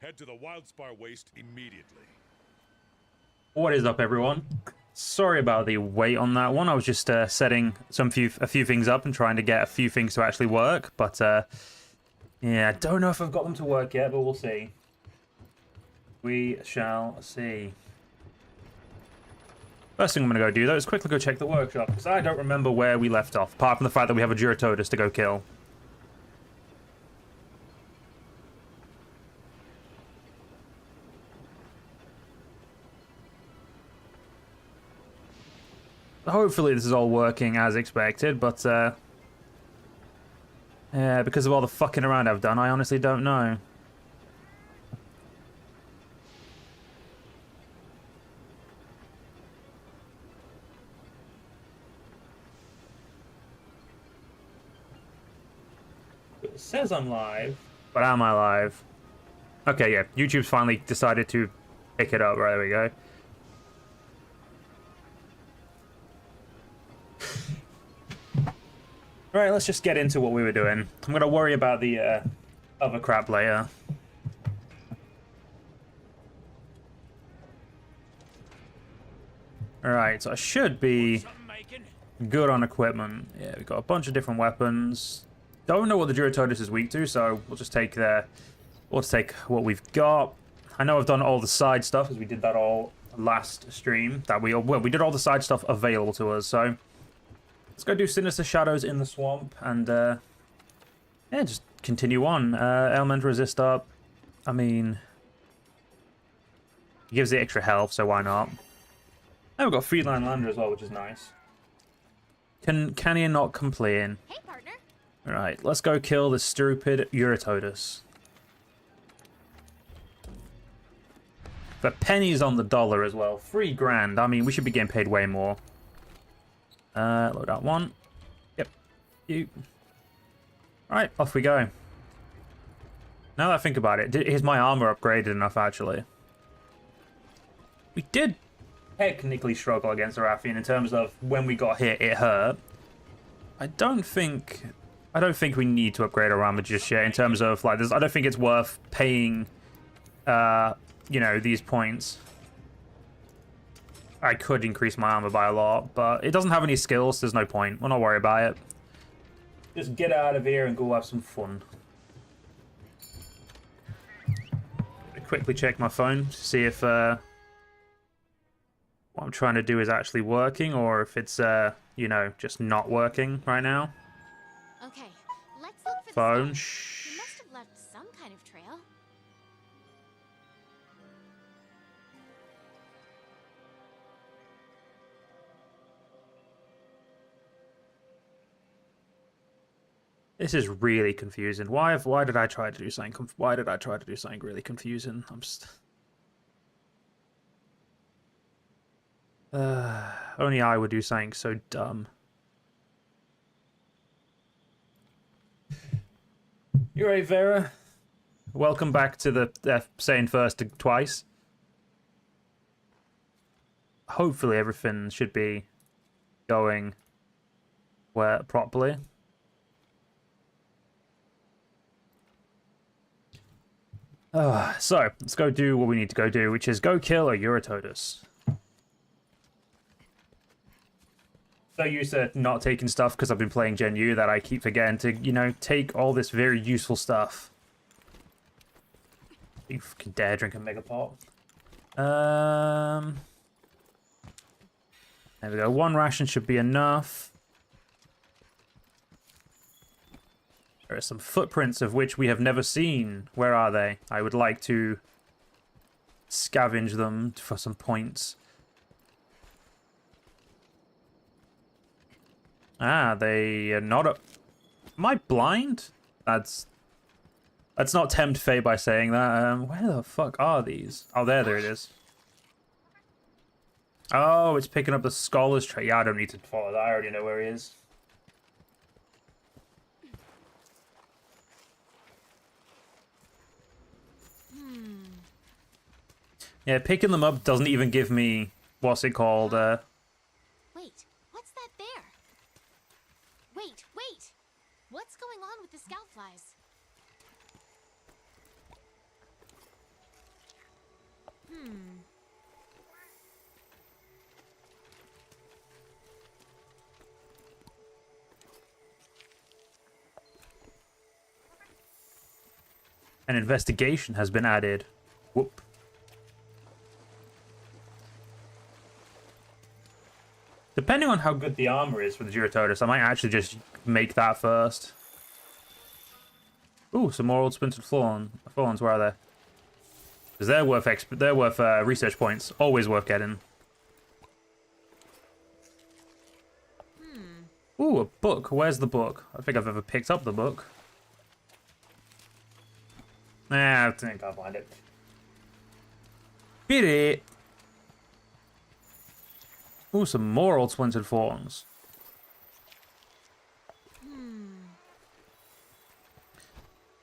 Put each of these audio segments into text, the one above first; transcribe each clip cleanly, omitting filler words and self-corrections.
Head to the Wildspire Waste immediately. What is up, everyone? Sorry about the wait on that one. I was just setting a few things up and trying to get a few things to actually work. But yeah, I don't know if I've got them to work yet, but we'll see. We shall see. First thing I'm going to go do, though, is quickly go check the workshop, because I don't remember where we left off, apart from the fact that we have a Duratodus to go kill. Hopefully this is all working as expected, but yeah, because of all the fucking around I've done, I honestly don't know. It says I'm live, but am I live? Okay, yeah, YouTube's finally decided to pick it up. Right, there we go. Alright, let's just get into what we were doing. I'm gonna worry about the other crap later. Alright, so I should be good on equipment. Yeah, we've got a bunch of different weapons. Don't know what the Duratodus is weak to, so we'll just take what we've got. I know I've done all the side stuff, because we did that all last stream. We did all the side stuff available to us, so let's go do Sinister Shadows in the Swamp, and yeah, just continue on. Element resist up. I mean, it gives the extra health, so why not? And we've got Feline Lander as well, which is nice. Can he not complain? Hey, partner. Alright, let's go kill the stupid Duratodus. For pennies on the dollar as well. $3,000. I mean, we should be getting paid way more. Load out one. Yep. You. Alright, off we go. Now that I think about it, is my armor upgraded enough, actually? We did technically struggle against Arathian in terms of when we got hit, it hurt. I don't think we need to upgrade our armor just yet in terms of, like, I don't think it's worth paying, you know, these points. I could increase my armor by a lot, but it doesn't have any skills, so there's no point. We'll not worry about it. Just get out of here and go have some fun. Quickly check my phone to see if what I'm trying to do is actually working, or if it's, you know, just not working right now. Okay, let's look for Phone. the scouts. You must have left some kind of trail. This is really confusing. Why did I try to do something? Why did I try to do something really confusing? I'm just. Only I would do something so dumb. You're right, Vera. Welcome back to the saying first twice. Hopefully everything should be going where properly. So let's go do what we need to go do, which is go kill a Duratodus. So used to not taking stuff because I've been playing Gen U that I keep forgetting to, you know, take all this very useful stuff. You fucking dare drink a mega pot. There we go. One ration should be enough. There are some footprints of which we have never seen. Where are they? I would like to scavenge them for some points. Ah, they are not up. Am I blind? Let's not tempt fate by saying that. Where the fuck are these? Oh, there it is. Oh, it's picking up the scholar's trait. Yeah, I don't need to follow that. I already know where he is. Yeah, picking them up doesn't even give me, what's it called, Wait, what's that there? Wait! What's going on with the scout flies? An investigation has been added. Whoop. Depending on how good the armor is for the Giratodus, I might actually just make that first. Ooh, some more old splintered thorns. Where are they? Because they're worth research points. Always worth getting. Ooh, a book. Where's the book? I don't think I've ever picked up the book. Nah, I think I'll find it. Beat it. Ooh, some more old splintered thorns.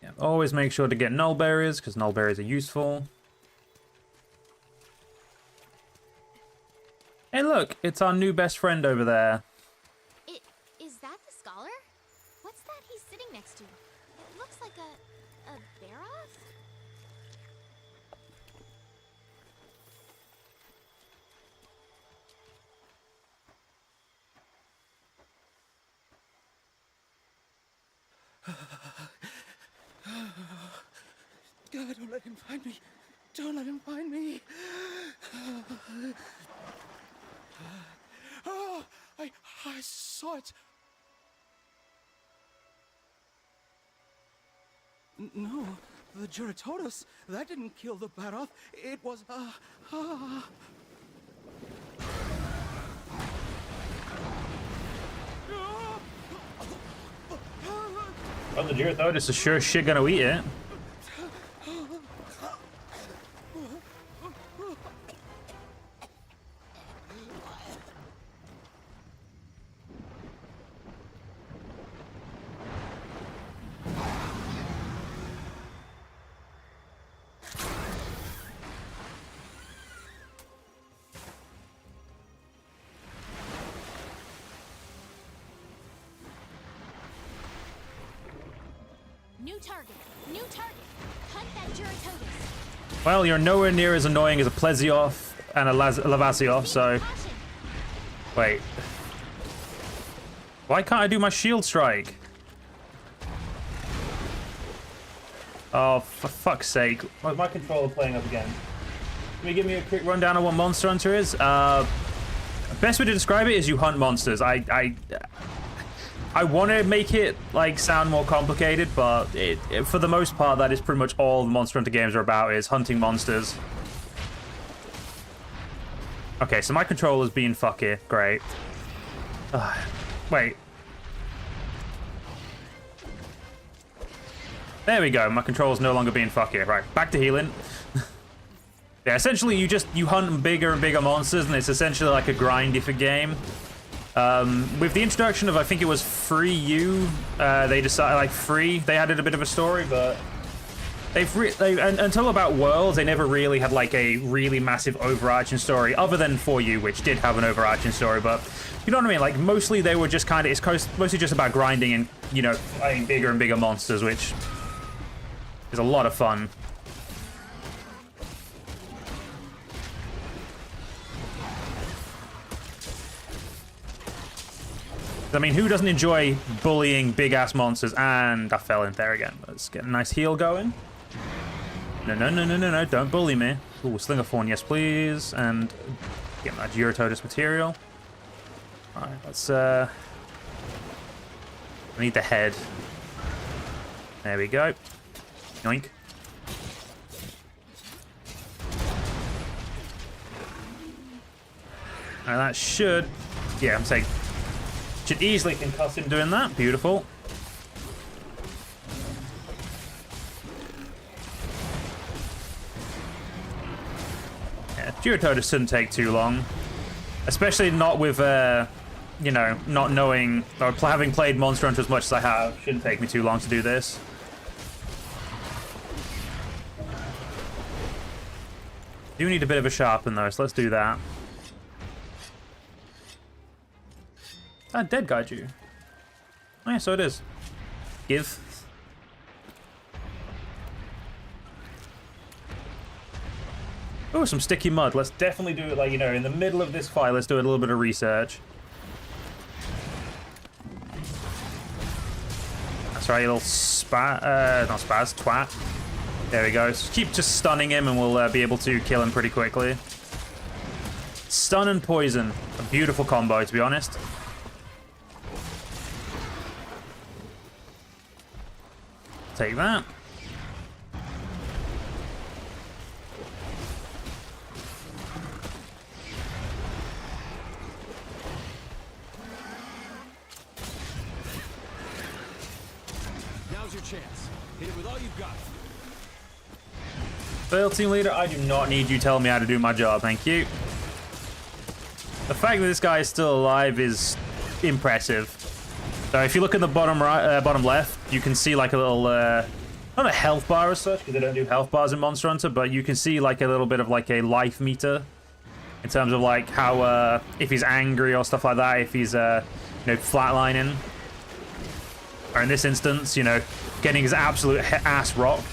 Yeah, always make sure to get null berries, because null berries are useful. Hey, look, it's our new best friend over there. Is that the scholar? What's that he's sitting next to? It looks like a Baroth? God, don't let him find me. Don't let him find me. Oh, I saw it. No, the Giratodus, that didn't kill the Baroth. It was, Oh, the Giratodus is sure shit gonna eat it. New target. New target. Hunt that Giratodus. Well, you're nowhere near as annoying as a Plesioth and a Lavasioth, so... Caution. Wait. Why can't I do my shield strike? Oh, for fuck's sake. My controller playing up again. Can you give me a quick rundown of what Monster Hunter is? Best way to describe it is you hunt monsters. I want to make it like sound more complicated, but for the most part, that is pretty much all the Monster Hunter games are about, is hunting monsters. Okay, so my controller's being fucky. Great. Wait. There we go. My controller's no longer being fucky. Right, back to healing. Yeah, essentially you hunt bigger and bigger monsters, and it's essentially like a grindy for game. With the introduction of, I think it was Free U, they decided, like, they added a bit of a story, but until about Worlds, they never really had, like, a really massive overarching story, other than 4U, which did have an overarching story, but, you know what I mean? Like, mostly they were just kind of, it's mostly just about grinding and, you know, fighting bigger and bigger monsters, which is a lot of fun. I mean, who doesn't enjoy bullying big-ass monsters? And I fell in there again. Let's get a nice heal going. No, don't bully me. Ooh, Sling of Thorn, yes please. And get that Giratodus material. Alright, let's, I need the head. There we go. Yoink. Alright, that should... Yeah, I'm saying... Should easily concuss him doing that. Beautiful. Yeah, Giratodus shouldn't take too long. Especially not with, you know, not knowing, or having played Monster Hunter as much as I have. Shouldn't take me too long to do this. Do need a bit of a sharpen though, so let's do that. Ah, dead Gaiju. Oh yeah, so it is. Give. Oh, some sticky mud. Let's definitely do it, like, you know, in the middle of this fight, let's do a little bit of research. That's right, you little not twat. There we go. So keep just stunning him and we'll be able to kill him pretty quickly. Stun and poison. A beautiful combo, to be honest. Take that. Now's your chance. Hit it with all you've got. Fail team leader, I do not need you telling me how to do my job, thank you. The fact that this guy is still alive is impressive. So if you look in the bottom right, bottom left, you can see like a little, not a health bar as such, because they don't do health bars in Monster Hunter, but you can see like a little bit of like a life meter in terms of like how, if he's angry or stuff like that, if he's, you know, flatlining. Or in this instance, you know, getting his absolute ass rocked.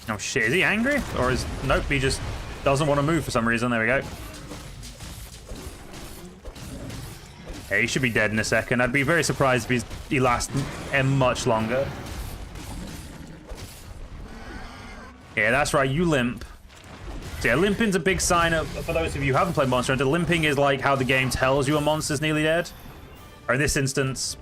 Oh shit, is he angry? Or is... Nope, he just doesn't want to move for some reason. There we go. Yeah, he should be dead in a second. I'd be very surprised if he lasts much longer. Yeah, that's right, you limp. So yeah, limping's a big sign of, for those of you who haven't played Monster Hunter, limping is like how the game tells you a monster's nearly dead. Or in this instance,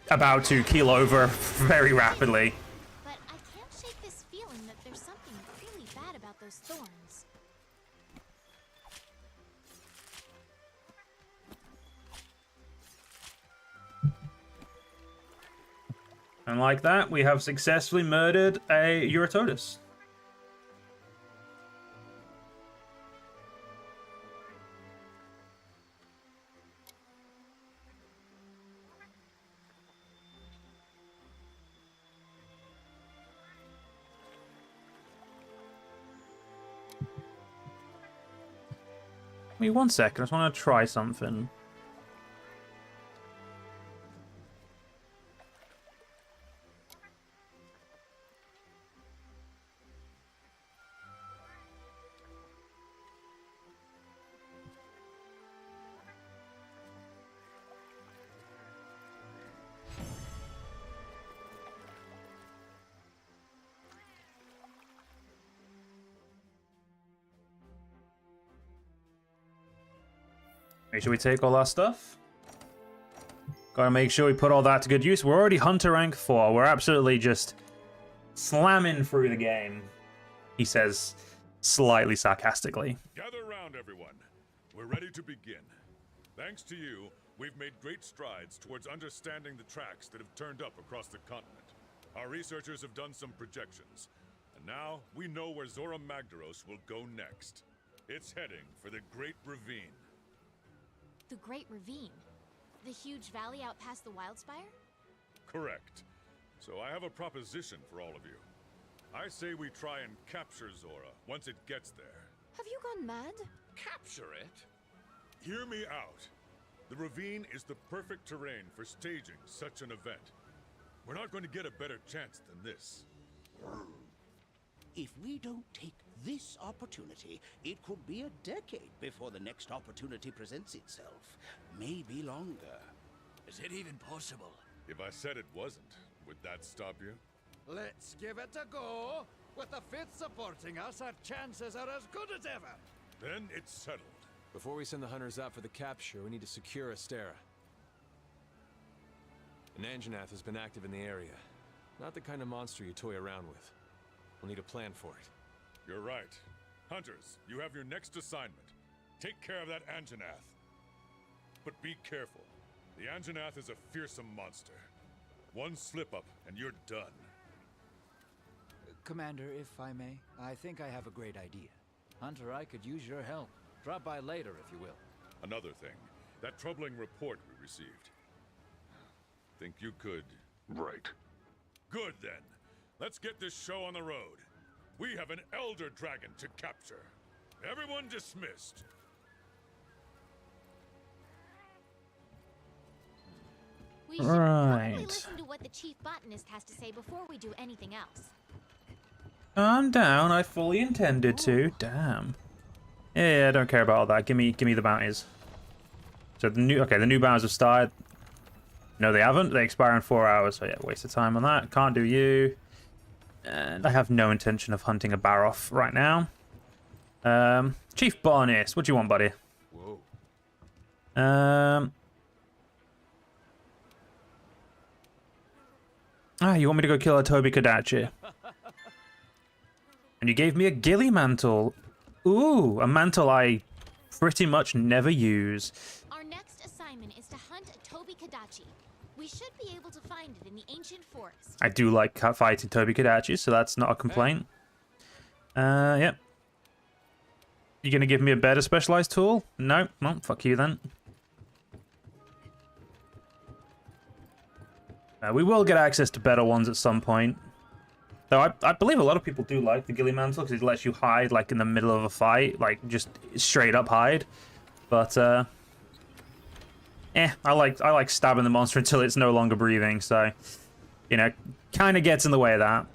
about to keel over very rapidly. But I can't shake this feeling that there's something really bad about those thorns. And like that, we have successfully murdered a Eurotodus. Give me 1 second, I just want to try something. Make sure we take all our stuff. Gotta make sure we put all that to good use. We're already Hunter rank 4. We're absolutely just slamming through the game, he says slightly sarcastically. Gather round, everyone. We're ready to begin. Thanks to you, we've made great strides towards understanding the tracks that have turned up across the continent. Our researchers have done some projections, and now we know where Zora Magdaros will go next. It's heading for the Great Ravine. The Great Ravine? The huge valley out past the Wildspire? Correct. So I have a proposition for all of you. I say we try and capture Zora once it gets there. Have you gone mad? Capture it? Hear me out. The ravine is the perfect terrain for staging such an event. We're not going to get a better chance than this. If we don't take this opportunity, it could be a decade before the next opportunity presents itself. Maybe longer. Is it even possible? If I said it wasn't, would that stop you? Let's give it a go. With the 5th supporting us, our chances are as good as ever. Then it's settled. Before we send the hunters out for the capture, we need to secure Astera. An Anjanath has been active in the area. Not the kind of monster you toy around with. We'll need a plan for it. You're right. Hunters, you have your next assignment. Take care of that Anjanath. But be careful. The Anjanath is a fearsome monster. One slip-up and you're done. Commander, if I may, I think I have a great idea. Hunter, I could use your help. Drop by later, if you will. Another thing, that troubling report we received. Think you could... Right. Good, then. Let's get this show on the road. We have an Elder Dragon to capture. Everyone dismissed. We should probably Right. listen to what the Chief Botanist has to say before we do anything else. Calm down, I fully intended to. Damn. Yeah, I don't care about all that. Give me the bounties. So the new banners have started. No, they haven't. They expire in 4 hours. So yeah, waste of time on that. Can't do you. And I have no intention of hunting a Baroth right now. Chief Barnes, what do you want, buddy? Whoa. You want me to go kill a Toby Kadachi? And you gave me a ghillie mantle. Ooh, a mantle I pretty much never use. Our next assignment is to hunt a Toby Kadachi. We should be able to find it in the ancient forest. I do like fighting Toby Kadachi, so that's not a complaint. Yep. You gonna give me a better specialized tool? No? Well, fuck you then. We will get access to better ones at some point. Though I believe a lot of people do like the ghillie mantle because it lets you hide like in the middle of a fight, like just straight up hide. But I like stabbing the monster until it's no longer breathing. So, you know, kind of gets in the way of that.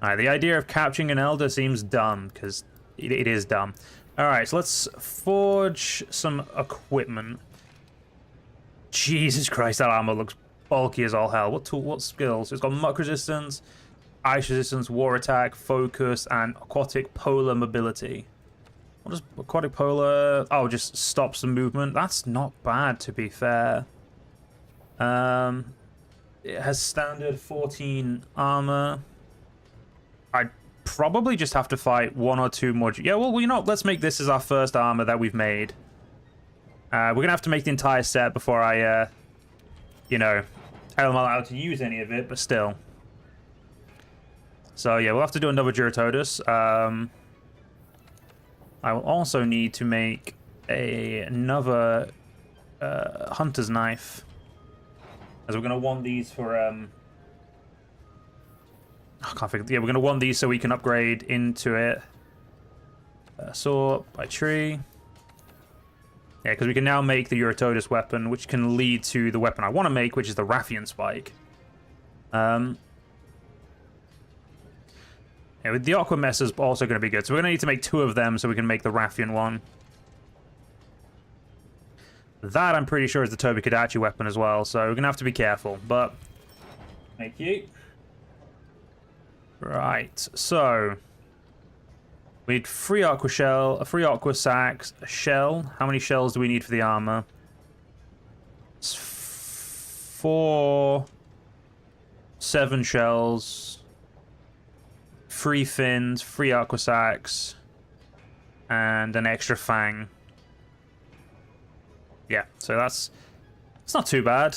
Alright, the idea of capturing an elder seems dumb because it is dumb. Alright, so let's forge some equipment. Jesus Christ, that armor looks bulky as all hell. What skills? It's got muck resistance, ice resistance, war attack, focus, and aquatic polar mobility. What does aquatic polar... Oh, just stops the movement. That's not bad, to be fair. It has standard 14 armor. I'd probably just have to fight 1 or 2 more... Yeah, well, you know, let's make this as our first armor that we've made. We're going to have to make the entire set before I, you know, I'm allowed to use any of it, but still. So, yeah, we'll have to do another Duratodus. I will also need to make another hunter's knife. As we're going to want these for... I can't figure... Yeah, we're going to want these so we can upgrade into it. Sort by tree. Yeah, because we can now make the Duratodus weapon, which can lead to the weapon I want to make, which is the Raffian Spike. Yeah, with the Aqua Mess is also going to be good. So we're going to need to make 2 of them so we can make the Raffian one. That, I'm pretty sure, is the Toby Kadachi weapon as well, so we're going to have to be careful. But, thank you. Right, so... we need 3 aqua shell, 3 aqua sacks, a shell. How many shells do we need for the armor? It's 4... 7 shells. 3 fins, 3 aqua sacks, and an extra fang. Yeah, so it's not too bad.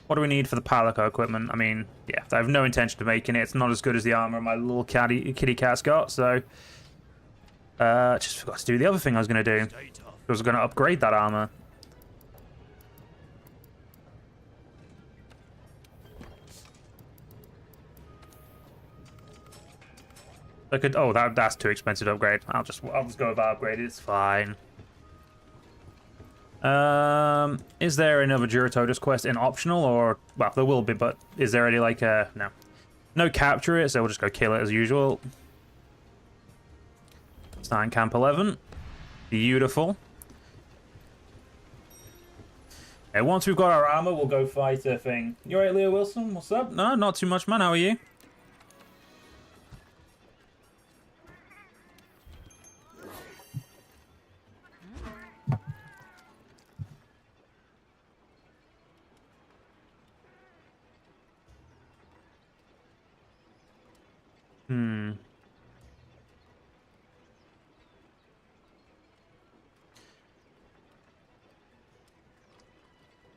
What do we need for the Palico equipment? I mean, yeah, I have no intention of making it. It's not as good as the armor my little kitty cat's got, so... just forgot to do the other thing I was going to do. I was going to upgrade that armor. I could... Oh, that's too expensive to upgrade. I'll just go without upgraded. It's fine. Is there another Duratodus quest in optional, or... Well, there will be, but is there any, like, no. No capture it, so we'll just go kill it as usual. Starting Camp 11. Beautiful. Okay, once we've got our armor, we'll go fight a thing. You alright, Leo Wilson? What's up? No, not too much, man. How are you?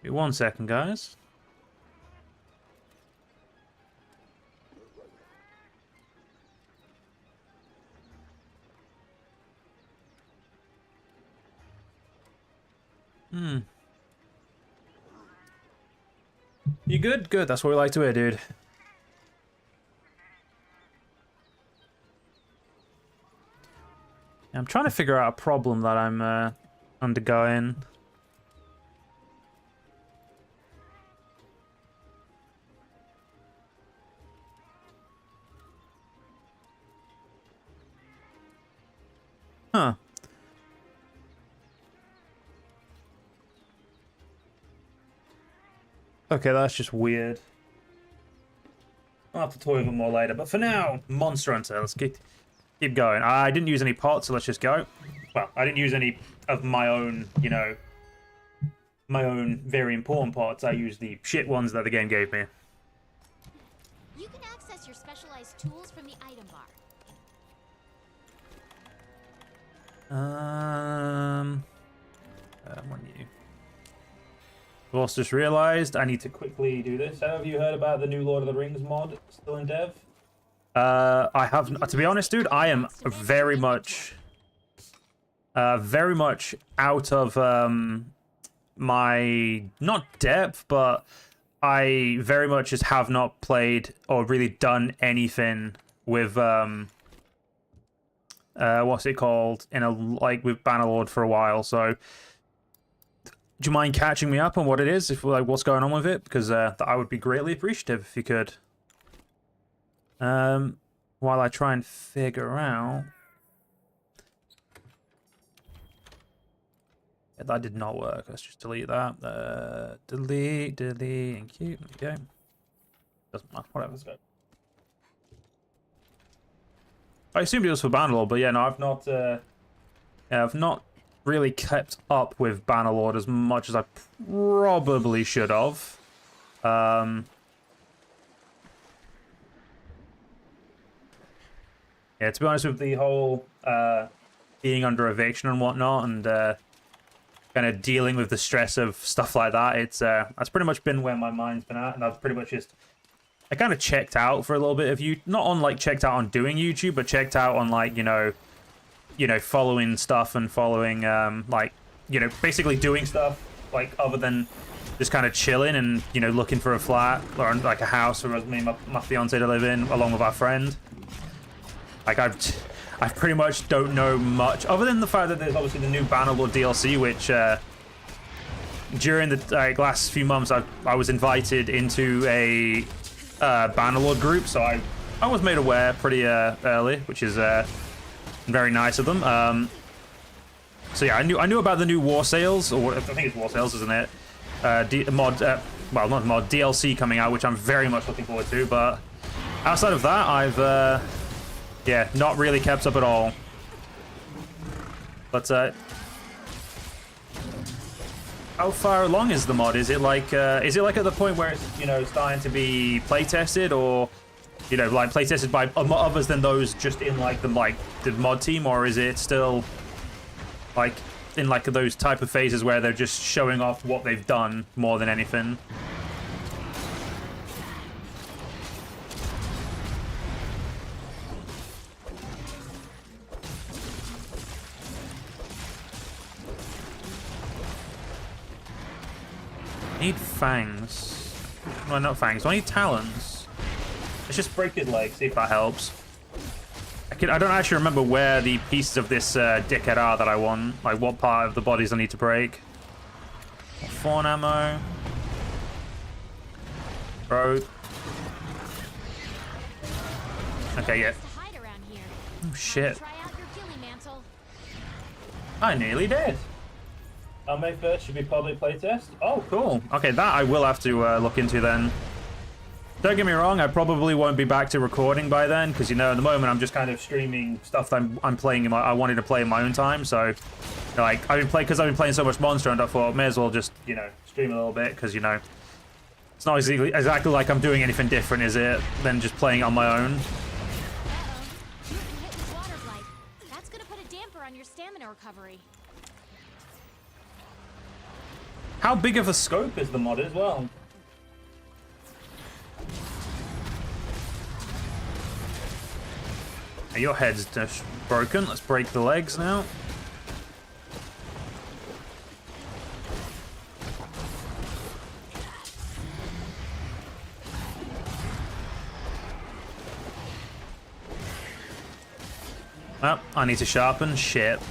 Wait 1 second, guys. You good? Good. That's what we like to hear, dude. I'm trying to figure out a problem that I'm undergoing. Huh. Okay, that's just weird. I'll have to toy with them more later. But for now, Monster Hunter. Let's keep going. I didn't use any pots, so let's just go. Well, I didn't use any of my own, you know, my own very important pots. I used the shit ones that the game gave me. You can access your specialized tools from the item bar. What are you? I've also just realized I need to quickly do this. Have you heard about the new Lord of the Rings mod still in dev? I have. To be honest, dude, I am very much out of my not depth, but I very much just have not played or really done anything with what's it called with Bannerlord for a while. So, do you mind catching me up on what it is, if like what's going on with it? Because I would be greatly appreciative if you could. While I try and figure out. Yeah, that did not work. Let's just delete that. Delete, and cute. There we go. Doesn't matter. Whatever. Let's go. I assumed it was for Bannerlord, but yeah, no, I've not really kept up with Bannerlord as much as I probably should have. Yeah, to be honest with the whole being under eviction and whatnot, and kind of dealing with the stress of stuff like that, it's that's pretty much been where my mind's been at, and I've pretty much I kind of checked out for a little bit of you, not on like checked out on doing YouTube, but checked out on like you know, following stuff and following like basically doing stuff like other than just kind of chilling and looking for a flat or like a house for me and my fiance to live in along with our friend. Like I pretty much don't know much other than the fact that there's obviously the new Bannerlord DLC, which during the last few months I was invited into a Bannerlord group, so I was made aware pretty early, which is very nice of them. So yeah, I knew about the new War Sales, or I think it's War Sales, isn't it? Well, not mod, DLC coming out, which I'm very much looking forward to. But outside of that, I've yeah, not really kept up at all. But how far along is the mod? Is it like at the point where it's starting to be play tested, or like play tested by others than those just in like the mod team, or is it still like in like those type of phases where they're just showing off what they've done more than anything? I need fangs. No, not fangs. I need talons. Let's just break his leg, see if that helps. I don't actually remember where the pieces of this dickhead are that I want. Like, what part of the bodies I need to break. Fawn ammo. Bro. Okay, yeah. Oh, shit. I nearly did. May 1st should be public playtest. Oh, cool. Okay, that I will have to look into then. Don't get me wrong, I probably won't be back to recording by then, because at the moment I'm just kind of streaming stuff that I'm playing I wanted to play in my own time. So, like, I've been playing so much Monster Hunter, I thought may as well just stream a little bit, because it's not exactly like I'm doing anything different, is it, than just playing it on my own. You hit the water blight. That's gonna put a damper on your stamina recovery. How big of a scope is the mod as well? Your head's just broken. Let's break the legs now. Oh, I need to sharpen. Shit.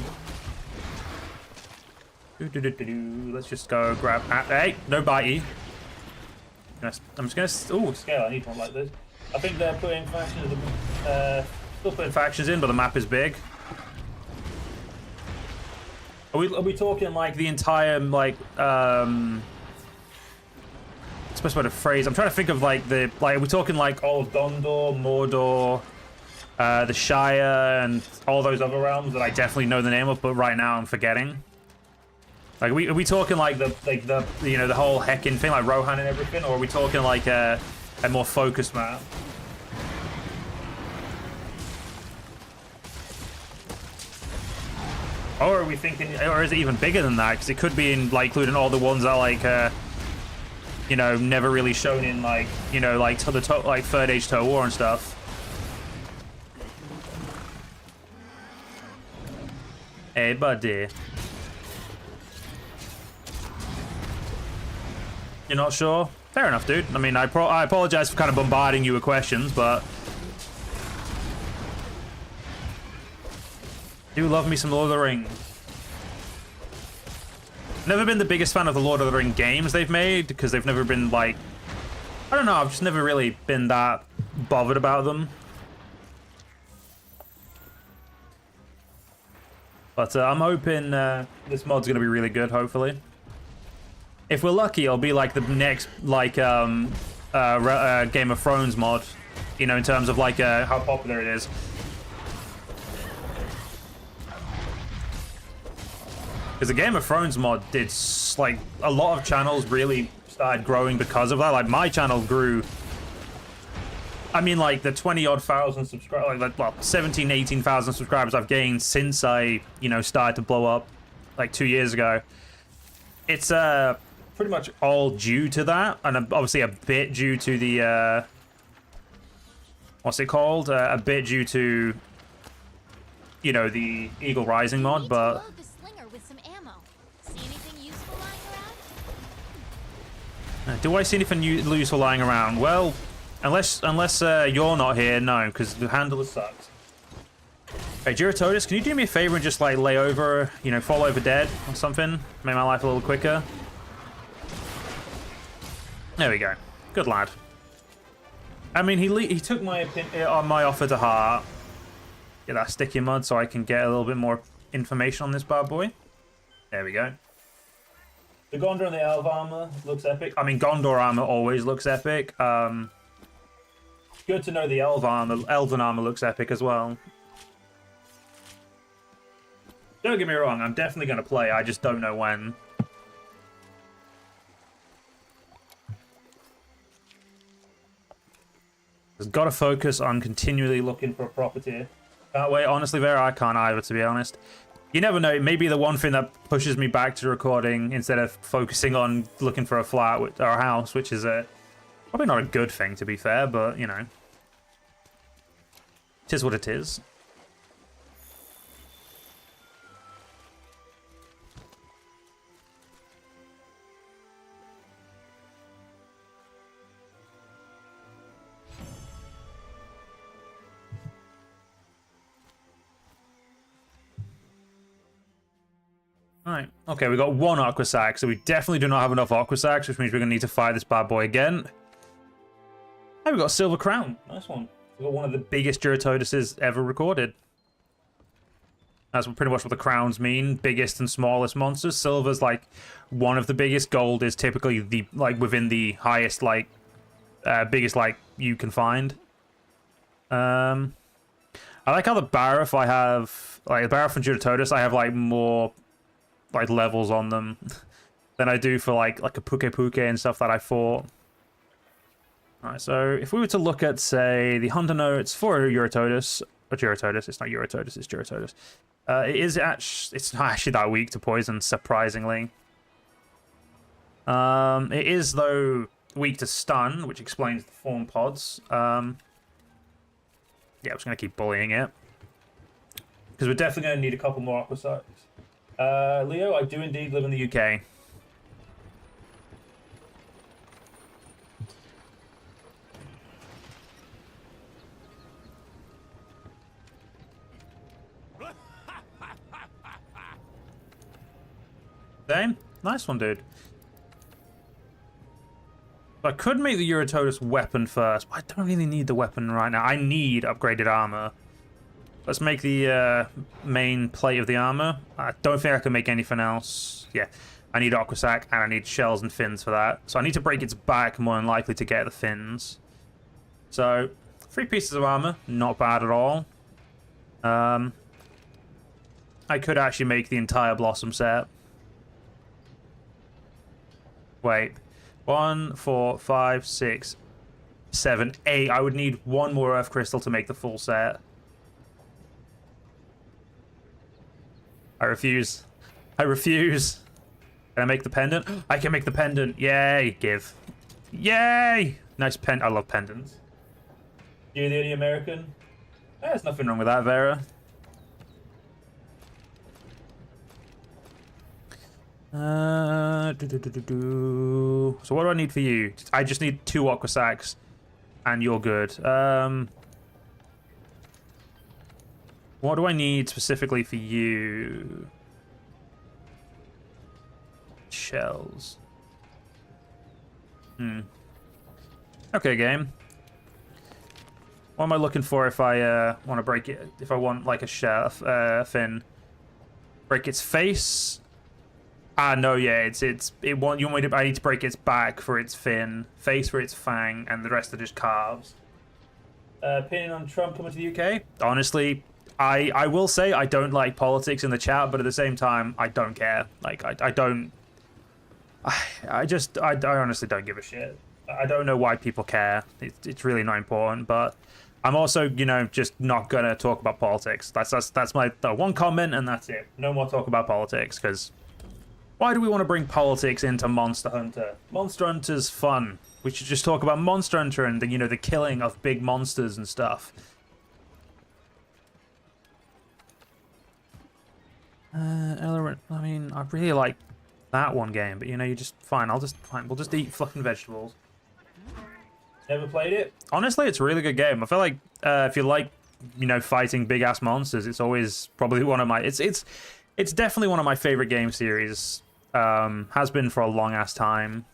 Let's just go grab. Hey, no bitey. I'm just gonna. Ooh, scale. I need one like this. I think they're putting factions. Still putting factions in, but the map is big. Are we talking like the entire like? To best way to phrase? I'm trying to think of like are we talking like all of Gondor, Mordor, the Shire, and all those other realms that I definitely know the name of, but right now I'm forgetting. Like, are we talking like the you know, the whole heckin' thing, like Rohan and everything, or are we talking like a more focused map? Or are we thinking, or is it even bigger than that? Because it could be in like including all the ones that like you know, never really shown in like, you know, like to the like Third Age Total War and stuff. Hey, buddy. You're not sure? Fair enough, dude. I mean, I apologize for kind of bombarding you with questions, but do love me some Lord of the Rings. Never been the biggest fan of the Lord of the Rings games they've made, because they've never been like, I don't know, I've just never really been that bothered about them. But I'm hoping this mod's gonna be really good, hopefully. If we're lucky, it'll be like the next like Game of Thrones mod, you know, in terms of like how popular it is. Because the Game of Thrones mod did, like, a lot of channels really started growing because of that. Like, my channel grew, I mean, like, the 20-odd thousand subscribers, like, well, 17, 18,000 subscribers I've gained since I, you know, started to blow up, like, 2 years ago. It's, pretty much all due to that, and obviously a bit due to the, what's it called? A bit due to, you know, the Eagle Rising mod, but do I see anything useful lying around? Well, unless you're not here, no, because the handler sucks. Hey, Duratotus, can you do me a favor and just, like, lay over, you know, fall over dead or something? Make my life a little quicker. There we go. Good lad. I mean, he took my offer to heart. Get that sticky mud so I can get a little bit more information on this bad boy. There we go. The Gondor and the Elf armor looks epic. I mean, Gondor armor always looks epic. Good to know the Elven armor looks epic as well. Don't get me wrong, I'm definitely going to play. I just don't know when. Just got to focus on continually looking for a property. Can't wait. Honestly, Vera, I can't either, to be honest. You never know, it may be the one thing that pushes me back to recording instead of focusing on looking for a flat or a house, which is probably not a good thing, to be fair, but, you know. It is what it is. Alright, okay, we got one Aqua Sac, so we definitely do not have enough Aqua Sacs, which means we're going to need to fire this bad boy again. Hey, we got a Silver Crown. Nice one. We got one of the biggest Duratotuses ever recorded. That's pretty much what the crowns mean. Biggest and smallest monsters. Silver's like one of the biggest. Gold is typically the within the highest biggest you can find. I like how the Barroth I have the Barroth and Duratotus I have more levels on them than I do for like a Puke and stuff that I fought. Alright, so if we were to look at, say, the Hunter notes for Duratotus, it's not Duratotus, it's Duratotus. It's not actually that weak to poison, surprisingly. It is, though, weak to stun, which explains the form pods. Yeah, I'm just going to keep bullying it. Because we're definitely going to need a couple more Aqua Sacs. Leo, I do indeed live in the UK. Same? Nice one, dude. I could make the Duratotus weapon first, but I don't really need the weapon right now. I need upgraded armor. Let's make the main plate of the armor. I don't think I can make anything else. Yeah, I need aqua sac and I need shells and fins for that. So I need to break its back more than likely to get the fins. So 3 pieces of armor, not bad at all. I could actually make the entire Blossom set. Wait. 1, 4, 5, 6, 7, 8. I would need 1 more Earth Crystal to make the full set. I refuse. I refuse. Can I make the pendant? I can make the pendant. Yay. Give. Yay. Nice pen. I love pendants. You're the only American? There's nothing wrong with that, Vera. So what do I need for you? I just need 2 aqua sacs and you're good. What do I need specifically for you? Shells. Okay, game. What am I looking for if I want to break it? If I want like a shell, fin, break its face. Ah, no, yeah, you want me to? I need to break its back for its fin, face for its fang, and the rest are just calves. Opinion on Trump coming to the UK? Honestly, I will say I don't like politics in the chat, but at the same time, I don't care. Like, I don't. I honestly don't give a shit. I don't know why people care. It's really not important, but I'm also, you know, just not gonna talk about politics. That's my one comment, and that's it. No more talk about politics, because why do we want to bring politics into Monster Hunter? Monster Hunter's fun. We should just talk about Monster Hunter and the, you know, the killing of big monsters and stuff. Element. I mean, I really like that one game, but you know, you just fine. We'll just eat fucking vegetables. Never played it. Honestly, it's a really good game. I feel like if you like, you know, fighting big ass monsters, it's always probably one of my. It's definitely one of my favorite game series. Has been for a long ass time.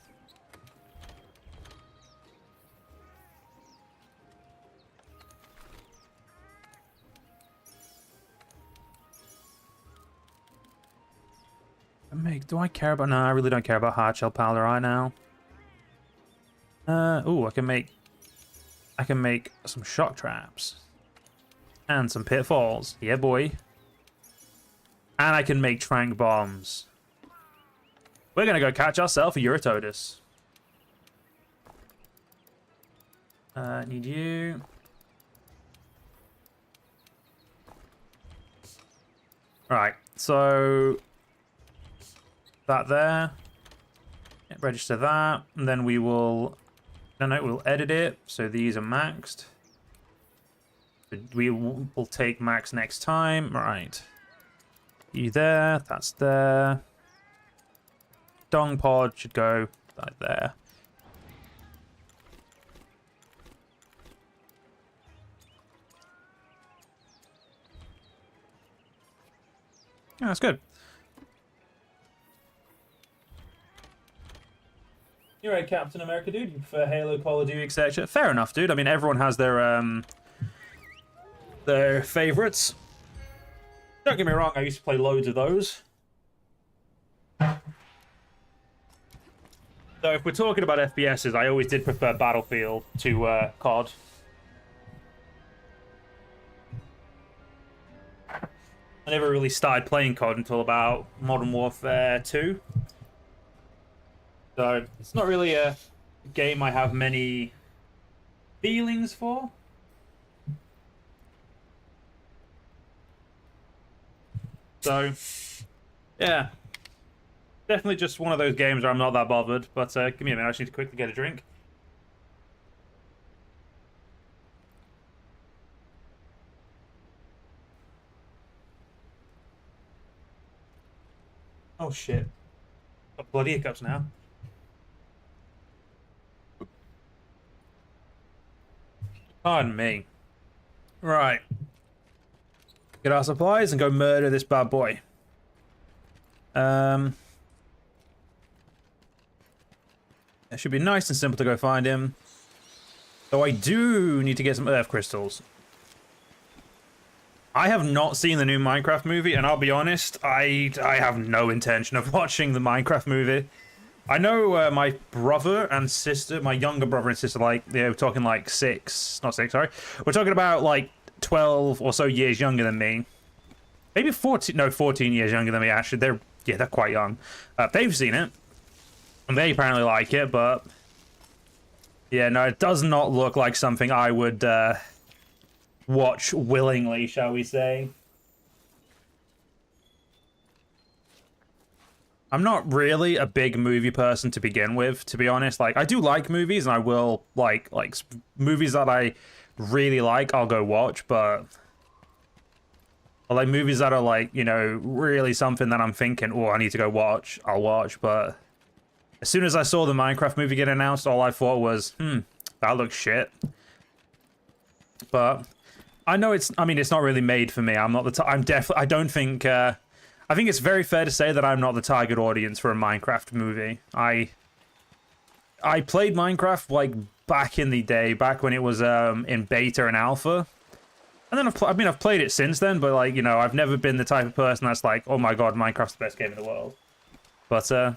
Do I care about? No, I really don't care about hard shell powder right now. Ooh, I can make some shock traps and some pitfalls. Yeah, boy. And I can make trank bombs. We're gonna go catch ourselves a Eurotodus. Need you. Right, so that there. Yeah, register that, and then we will. No, we'll edit it. So these are maxed. We will take max next time. Right. You there? That's there. Dong pod should go right there. Yeah, that's good. You're right, Captain America, dude. You prefer Halo, Call of Duty, etc. Fair enough, dude. I mean, everyone has their favorites. Don't get me wrong. I used to play loads of those. So if we're talking about FPSs, I always did prefer Battlefield to COD. I never really started playing COD until about Modern Warfare 2. So it's not really a game I have many feelings for. So, yeah. Definitely just one of those games where I'm not that bothered. But give me a minute, I just need to quickly get a drink. Oh shit. Got bloody hiccups now. Pardon me. Right. Get our supplies and go murder this bad boy. It should be nice and simple to go find him. Though I do need to get some earth crystals. I have not seen the new Minecraft movie, and I'll be honest, I have no intention of watching the Minecraft movie. I know my brother and sister, my younger brother and sister, like, we're talking like not 6, sorry. We're talking about like 12 or so years younger than me. Maybe 14, no, 14 years younger than me, actually. They're quite young. They've seen it, and they apparently like it, but yeah, no, it does not look like something I would watch willingly, shall we say. I'm not really a big movie person to begin with, to be honest. Like, I do like movies, and I will like movies that I really like, I'll go watch, but like movies that are like, you know, really something that I'm thinking, oh, I need to go watch, I'll watch. But as soon as I saw the Minecraft movie get announced, all I thought was, that looks shit. But I know it's not really made for me. I'm not the I don't think I think it's very fair to say that I'm not the target audience for a Minecraft movie. I played Minecraft like back in the day, back when it was in beta and alpha. And then I've played it since then, but like, you know, I've never been the type of person that's like, oh my god, Minecraft's the best game in the world. But yeah,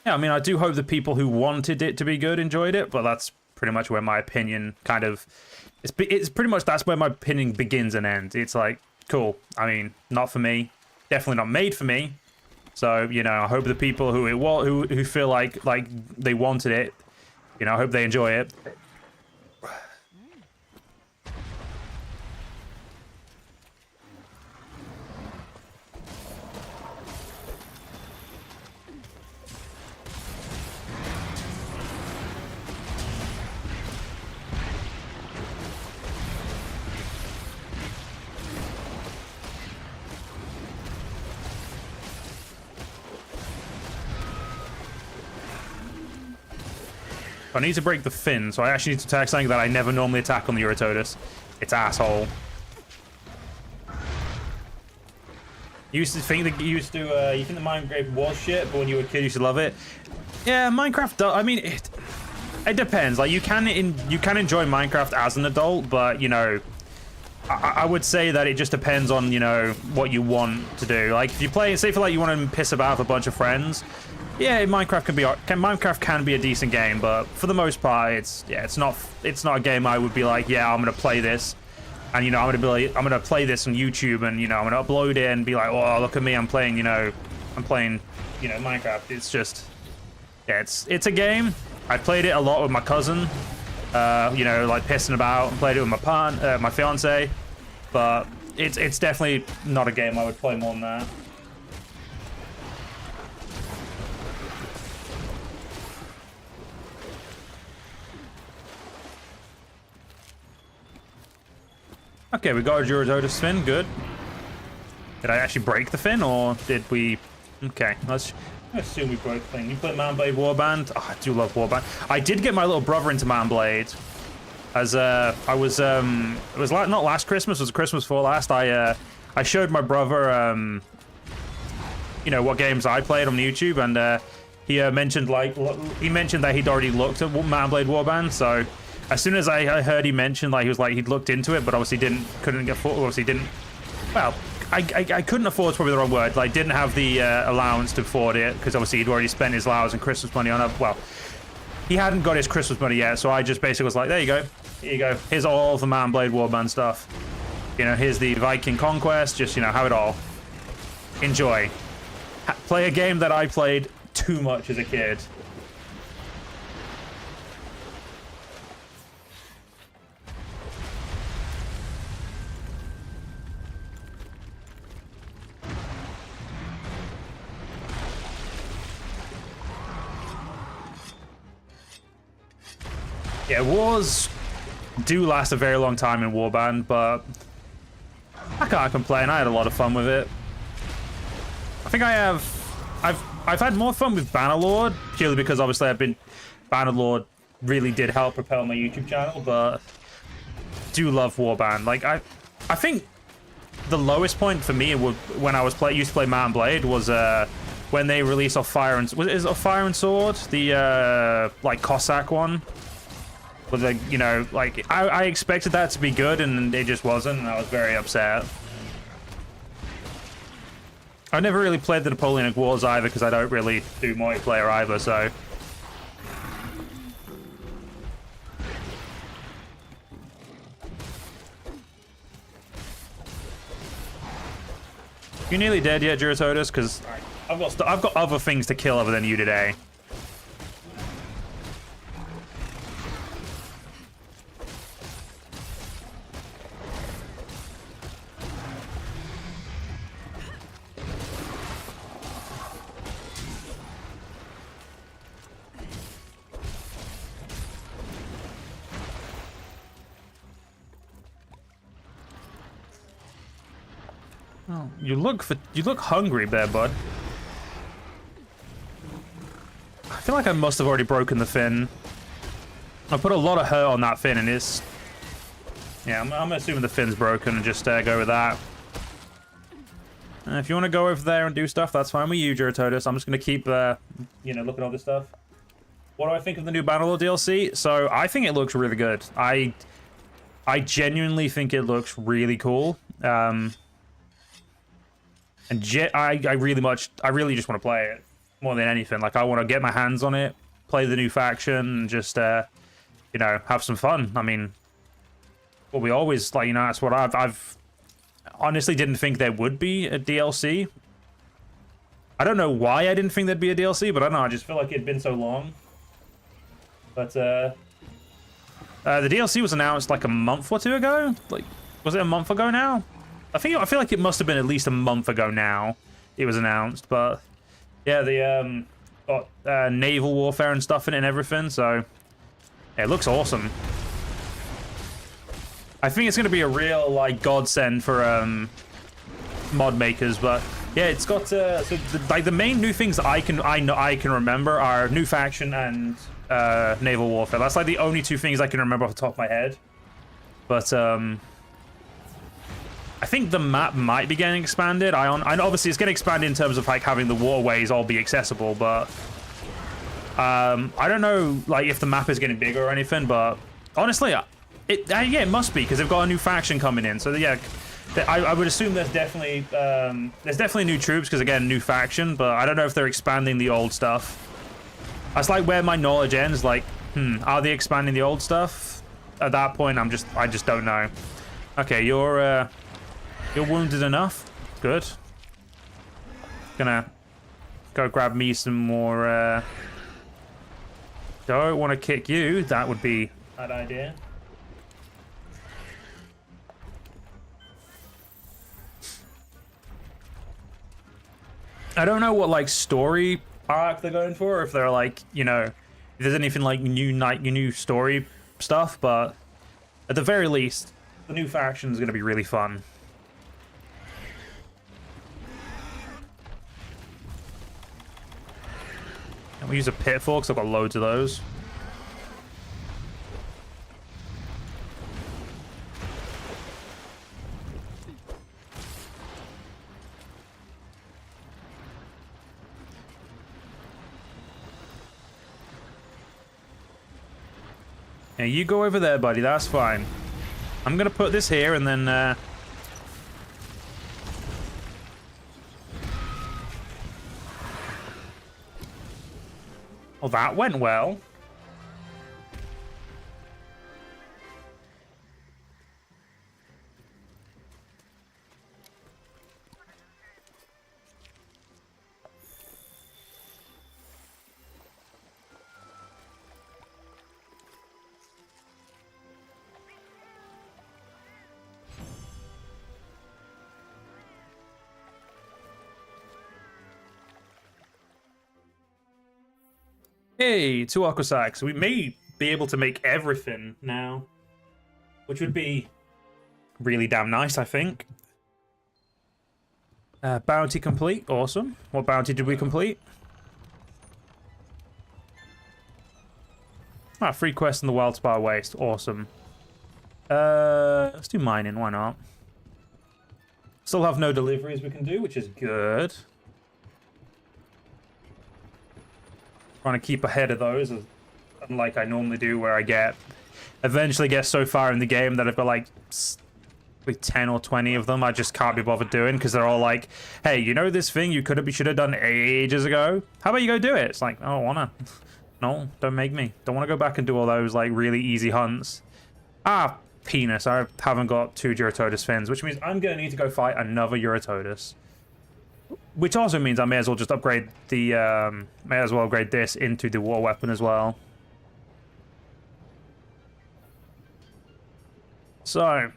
I mean, I do hope the people who wanted it to be good enjoyed it, but that's pretty much where my opinion kind of, it's pretty much, that's where my opinion begins and ends. It's like, cool, I mean, not for me, definitely not made for me. So, you know, I hope the people who feel like they wanted it, you know, I hope they enjoy it. I need to break the fin, so I actually need to attack something that I never normally attack on the Eurotodus. It's asshole. You used to think that you think the Minecraft was shit, but when you were a kid, you used to love it. Yeah, Minecraft. I mean, it depends. Like you can enjoy Minecraft as an adult, but you know, I would say that it just depends on, you know, what you want to do. Like if you play, say for like you want to piss about with a bunch of friends. Yeah, Minecraft can be a decent game, but for the most part, it's not a game I would be like, yeah, I'm gonna play this, and you know, I'm gonna play this on YouTube, and you know, I'm gonna upload it and be like, oh, look at me, I'm playing Minecraft. It's just, yeah, it's a game. I played it a lot with my cousin, you know, like pissing about, and played it with my fiance, but it's definitely not a game I would play more than that. Okay, we got a Eurotodus fin, good. Did I actually break the fin, or did we... Okay, let's assume we broke the fin. You play Mount Blade Warband? Oh, I do love Warband. I did get my little brother into Mount Blade. As, I was, it was not last Christmas, it was Christmas before last. I showed my brother, you know, what games I played on YouTube, and, he mentioned, like, he mentioned that he'd already looked at Mount Blade Warband, so... As soon as I heard he mentioned, like, he was like, he'd looked into it, but obviously well, I couldn't afford, is probably the wrong word, like, didn't have the allowance to afford it, because obviously he'd already spent his allowance and Christmas money on it. Well, he hadn't got his Christmas money yet, so I just basically was like, there you go, here you go, here's all the Mount Blade Warband stuff. You know, here's the Viking Conquest, just, you know, have it all. Enjoy. Play a game that I played too much as a kid. Yeah, wars do last a very long time in Warband, but I can't complain. I had a lot of fun with it. I think I've had more fun with Bannerlord, purely because obviously Bannerlord really did help propel my YouTube channel, but do love Warband. Like I think the lowest point for me when I used to play Mount Blade was when they released Fire and Sword, the like Cossack one. But like, you know, like I expected that to be good, and it just wasn't, and I was very upset. I never really played the Napoleonic Wars either because I don't really do multiplayer either, so. You nearly dead yet, Juratotus? Because I've got other things to kill other than you today. Oh, you look hungry there, bud. I feel like I must have already broken the fin. I put a lot of hurt on that fin, and it's... Yeah, I'm assuming the fin's broken, and just go with that. If you want to go over there and do stuff, that's fine with you, Juratotus. I'm just going to keep, you know, looking at all this stuff. What do I think of the new Bannerlord DLC? So, I think it looks really good. I genuinely think it looks really cool. And I really just want to play it more than anything. Like, I want to get my hands on it, play the new faction, and just, you know, have some fun. I mean, well, we always, like, you know, that's what I've honestly didn't think there would be a DLC. I don't know why I didn't think there'd be a DLC, but I don't know, I just feel like it'd been so long. But, the DLC was announced, like, a month or two ago? Like, was it a month ago now? I feel like it must have been at least a month ago now it was announced, but yeah, the got naval warfare and stuff in it and everything, so yeah, it looks awesome. I think it's going to be a real like godsend for mod makers, but yeah, it's got so like the main new things I can remember are new faction and naval warfare. That's like the only two things I can remember off the top of my head, but I think the map might be getting expanded. I obviously it's getting expanded in terms of like having the waterways all be accessible, but I don't know like if the map is getting bigger or anything. But honestly, yeah, it must be because they've got a new faction coming in. So yeah, I would assume there's definitely new troops because again, new faction. But I don't know if they're expanding the old stuff. That's like where my knowledge ends. Like, are they expanding the old stuff? At that point, I just don't know. Okay, you're wounded enough. Good. Gonna go grab me some more. Don't want to kick you. That would be a bad idea. I don't know what like story arc they're going for. If they're like, you know, if there's anything like new story stuff, but at the very least, the new faction is gonna be really fun. And we use a pitfall because I've got loads of those. Yeah, you go over there, buddy. That's fine. I'm gonna put this here and then well, that went well. Hey, 2 Aquasacks. We may be able to make everything now, which would be really damn nice, I think. Bounty complete. Awesome. What bounty did we complete? Ah, free quest in the Wildspire Waste. Awesome. Let's do mining. Why not? Still have no deliveries we can do, which is good. Trying to keep ahead of those, unlike I normally do, where I get eventually get so far in the game that I've got like 10 or 20 of them I just can't be bothered doing because they're all like, hey, you know this thing you should have done ages ago? How about you go do it? It's like, I don't wanna. No, don't make me. Don't want to go back and do all those like really easy hunts. Ah, penis. I haven't got 2 Eurotodus fins, which means I'm gonna need to go fight another Eurotodus. Which also means I may as well just upgrade the upgrade this into the war weapon as well. So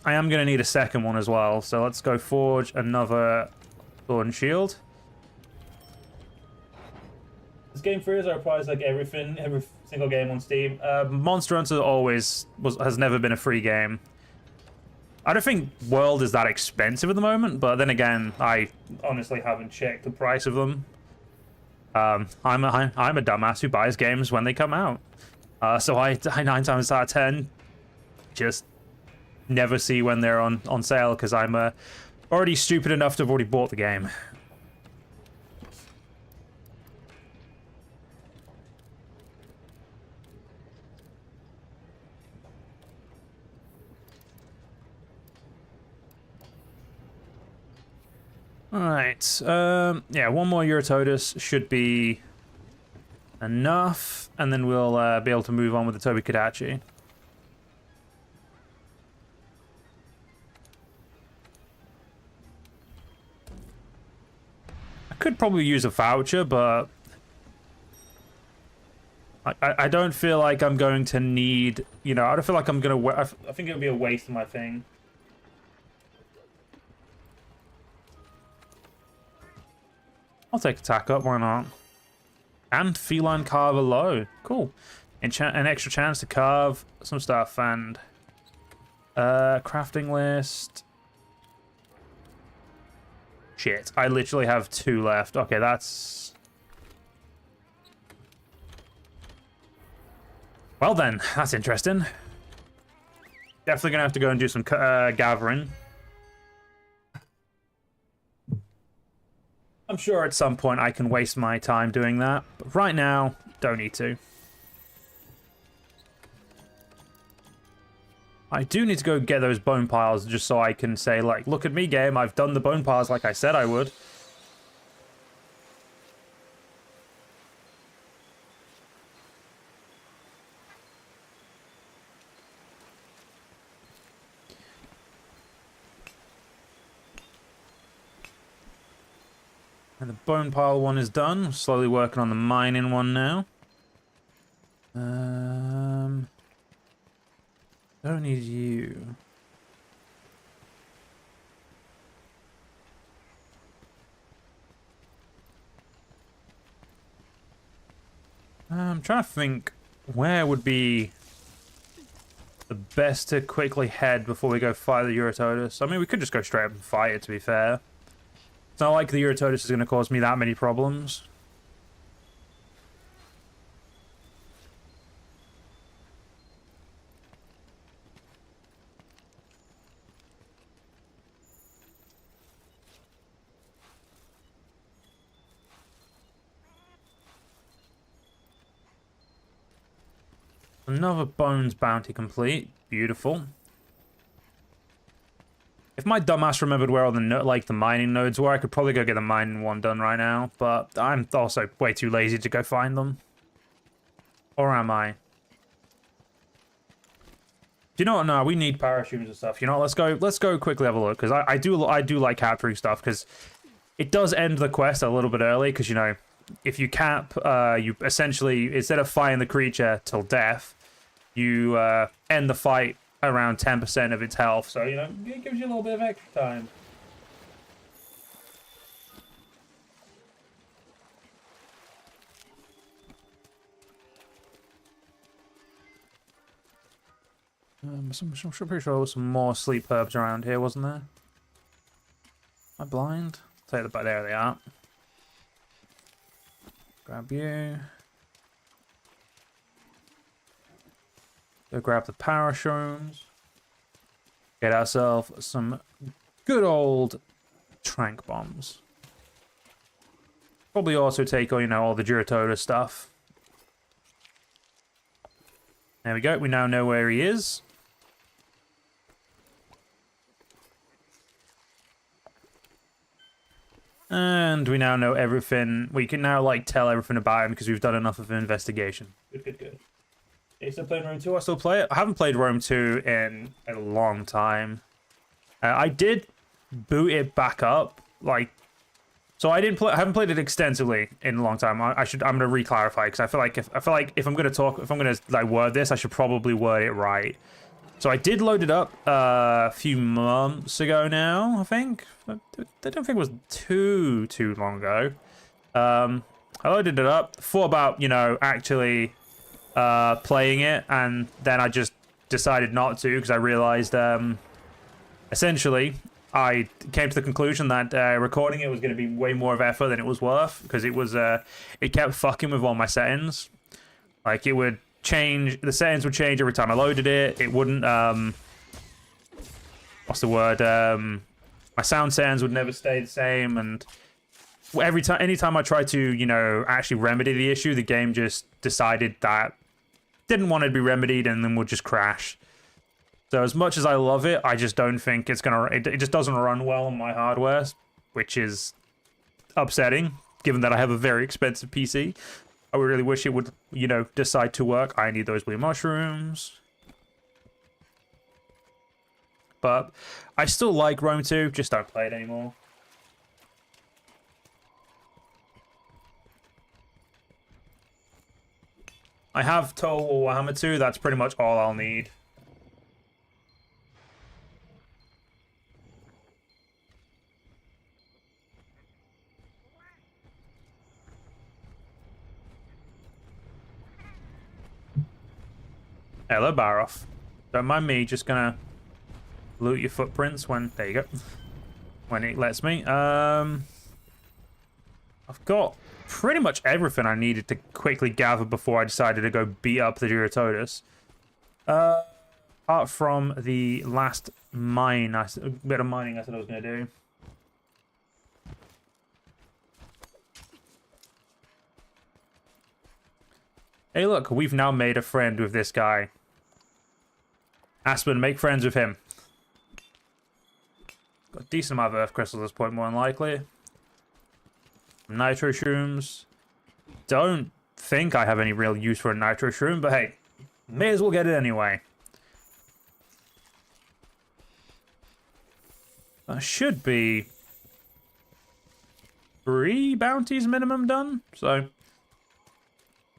I am going to need a second one as well, so let's go forge another sword and shield. This game free, as I prize like every single game on Steam. Monster Hunter has never been a free game. I don't think World is that expensive at the moment, but then again, I honestly haven't checked the price of them. I'm a dumbass who buys games when they come out, so I 9 times out of 10 just never see when they're on sale because I'm already stupid enough to have already bought the game. Alright, yeah, one more Eurotodus should be enough, and then we'll be able to move on with the Toby Kadachi. I could probably use a voucher, but I don't feel like I'm going to need, you know, I don't feel like I'm going to, I think it would be a waste of my thing. I'll take attack up, why not? And feline carver low. Cool. An extra chance to carve some stuff and crafting list. Shit, I literally have 2 left. Okay, that's... Well then, that's interesting. Definitely gonna have to go and do some gathering. I'm sure at some point I can waste my time doing that, but right now, don't need to. I do need to go get those bone piles just so I can say, like, look at me, game, I've done the bone piles like I said I would. And the bone pile one is done. I'm slowly working on the mining one now. Don't need you. I'm trying to think where would be the best to quickly head before we go fight the Eurotodus. I mean, we could just go straight up and fight it, to be fair. It's not like the Eurotodus is going to cause me that many problems. Another bones bounty complete. Beautiful. If my dumbass remembered where all the mining nodes were, I could probably go get the mining one done right now, but I'm also way too lazy to go find them. Or am I? Do you know what? No, we need parachutes and stuff. You know what? Let's go quickly have a look, because I do like capturing stuff, because it does end the quest a little bit early, because, you know, if you cap, you essentially, instead of fighting the creature till death, you end the fight around 10% of its health, so, you know, it gives you a little bit of extra time. I'm pretty sure there was some more sleep herbs around here, wasn't there? Am I blind? Take the, there they are. Grab you. Go grab the parashrooms. Get ourselves some good old trank bombs. Probably also take, you know, all the Duratoda stuff. There we go. We now know where he is. And we now know everything. We can now, like, tell everything about him because we've done enough of an investigation. Good, good, good. Are you still playing Rome 2? I still play it. I haven't played Rome 2 in a long time. I did boot it back up, like... So I haven't played it extensively in a long time. I'm gonna re-clarify because I feel like if I'm gonna like word this, I should probably word it right. So I did load it up a few months ago now, I think. I don't think it was too long ago. I loaded it up, thought about, you know, actually playing it, and then I just decided not to because I realized essentially I came to the conclusion that recording it was going to be way more of effort than it was worth because it kept fucking with all my settings. Like, it would change, the settings would change every time I loaded it. It wouldn't, what's the word? My sound settings would never stay the same, and anytime I tried to, you know, actually remedy the issue, the game just decided that didn't want it to be remedied and then would just crash. So as much as I love it, I just don't think it's gonna. It just doesn't run well on my hardware, which is upsetting, given that I have a very expensive PC. I really wish it would, you know, decide to work. I need those blue mushrooms. But I still like Rome 2, just don't play it anymore. I have Total War Warhammer 2, that's pretty much all I'll need. Hello, Baroff. Don't mind me, just gonna loot your footprints when... There you go. When it lets me. I've got pretty much everything I needed to quickly gather before I decided to go beat up the Duratodus. Apart from the last mine, a bit of mining I said I was gonna do. Hey look, we've now made a friend with this guy. Aspen, make friends with him. Got a decent amount of earth crystals at this point, more than likely. Nitro shrooms. Don't think I have any real use for a nitro shroom, but hey, may as well get it anyway. That should be 3 bounties minimum done, so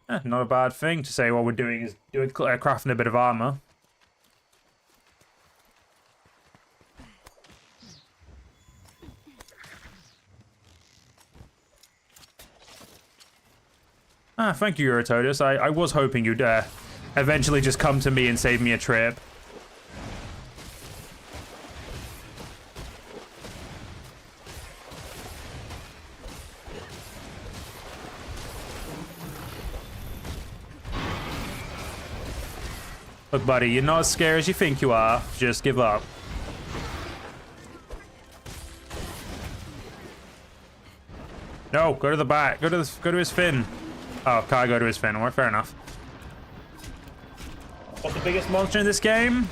not a bad thing to say. What we're doing is crafting a bit of armor. Thank you, Eurotodus. I was hoping you'd eventually just come to me and save me a trip. Look, buddy, you're not as scary as you think you are. Just give up. No, go to the back. Go to his fin. Oh, can't go to his fin. Well, fair enough. What's the biggest monster in this game?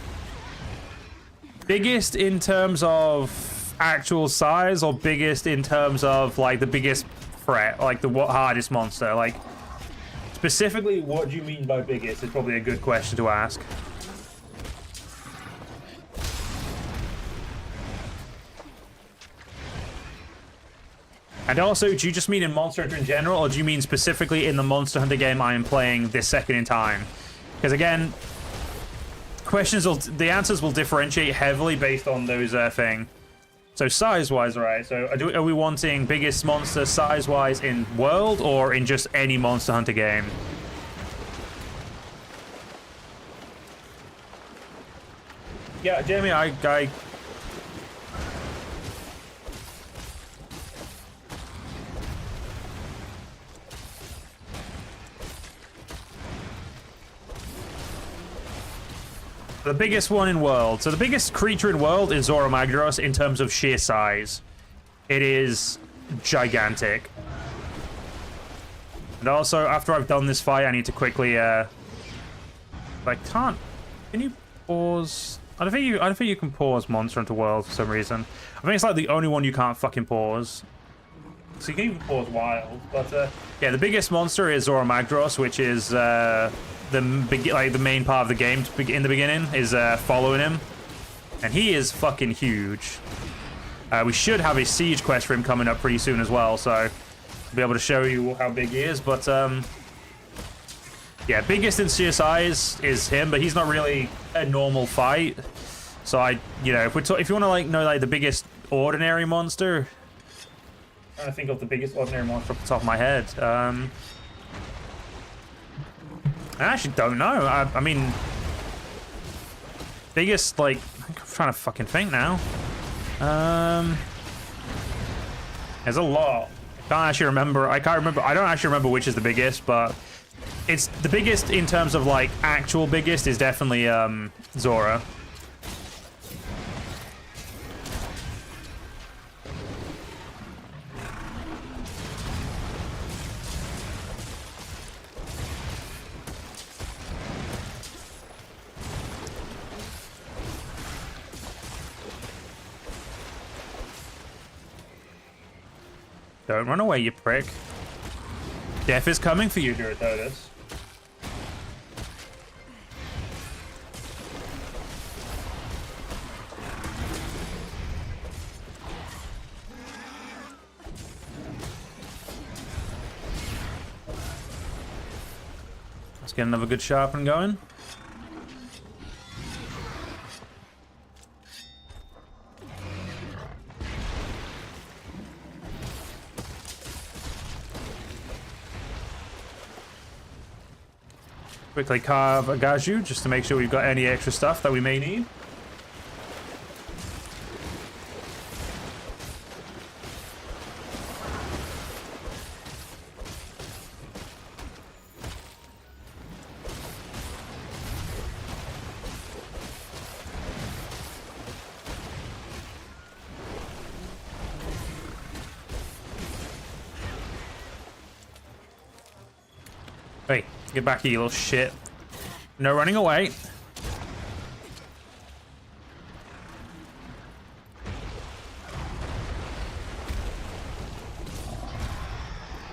Biggest in terms of actual size, or biggest in terms of like the biggest threat, like the hardest monster? Like, specifically, what do you mean by biggest is probably a good question to ask. And also, do you just mean in Monster Hunter in general, or do you mean specifically in the Monster Hunter game I am playing this second in time? Because again, the answers will differentiate heavily based on those thing. So size-wise, right? So are we wanting biggest monster size-wise in world, or in just any Monster Hunter game? Yeah, Jamie, I the biggest one in world. So the biggest creature in world is Zoromagdaros in terms of sheer size. It is gigantic. And also, after I've done this fight, I need to quickly... Wait, I can't. Can you pause? I don't think you can pause monster into world for some reason. I think it's like the only one you can't fucking pause. So you can even pause wild, but yeah, the biggest monster is Zora Magdros, which is the main part of the game in the beginning is following him, and he is fucking huge. We should have a siege quest for him coming up pretty soon as well, so I'll be able to show you how big he is. But yeah, biggest in CSI is him, but he's not really a normal fight. So if you want to know like the biggest ordinary monster. I'm trying to think of the biggest ordinary monster off the top of my head. I actually don't know. I mean, biggest, like, I'm trying to fucking think now. There's a lot. I can't actually remember. I don't actually remember which is the biggest, but it's the biggest in terms of like actual biggest is definitely Zora. Don't run away, you prick. Death is coming for you, Duratotus. Let's get another good sharpen going. Quickly carve a Gaju just to make sure we've got any extra stuff that we may need. Hey, get back here, you little shit. No running away.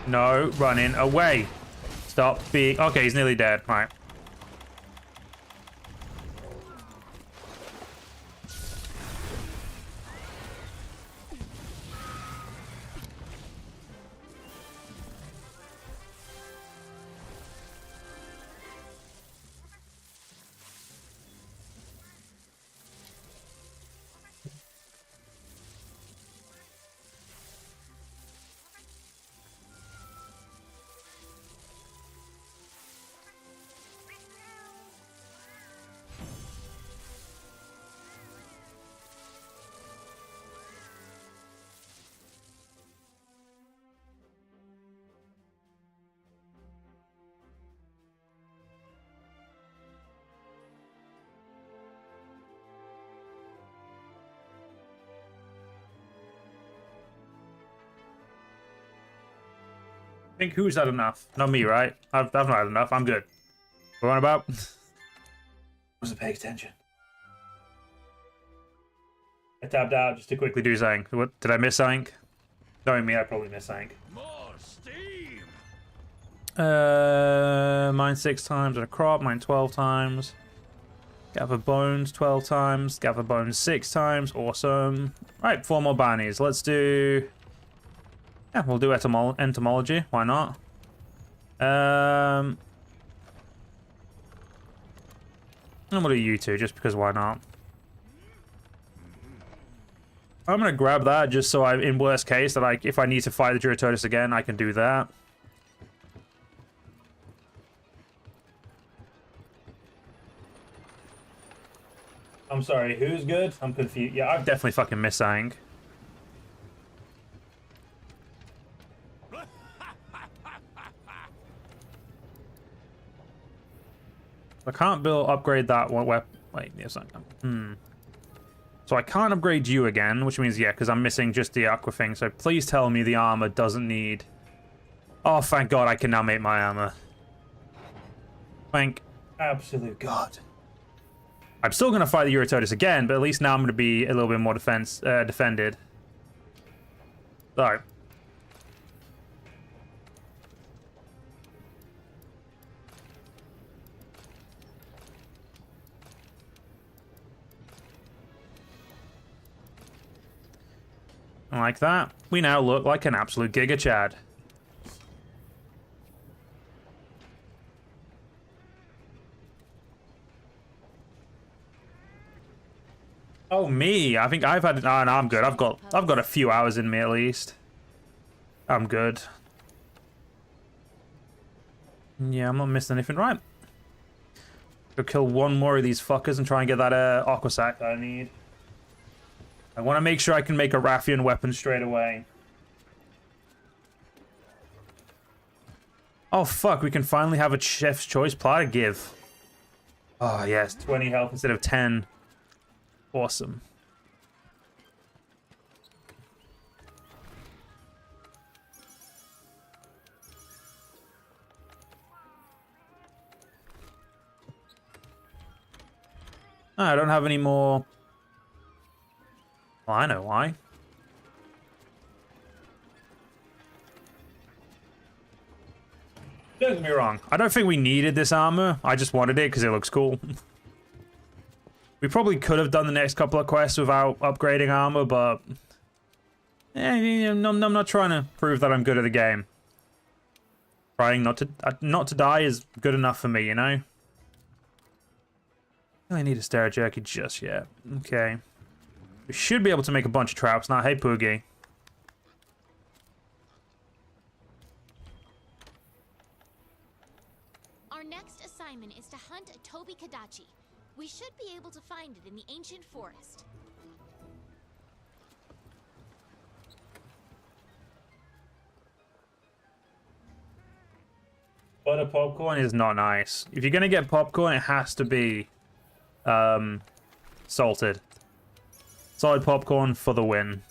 No running away. Stop being... Okay, he's nearly dead. All right. I think who's had enough? Not me, right? I've not had enough. I'm good. We're on about. Wasn't paying attention. I tapped out just to quickly do something. What did I miss something? Knowing me, I probably missed something. More steam. Mine 6 times on a crop. Mine 12 times. Gather bones 12 times. Gather bones 6 times. Awesome. Right, 4 more bannies. Let's do. Yeah, we'll do entomology. Why not? And we'll do you two, just because why not? I'm gonna grab that just so in worst case, that if I need to fight the Duratotus again, I can do that. I'm sorry, who's good? I'm confused. Yeah, I've definitely fucking missed something. I can't upgrade that one weapon. Wait, yes, I can. So I can't upgrade you again, which means, yeah, because I'm missing just the aqua thing. So please tell me the armor doesn't need... Oh, thank God I can now make my armor. Thank Absolute god. I'm still going to fight the Eurotodus again, but at least now I'm going to be a little bit more defended. So. Like that, we now look like an absolute Giga Chad. Oh, me. I think I've had. Oh, no, I'm good. I've got a few hours in me at least. I'm good. Yeah, I'm not missing anything. Right. Go kill one more of these fuckers and try and get that aqua sac that I need. I want to make sure I can make a Raffian weapon straight away. Oh, fuck. We can finally have a chef's choice plat to give. Oh, yes. 20 health instead of 10. Awesome. Oh, I don't have any more... Well, I know why. Don't get me wrong. I don't think we needed this armor. I just wanted it because it looks cool. We probably could have done the next couple of quests without upgrading armor, but... I'm not trying to prove that I'm good at the game. Trying not to die is good enough for me, you know? I don't need a Stera Jerky just yet. Okay. We should be able to make a bunch of traps now. Hey, Poogie. Our next assignment is to hunt a Tobi Kadachi. We should be able to find it in the ancient forest. Butter popcorn is not nice. If you're gonna get popcorn, it has to be salted. Solid popcorn for the win.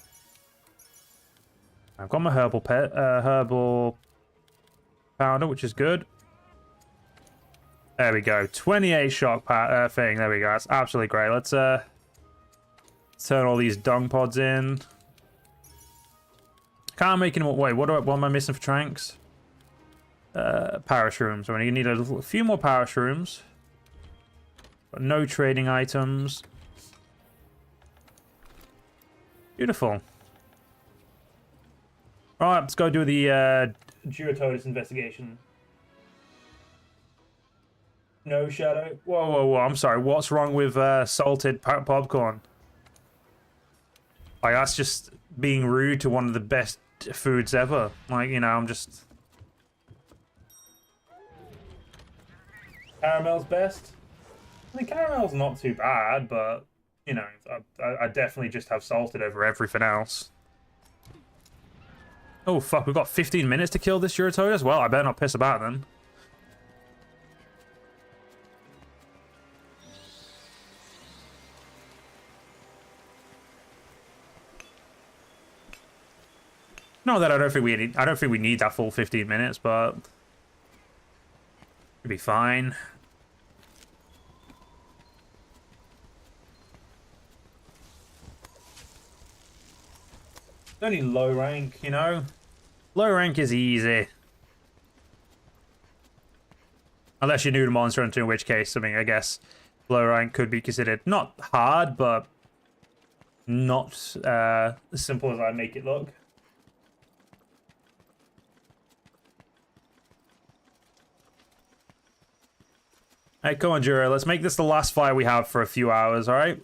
I've got my herbal powder, which is good. There we go. 28 shock thing. There we go. That's absolutely great. Let's turn all these dung pods in. Can't make any more. Wait, what am I missing for tranks? Parashrooms. I need a few more parashrooms. But no trading items. Beautiful. Alright, let's go do the Eurotodus investigation. No shadow. Whoa, whoa, whoa. I'm sorry. What's wrong with salted popcorn? Like, that's just being rude to one of the best foods ever. Like, you know, I'm just... Caramel's best? I mean, caramel's not too bad, but... You know, I definitely just have salted over everything else. Oh, fuck, we've got 15 minutes to kill this Eurotodus? Well, I better not piss about then. Not that I don't think we need that full 15 minutes, but... It'll be fine. Only low rank, you know? Low rank is easy. Unless you're new to Monster Hunter, in which case, I mean, I guess low rank could be considered not hard, but not as simple as I make it look. Hey, come on, Juro. Let's make this the last fight we have for a few hours, alright?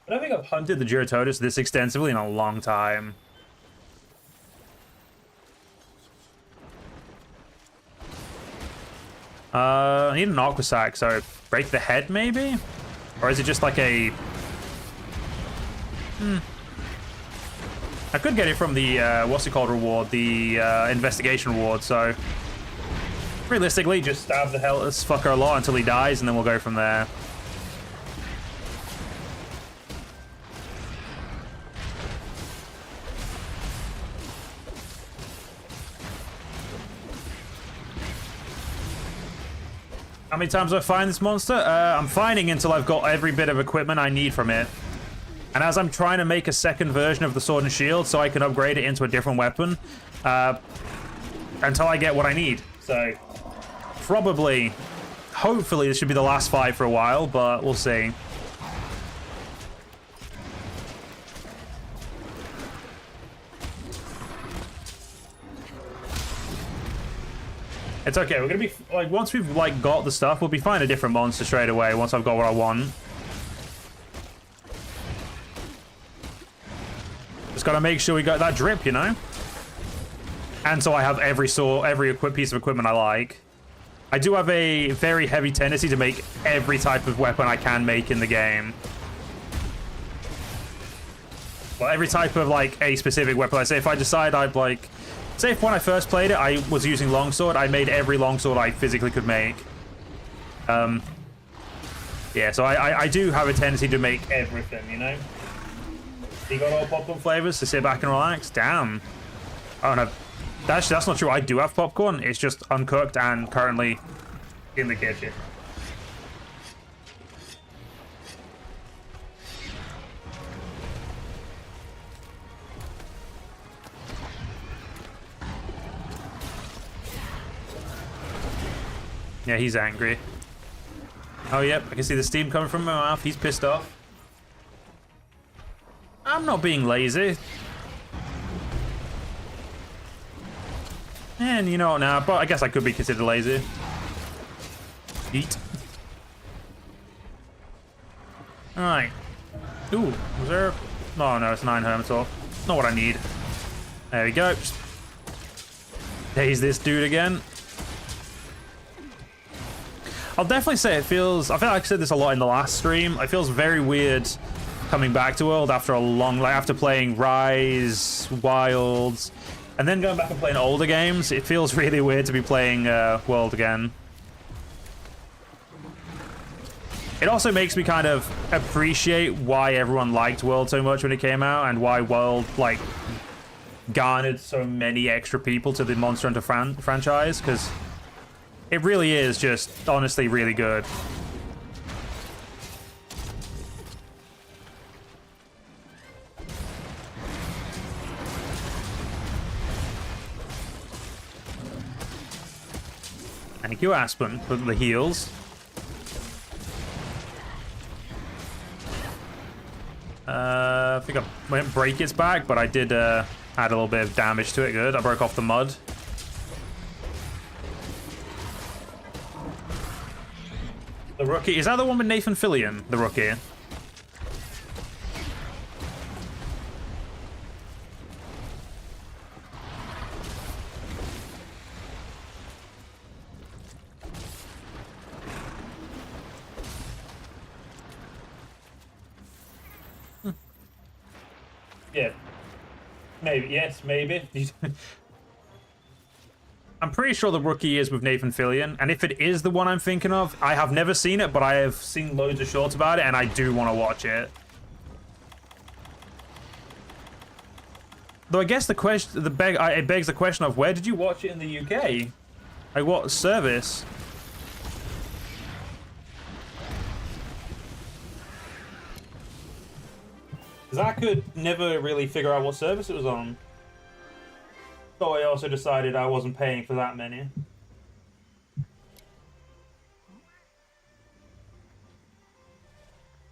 I don't think I've hunted the Eurotodus this extensively in a long time. I need an aqua sac, so break the head maybe? Or is it just like a... I could get it from the, what's it called reward? The investigation reward, so... Realistically, just stab the hell this fucker a lot until he dies, and then we'll go from there. How many times do I find this monster? I'm finding until I've got every bit of equipment I need from it. And as I'm trying to make a second version of the sword and shield so I can upgrade it into a different weapon, until I get what I need. So, probably, hopefully this should be the last fight for a while, but we'll see. It's okay, we're gonna be, like, once we've, like, got the stuff, we'll be finding a different monster straight away once I've got what I want. Just gotta make sure we got that drip, you know? And so I have every piece of equipment I like. I do have a very heavy tendency to make every type of weapon I can make in the game. Well, every type of, like, a specific weapon. Like, say if I decide I'd, like... Say if when I first played it, I was using longsword, I made every longsword I physically could make. Yeah, so I do have a tendency to make everything, you know? You got all popcorn flavors to sit back and relax? Damn. Oh, no. That's not true. I do have popcorn. It's just uncooked and currently in the kitchen. Yeah, he's angry. Oh, yep. I can see the steam coming from my mouth. He's pissed off. I'm not being lazy. And you know what now, but I guess I could be considered lazy. Eat. Alright. Ooh, was there... Oh no, it's 9 Hermitol. Not what I need. There we go. Just daze this dude again. I'll definitely say it feels... I feel like I said this a lot in the last stream. It feels very weird coming back to World after a long... Like, after playing Rise, Wilds... And then going back and playing older games, it feels really weird to be playing World again. It also makes me kind of appreciate why everyone liked World so much when it came out, and why World, like, garnered so many extra people to the Monster Hunter franchise, because it really is just, honestly, really good. Thank you, Aspen, for the heals. I think I won't break its back, but I did add a little bit of damage to it. Good. I broke off the mud. The rookie. Is that the one with Nathan Fillion? The rookie. Yeah. Maybe. Yes, maybe. I'm pretty sure the rookie is with Nathan Fillion, and if it is the one I'm thinking of, I have never seen it, but I have seen loads of shorts about it, and I do want to watch it. Though I guess the question, it begs the question of, where did you watch it in the UK? Like, what service? Because I could never really figure out what service it was on. So I also decided I wasn't paying for that many.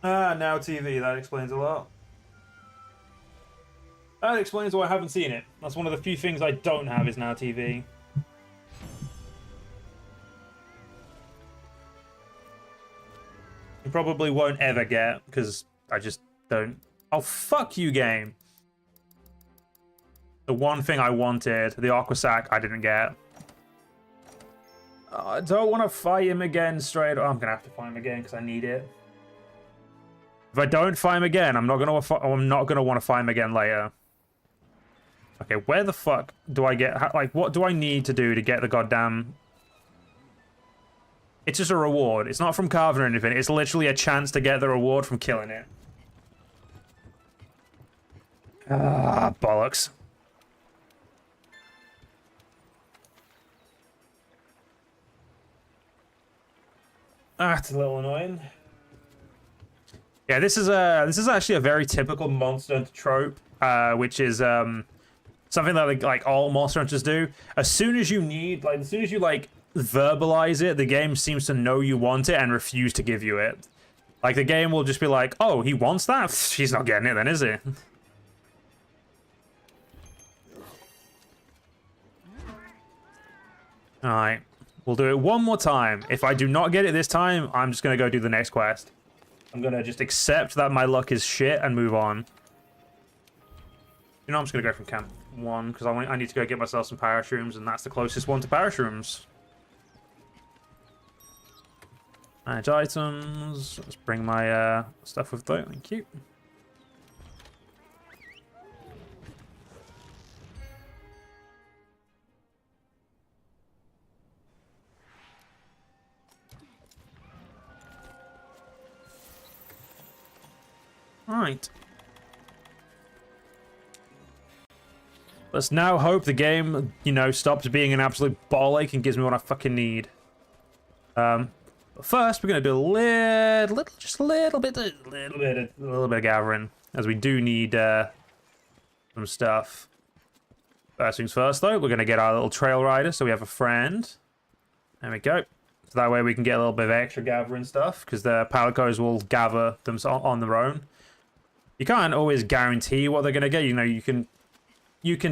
Ah, Now TV, that explains a lot. That explains why I haven't seen it. That's one of the few things I don't have is Now TV. You probably won't ever get, because I just don't. Oh, fuck you, game. The one thing I wanted, the Aqua Sac, I didn't get. I don't want to fight him again straight. Oh, I'm gonna have to fight him again because I need it. If I don't fight him again, I'm not gonna want to fight him again later. Okay, where the fuck do I get? Like, what do I need to do to get the goddamn? It's just a reward. It's not from carving or anything. It's literally a chance to get the reward from killing it. Ah, bollocks. It's a little annoying. Yeah, this is actually a very typical Monster Hunter trope, which is something that like all Monster Hunters do. As soon as you verbalize it, the game seems to know you want it and refuse to give you it. Like the game will just be like, "Oh, he wants that? He's not getting it then, is he?" All right, we'll do it one more time. If I do not get it this time, I'm just gonna go do the next quest. I'm gonna just accept that my luck is shit and move on. You know, I'm just gonna go from camp 1 because I need to go get myself some parashrooms, and that's the closest one to parashrooms. Manage items. Let's bring my stuff with though. Thank you. Right. Let's now hope the game, you know, stops being an absolute ball ache and gives me what I fucking need. But first, we're gonna do a little bit of gathering, as we do need some stuff. First things first, though, we're gonna get our little trail rider, so we have a friend. There we go. So that way we can get a little bit of extra gathering stuff, because the palicos will gather them on their own. You can't always guarantee what they're gonna get. You know, you can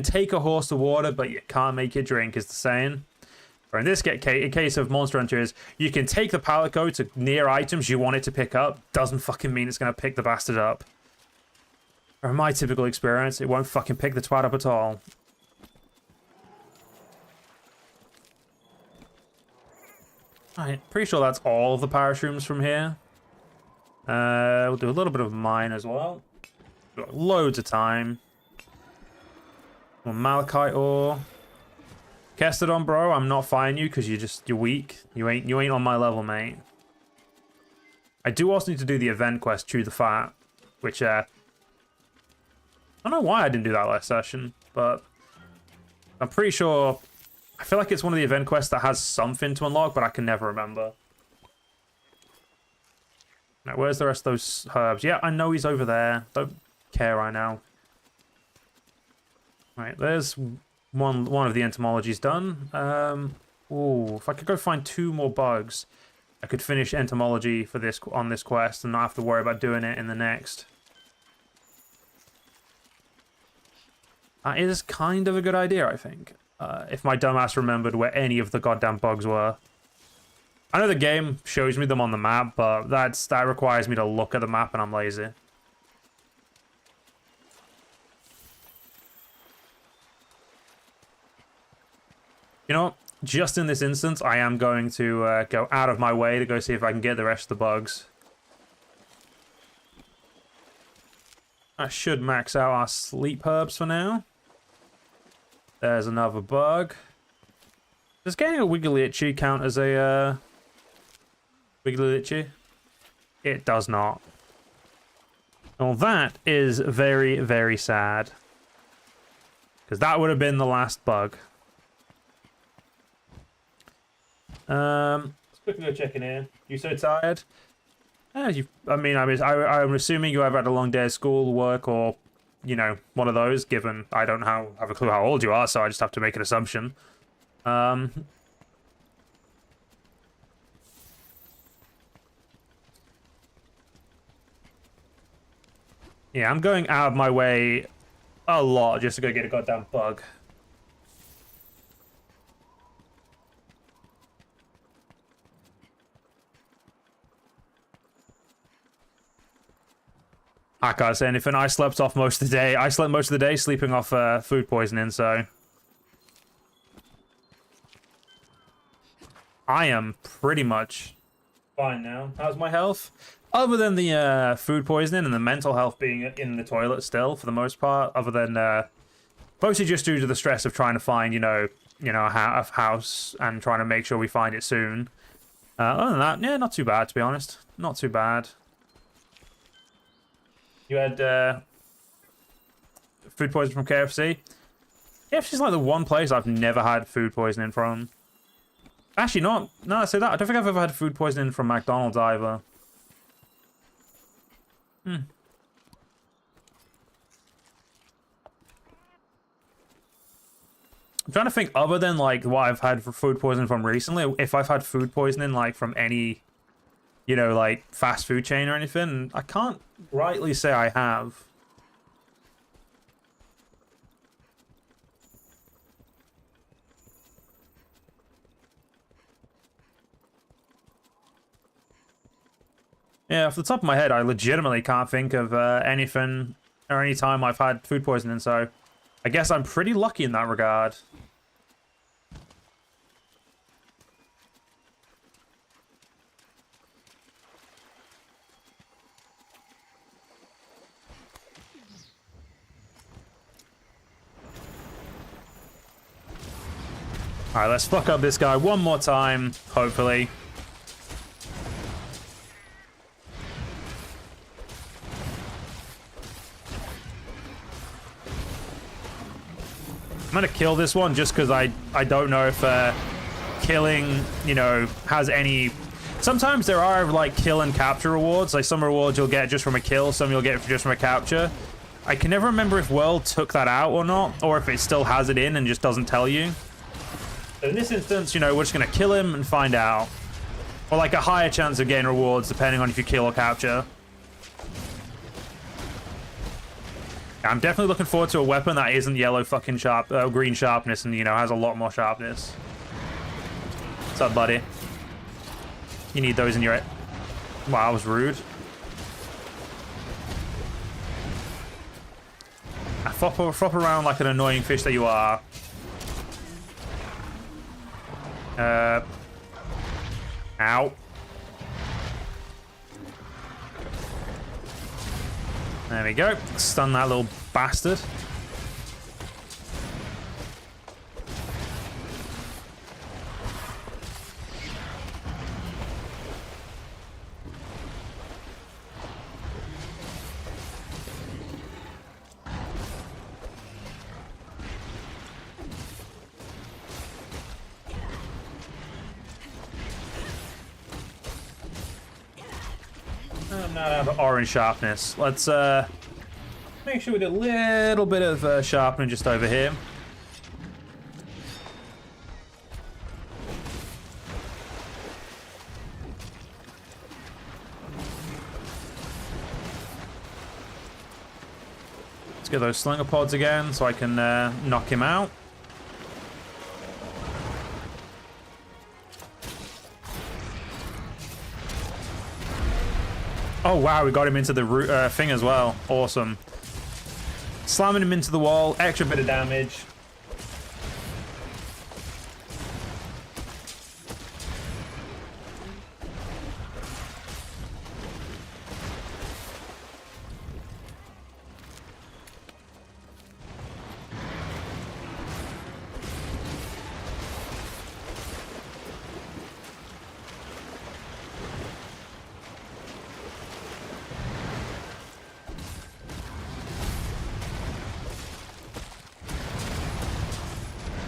take a horse to water, but you can't make it drink, is the saying. Or in this case of Monster Hunter is, you can take the palico to near items you want it to pick up. Doesn't fucking mean it's going to pick the bastard up. Or in my typical experience, it won't fucking pick the twat up at all. Alright, pretty sure that's all of the parashrooms from here. We'll do a little bit of mine as well. We've got loads of time. More malachite ore. Kestodon, bro, I'm not fighting you because you're weak. You ain't on my level, mate. I do also need to do the event quest, Chew the Fat, which I don't know why I didn't do that last session, but I'm pretty sure. I feel like it's one of the event quests that has something to unlock, but I can never remember. Now, where's the rest of those herbs? Yeah, I know he's over there. Don't care right now. Right, there's one of the entomologies done. Ooh, if I could go find 2 more bugs, I could finish entomology for on this quest and not have to worry about doing it in the next. That is kind of a good idea, I think. If my dumbass remembered where any of the goddamn bugs were. I know the game shows me them on the map, but that requires me to look at the map and I'm lazy. You know what? Just in this instance, I am going to go out of my way to go see if I can get the rest of the bugs. I should max out our sleep herbs for now. There's another bug. Does getting a wiggly itchy count as a wiggly itchy? It does not. Well, that is very, very sad. Because that would have been the last bug. Let's quickly go check in here. You so tired? I'm assuming you either had a long day of school, work, or, you know, one of those, given I don't have a clue how old you are, so I just have to make an assumption. Yeah, I'm going out of my way a lot just to go get a goddamn bug. I can't say anything. I slept off most of the day. I slept most of the day sleeping off food poisoning, so I am pretty much fine now. How's my health? Other than the food poisoning and the mental health being in the toilet still, for the most part, other than mostly just due to the stress of trying to find, you know, a house and trying to make sure we find it soon. Other than that, yeah, not too bad, to be honest. Not too bad. You had food poisoning from KFC? KFC's like the one place I've never had food poisoning from. Actually, not. No, I say that. I don't think I've ever had food poisoning from McDonald's either. I'm trying to think other than like what I've had for food poisoning from recently. If I've had food poisoning like from any, you know, like fast food chain or anything, I can't rightly say I have. Yeah, off the top of my head, I legitimately can't think of anything or any time I've had food poisoning, so I guess I'm pretty lucky in that regard. Alright, let's fuck up this guy one more time, hopefully. I'm gonna kill this one just because I don't know if killing, you know, has any... Sometimes there are like kill and capture rewards. Like some rewards you'll get just from a kill, some you'll get just from a capture. I can never remember if World took that out or not, or if it still has it in and just doesn't tell you. So in this instance, you know, we're just gonna kill him and find out. Or like a higher chance of getting rewards depending on if you kill or capture. I'm definitely looking forward to a weapon that isn't yellow fucking sharp, green sharpness and, you know, has a lot more sharpness. What's up, buddy? You need those in your... Wow, that was rude. Flop around like an annoying fish that you are. Ow. There we go. Stun that little bastard. I'm not out of orange sharpness. Let's make sure we do a little bit of sharpening just over here. Let's get those slinger pods again so I can knock him out. Oh wow, we got him into the thing as well. Awesome. Slamming him into the wall, extra bit of damage.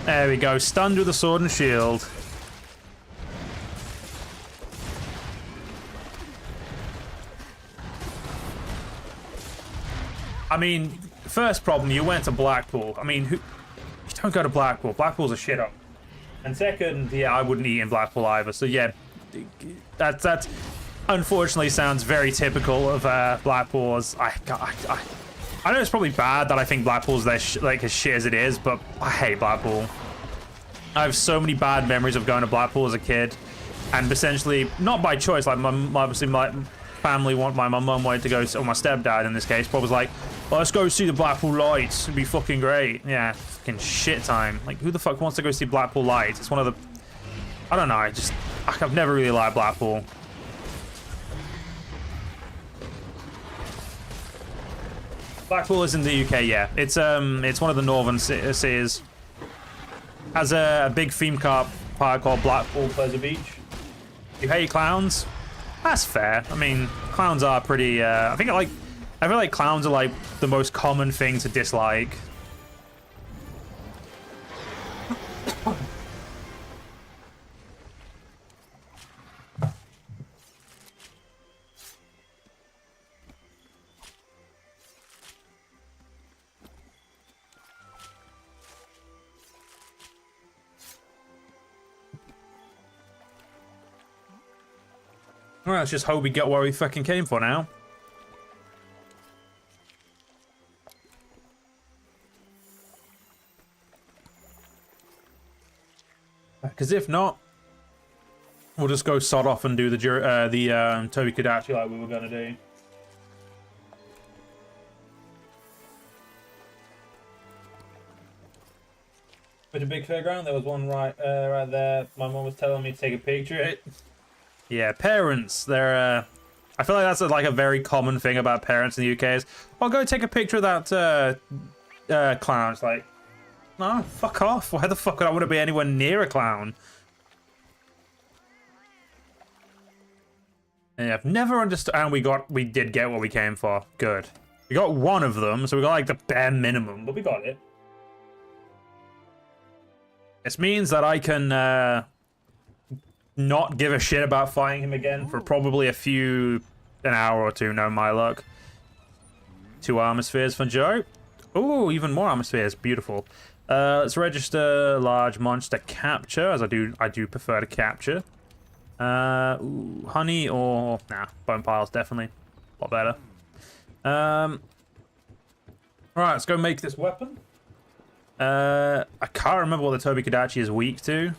There we go, stunned with a sword and shield. I mean, first problem, you went to Blackpool. I mean, you don't go to Blackpool. Blackpool's a shit up. And second, yeah, I wouldn't eat in Blackpool either. So yeah, that unfortunately sounds very typical of Blackpool's. I know it's probably bad that I think Blackpool's like as shit as it is, but I hate Blackpool. I have so many bad memories of going to Blackpool as a kid, and essentially not by choice. Like obviously my family my mum wanted to go, or my stepdad in this case, but was like, well, let's go see the Blackpool Lights. It'd be fucking great. Yeah, fucking shit time. Like who the fuck wants to go see Blackpool Lights? It's one of the, I don't know. I've never really liked Blackpool. Blackpool is in the UK, yeah. It's one of the northern cities. Has a big theme park called Blackpool Pleasure Beach. You hate clowns? That's fair. I mean, clowns are pretty. I feel like clowns are like the most common thing to dislike. Well, let's just hope we get what we fucking came for now. Because if not, we'll just go sod off and do the Toby Kadachi like we were gonna do. With a big fairground, there was one right there. My mom was telling me to take a picture. Yeah, parents, they're. I feel like that's like a very common thing about parents in the UK is, "Oh, go take a picture of that clown." It's like, no, fuck off. Why the fuck would I want to be anywhere near a clown? And I've never understood. And we did get what we came for. Good. We got one of them, so we got like the bare minimum, but we got it. This means that I can not give a shit about fighting him again for probably an hour or two, no my luck. 2 armor spheres for Joe. Ooh, even more armor spheres. Beautiful. Let's register large monster capture, as I do prefer to capture. Ooh, honey or nah, bone piles definitely a lot better. Alright, let's go make this weapon. I can't remember what the Toby Kadachi is weak to.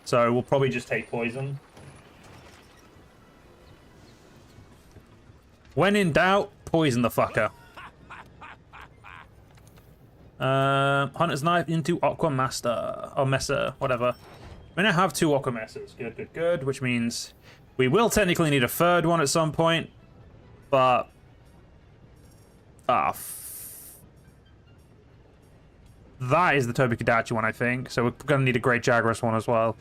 So we'll probably just take poison. When in doubt, poison the fucker. Hunter's Knife into Aqua Master. Or Messer, whatever. I mean, I have 2 Aqua Messers. Good, good, good. Which means we will technically need a 3rd one at some point. But... that is the Toby Kadachi one, I think. So we're going to need a Great Jagras one as well.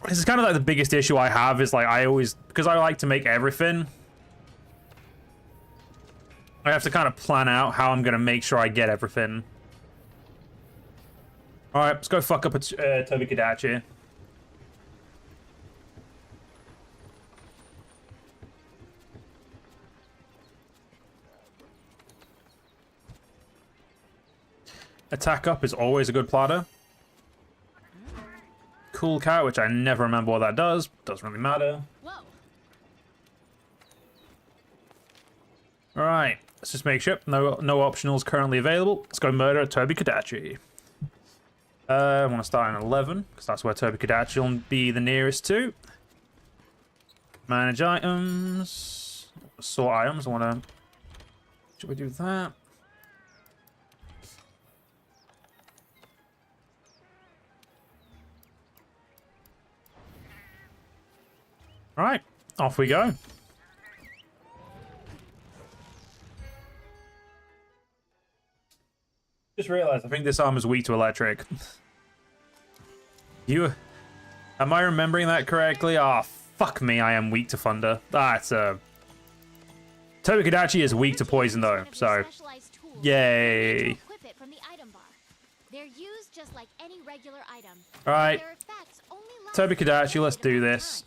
This is kind of like the biggest issue I have is like because I like to make everything, I have to kind of plan out how I'm going to make sure I get everything. Alright, let's go fuck up a Toby Kadachi. Attack up is always a good plotter. Cool cat, which I never remember what that does. Doesn't really matter. Alright, let's just make sure. No optionals currently available. Let's go murder Toby Kadachi. I want to start in 11, because that's where Toby Kadachi will be the nearest to. Manage items. Sort items. I want to... should we do that? Alright, off we go. Just realized, I think this arm is weak to electric. Am I remembering that correctly? Ah, fuck me, I am weak to thunder. That's Toby Kadachi is weak to poison though, so... yay. They're used just like any regular item. Alright. Toby Kadachi, let's do this.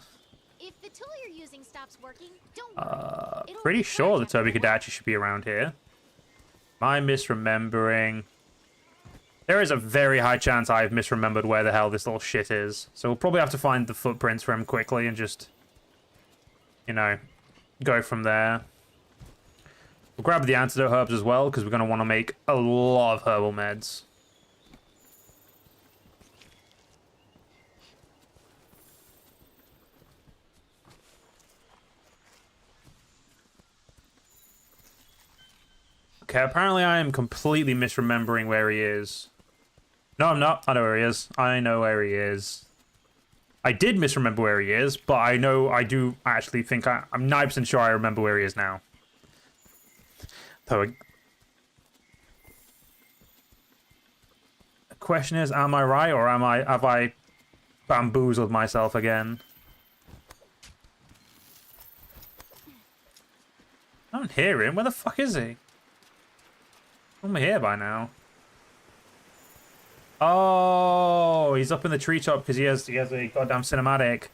If the tool you're using stops working, don't worry. Pretty sure the Toby Kadachi should be around here. Am I misremembering? There is a very high chance I've misremembered where the hell this little shit is. So we'll probably have to find the footprints for him quickly and just, you know, go from there. We'll grab the antidote herbs as well, because we're going to want to make a lot of herbal meds. Okay, apparently I am completely misremembering where he is. No, I'm not. I know where he is. I know where he is. I did misremember where he is, but I do actually think I'm 90% sure I remember where he is now. So, the question is, am I right, or have I bamboozled myself again? I don't hear him. Where the fuck is he? I'm here by now. Oh, he's up in the treetop because he has a goddamn cinematic.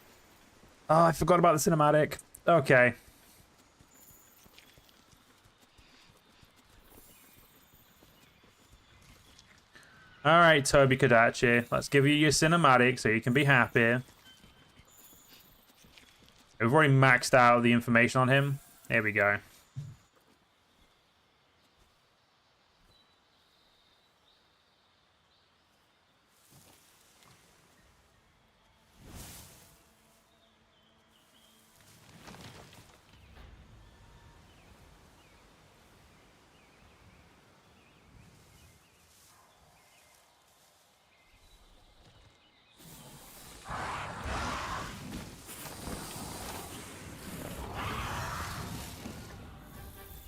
Oh, I forgot about the cinematic. Okay. Alright, Toby Kadachi. Let's give you your cinematic so you can be happy. we've already maxed out the information on him. There we go.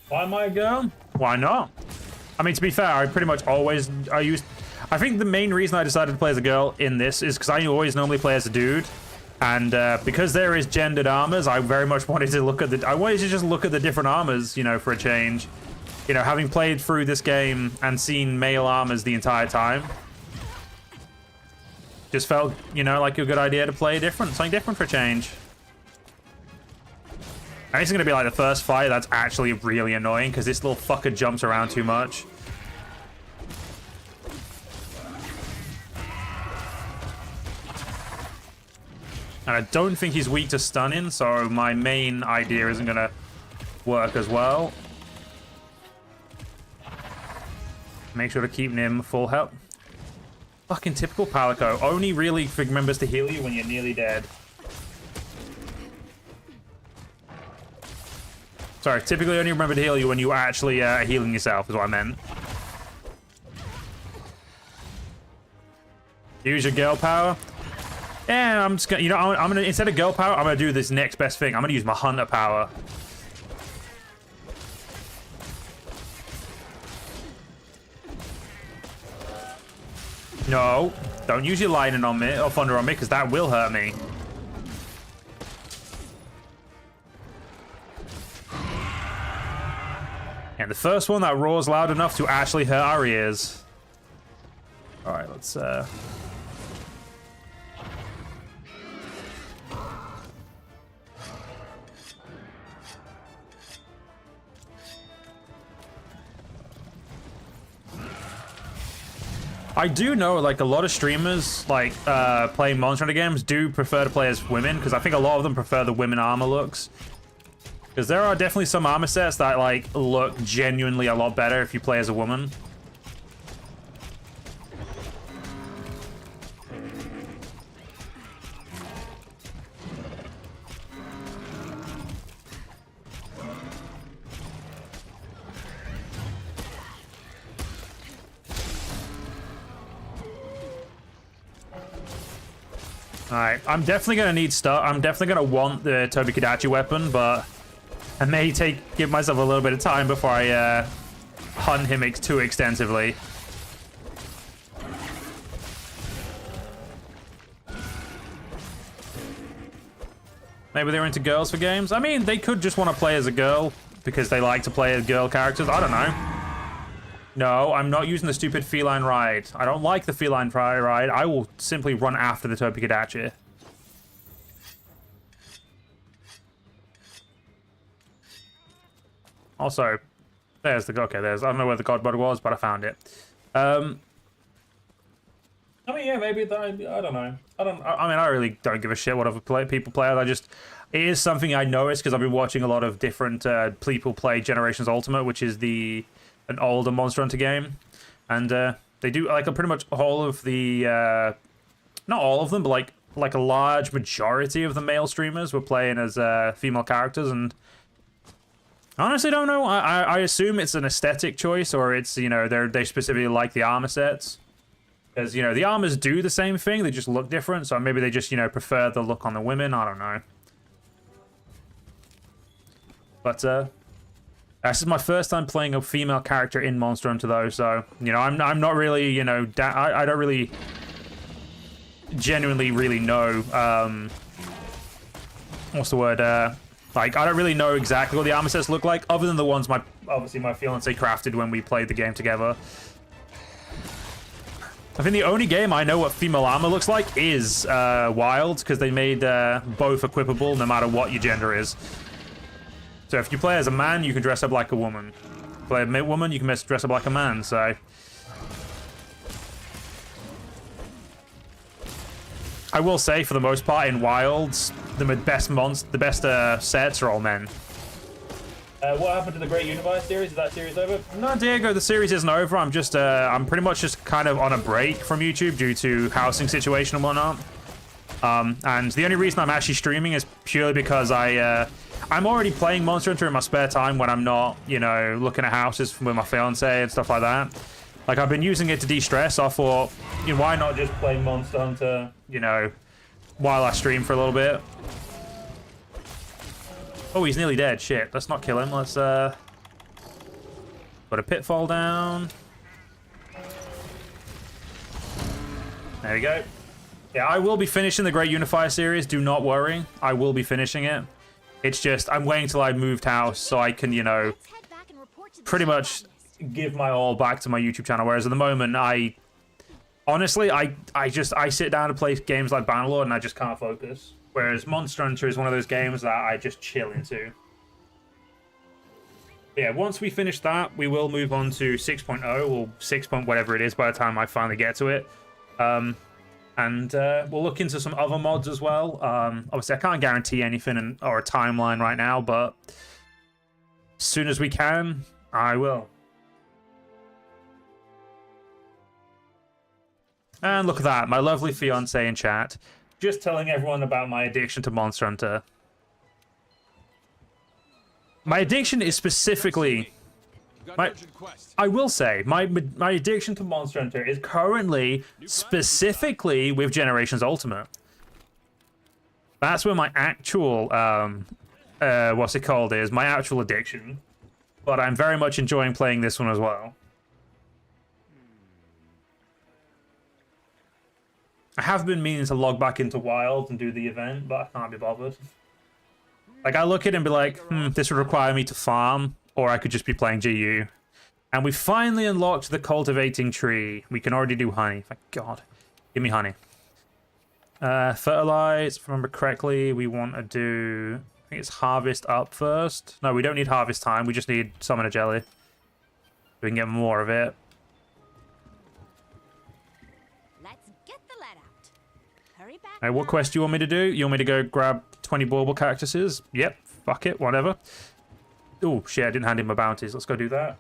Why am I a girl? Why not? I mean, to be fair, I pretty much always... I think the main reason I decided to play as a girl in this is because I always normally play as a dude. And because there is gendered armors, I very much wanted to look at the... I wanted to just look at the different armors, you know, for a change. You know, having played through this game and seen male armors the entire time. Just felt, you know, like a good idea to play something different for a change. I think it's going to be like the first fight that's actually really annoying because this little fucker jumps around too much. And I don't think he's weak to stunning, so my main idea isn't going to work as well. Make sure to keep him full health. Fucking typical Palico. Only really remembers to heal you when you're nearly dead. Sorry, typically only remember to heal you when you actually healing yourself, is what I meant. Use your girl power. Yeah, I'm just gonna, you know, I'm gonna, instead of girl power, I'm gonna do this next best thing. I'm gonna use my hunter power. No, don't use your lightning on me, or thunder on me, because that will hurt me. And the first one that roars loud enough to actually hurt our ears. All right, let's I do know, like, a lot of streamers, like, playing Monster Hunter games do prefer to play as women, because I think a lot of them prefer the women armor looks. Because there are definitely some armor sets that, like, look genuinely a lot better if you play as a woman. Alright, I'm definitely gonna need stuff. I'm definitely gonna want the Tobi-Kadachi weapon, but I may give myself a little bit of time before I hunt him too extensively. Maybe they're into girls for games. I mean, they could just want to play as a girl because they like to play as girl characters. I don't know. No, I'm not using the stupid feline ride. I don't like the feline ride. I will simply run after the Tobi-Kadachi. Also, there's the... Okay, there's... I don't know where the god bug was, but I found it. I mean, yeah, maybe... I don't know. I mean, I really don't give a shit what other people play. I just... It is something I noticed because I've been watching a lot of different people play Generations Ultimate, which is an older Monster Hunter game. And they do, like, pretty much all of the... not all of them, but, like a large majority of the male streamers were playing as female characters, and... I honestly don't know. I assume it's an aesthetic choice, or it's, you know, they specifically like the armor sets. Because, you know, the armors do the same thing, they just look different, so maybe they just, you know, prefer the look on the women, I don't know. But, this is my first time playing a female character in Monster Hunter, though, so, you know, I'm not really, you know, I don't really genuinely really know, what's the word, like, I don't really know exactly what the armor sets look like, other than the ones obviously my fiancé crafted when we played the game together. I think the only game I know what female armor looks like is Wild, because they made both equipable no matter what your gender is. So if you play as a man, you can dress up like a woman. If you play a woman, you can dress up like a man, so... I will say, for the most part, in Wilds, the best sets are all men. What happened to the Great Unifier series? Is that series over? No, Diego, the series isn't over. I'm just, I'm pretty much just kind of on a break from YouTube due to housing situation and whatnot. And the only reason I'm actually streaming is purely because I'm already playing Monster Hunter in my spare time when I'm not, you know, looking at houses with my fiance and stuff like that. Like, I've been using it to de-stress. I thought, you know, why not just play Monster Hunter, you know, while I stream for a little bit. Oh, he's nearly dead. Shit, let's not kill him. Let's, put a pitfall down. There we go. Yeah, I will be finishing the Great Unifier series. Do not worry. I will be finishing it. It's just, I'm waiting till I've moved house so I can, you know, pretty much give my all back to my YouTube channel. Whereas at the moment, honestly, I sit down to play games like Bannerlord and I just can't focus. Whereas Monster Hunter is one of those games that I just chill into. But yeah, once we finish that, we will move on to 6.0 or 6. Whatever it is by the time I finally get to it. And we'll look into some other mods as well. Obviously, I can't guarantee anything or a timeline right now, but as soon as we can, I will. And look at that, my lovely fiance in chat. Just telling everyone about my addiction to Monster Hunter. My addiction is specifically... I will say, my addiction to Monster Hunter is currently specifically with Generations Ultimate. That's where my actual, what's it called is, my actual addiction. But I'm very much enjoying playing this one as well. I have been meaning to log back into Wild and do the event, but I can't be bothered. Like, I look at it and be like, this would require me to farm, or I could just be playing GU. And we finally unlocked the cultivating tree. We can already do honey. Thank God. Give me honey. Fertilize, if I remember correctly, we want to do... I think it's harvest up first. No, we don't need harvest time. We just need summoner jelly. We can get more of it. Hey, what quest do you want me to do? You want me to go grab 20 bauble cactuses? Yep, fuck it, whatever. Oh, shit, I didn't hand in my bounties. Let's go do that.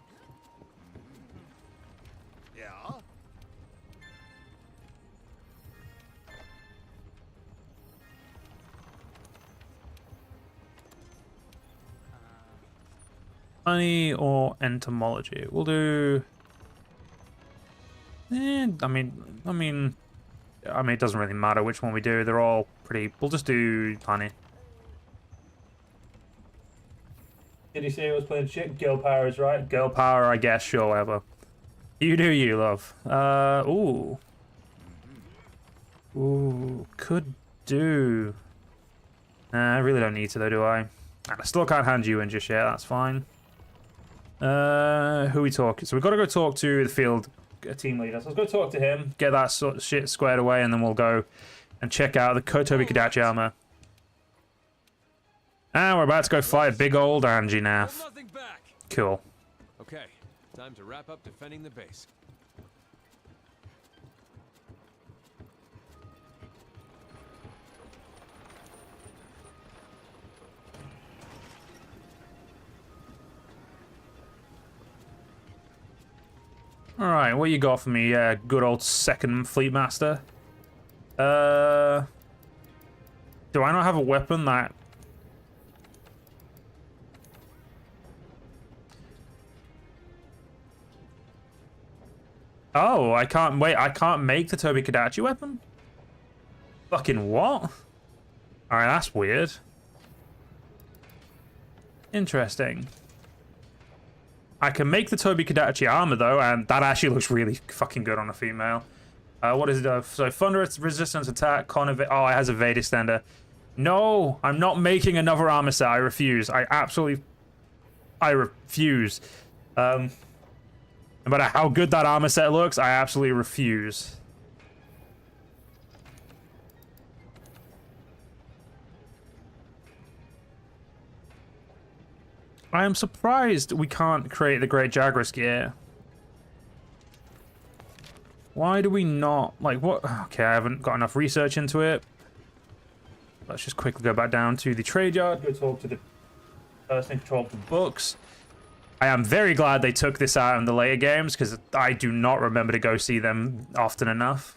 Yeah? Honey or entomology? We'll do... I mean, it doesn't really matter which one we do. They're all pretty... We'll just do honey. Did you say I was playing shit? Girl power is right. Girl power, I guess. Sure, whatever. You do you, love. Ooh. Ooh, could do. Nah, I really don't need to, though, do I? I still can't hand you in just yet. That's fine. Who are we talking? So we've got to go talk to the field team leader. So let's go talk to him, get that sort of shit squared away, and then we'll go and check out the Toby Kadachi armor. And we're about to go fight big old Angie Nath. Cool. Okay, time to wrap up defending the base. Alright, what you got for me, good old second fleet master? Do I not have a weapon that... Oh, I can't... Wait, I can't make the Toby Kadachi weapon? Fucking what? Alright, that's weird. Interesting. I can make the Toby Kadachi armor, though, and that actually looks really fucking good on a female. What does it do? So, thunder resistance attack, oh, it has a Vade extender. No, I'm not making another armor set. I refuse. I refuse. No matter how good that armor set looks, I absolutely refuse. I am surprised we can't create the Great Jagras gear. Why do we not... Like, what? Okay, I haven't got enough research into it. Let's just quickly go back down to the trade yard. Go talk to the person in control of the books. I am very glad they took this out in the later games, because I do not remember to go see them often enough.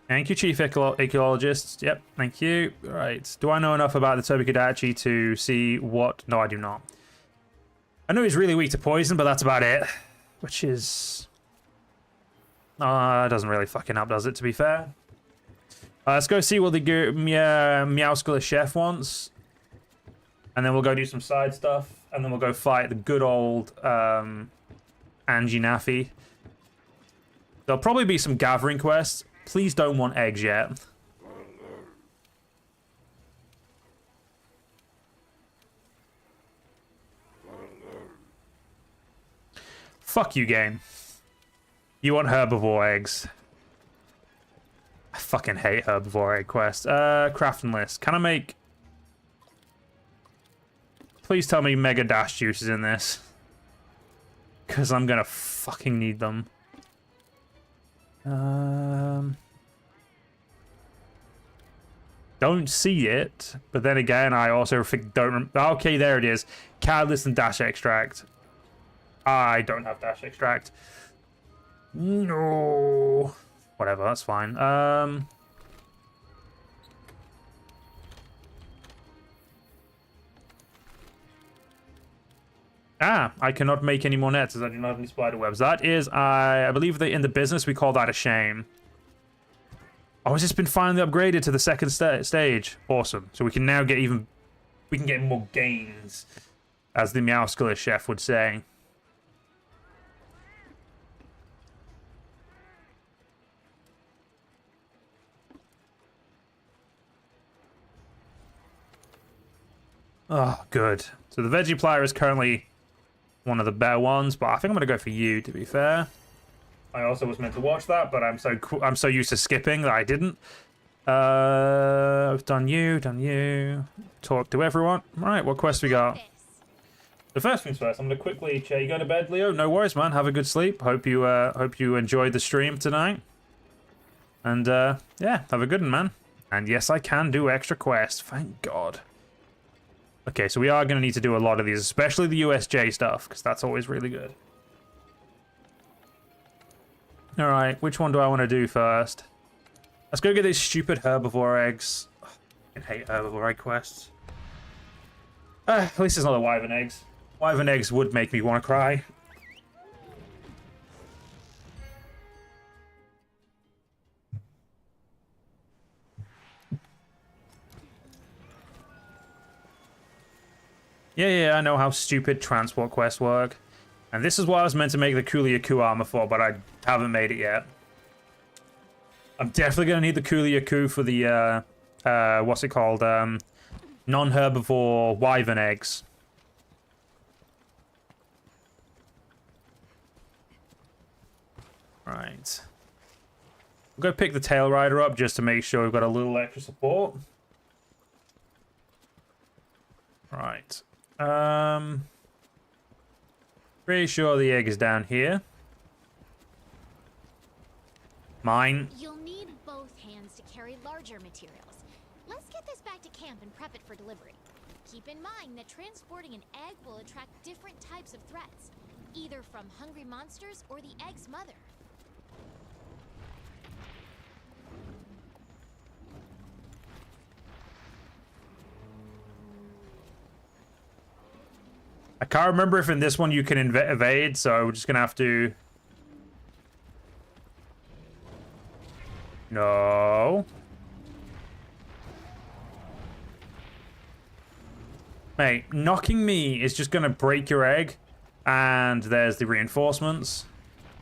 Thank you, Chief Ecologist. Yep, thank you. Right. Do I know enough about the Tobikadachi to see what... No, I do not. I know he's really weak to poison, but that's about it. Which is... doesn't really fucking help, does it, to be fair? Let's go see what the Meowscular Chef wants. And then we'll go do some side stuff. And then we'll go fight the good old Angie Naffy. There'll probably be some gathering quests. Please don't want eggs yet. Fuck you, game. You want herbivore eggs. I fucking hate herbivore egg quests. Crafting list. Can I make... Please tell me Mega Dash Juice is in this. Because I'm gonna fucking need them. Don't see it, but then again, I also think okay, there it is. Catalyst and Dash Extract. I don't have Dash Extract. No. Whatever, that's fine. I cannot make any more nets as I do not have any spider webs. That is, I believe that in the business we call that a shame. Oh, has this been finally upgraded to the second stage? Awesome. So we can now get we can get more gains, as the Meowscular Chef would say. Oh, good. So the Veggie Plier is currently one of the better ones, but I think I'm gonna go for you, to be fair. I also was meant to watch that, but I'm so used to skipping that I didn't. I've done you. Talk to everyone. Right, what quest we got? The first things first, I'm gonna quickly check. You go to bed, Leo? No worries, man. Have a good sleep. Hope you enjoyed the stream tonight. And yeah, have a good one, man. And yes, I can do extra quests. Thank God. Okay, so we are going to need to do a lot of these, especially the USJ stuff, because that's always really good. Alright, which one do I want to do first? Let's go get these stupid herbivore eggs. Ugh, I hate herbivore egg quests. At least it's not the wyvern eggs. Wyvern eggs would make me want to cry. Yeah, I know how stupid transport quests work. And this is what I was meant to make the Kuliaku armor for, but I haven't made it yet. I'm definitely going to need the Kuliaku for the, what's it called? Non-herbivore wyvern eggs. Right. We'll go pick the Tail Rider up just to make sure we've got a little extra support. Right. Pretty sure the egg is down here. Mine. You'll need both hands to carry larger materials. Let's get this back to camp and prep it for delivery. Keep in mind that transporting an egg will attract different types of threats, either from hungry monsters or the egg's mother. I can't remember if in this one you can evade, so we're just gonna have to... No. Mate, knocking me is just gonna break your egg, and there's the reinforcements.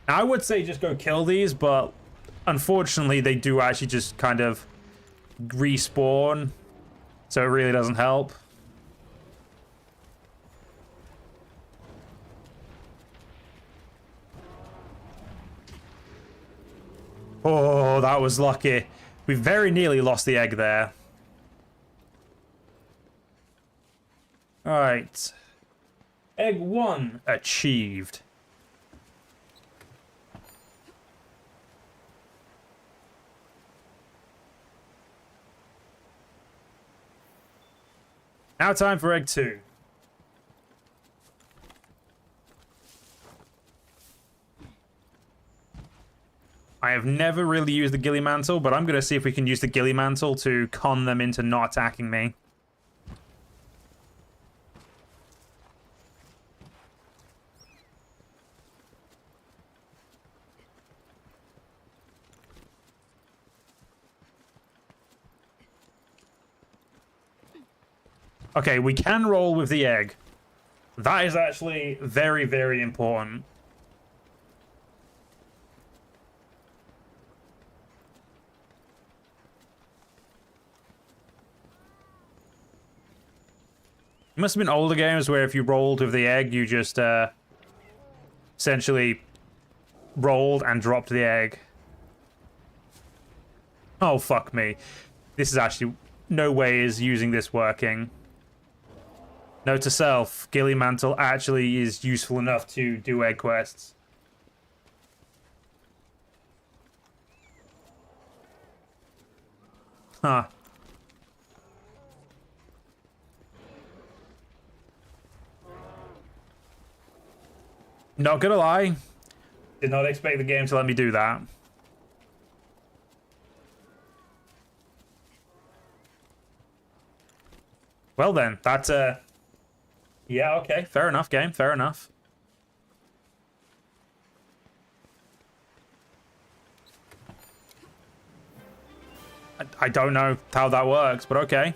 Now, I would say just go kill these, but unfortunately they do actually just kind of respawn, so it really doesn't help. Oh, that was lucky. We very nearly lost the egg there. Alright. Egg 1 achieved. Now time for egg 2. I have never really used the ghillie mantle, but I'm going to see if we can use the ghillie mantle to con them into not attacking me. Okay, we can roll with the egg. That is actually very, very important. It must have been older games where if you rolled with the egg, you just essentially rolled and dropped the egg. Oh, fuck me. This is actually... No way is using this working. Note to self, ghillie mantle actually is useful enough to do egg quests. Huh. Not gonna lie, did not expect the game to let me do that. Well then, that's yeah, okay, fair enough, game, fair enough. I don't know how that works, but okay.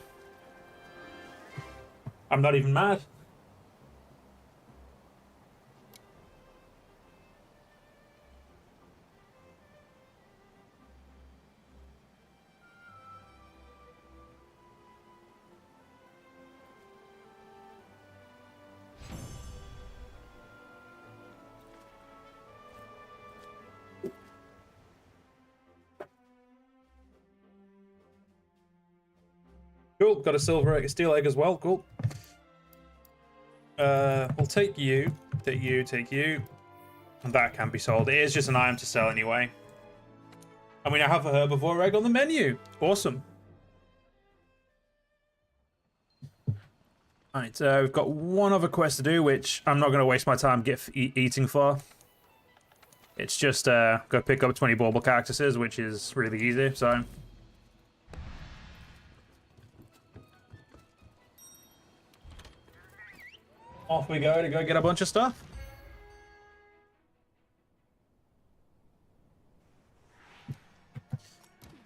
I'm not even mad. Cool, got a silver egg, a steel egg as well, cool. We'll take you, take you. And that can be sold. It is just an item to sell anyway. And we now have a herbivore egg on the menu. Awesome. Alright, we've got one other quest to do, which I'm not going to waste my time eating for. It's just go pick up 20 bauble cactuses, which is really easy, so... Off we go to go get a bunch of stuff.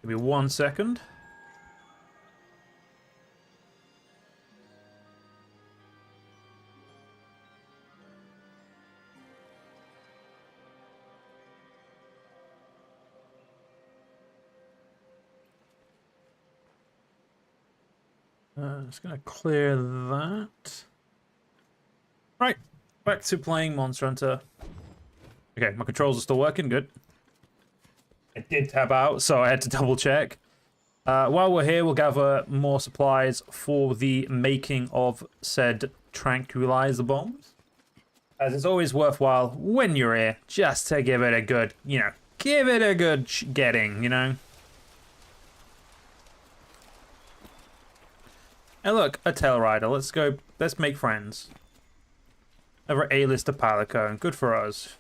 Give me 1 second. Just gonna clear that. Right, back to playing Monster Hunter. Okay, my controls are still working, good. I did tab out, so I had to double check. While we're here, we'll gather more supplies for the making of said tranquilizer bombs. As it's always worthwhile when you're here, just to give it a good, you know, give it a good getting, you know? And look, a tail rider, let's make friends. Over A-lister Palico, good for us.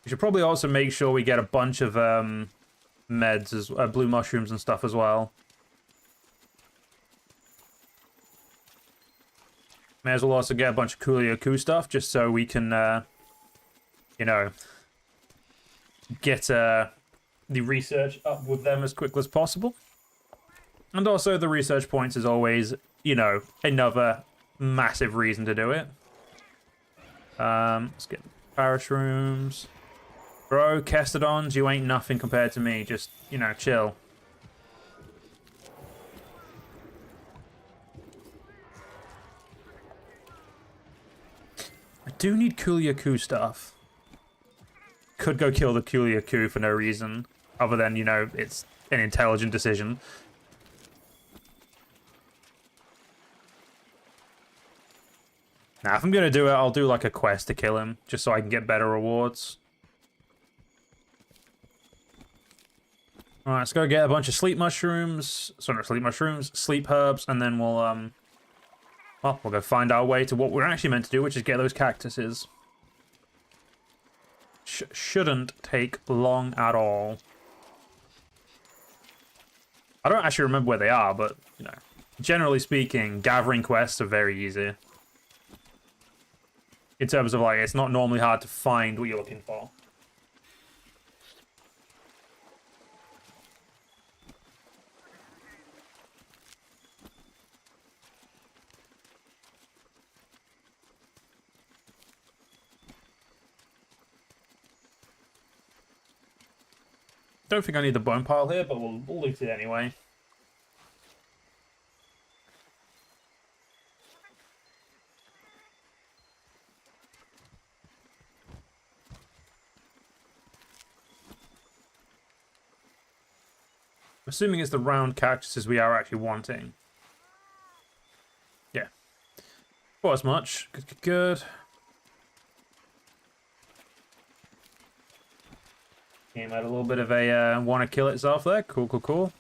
We should probably also make sure we get a bunch of meds, as blue mushrooms and stuff as well. May as well also get a bunch of Coolio stuff, just so we can, you know, get the research up with them as quickly as possible. And also the research points is always, you know, another massive reason to do it. Let's get parashrooms. Bro, Kestodons, you ain't nothing compared to me. Just, you know, chill. I do need Coolio stuff. Could go kill the Coolio for no reason. Other than, you know, it's an intelligent decision. Now, if I'm going to do it, I'll do like a quest to kill him, just so I can get better rewards. Alright, let's go get a bunch of sleep mushrooms. Sorry, not sleep mushrooms, sleep herbs, and then we'll, well, we'll go find our way to what we're actually meant to do, which is get those cactuses. Shouldn't take long at all. I don't actually remember where they are, but, you know, generally speaking, gathering quests are very easy. In terms of, like, it's not normally hard to find what you're looking for. Don't think I need the bone pile here, but we'll loot it anyway. Assuming it's the round cactuses we are actually wanting. Yeah. Not as much. Good, good, good. Game had a little bit of a want to kill itself there. Cool, cool, cool.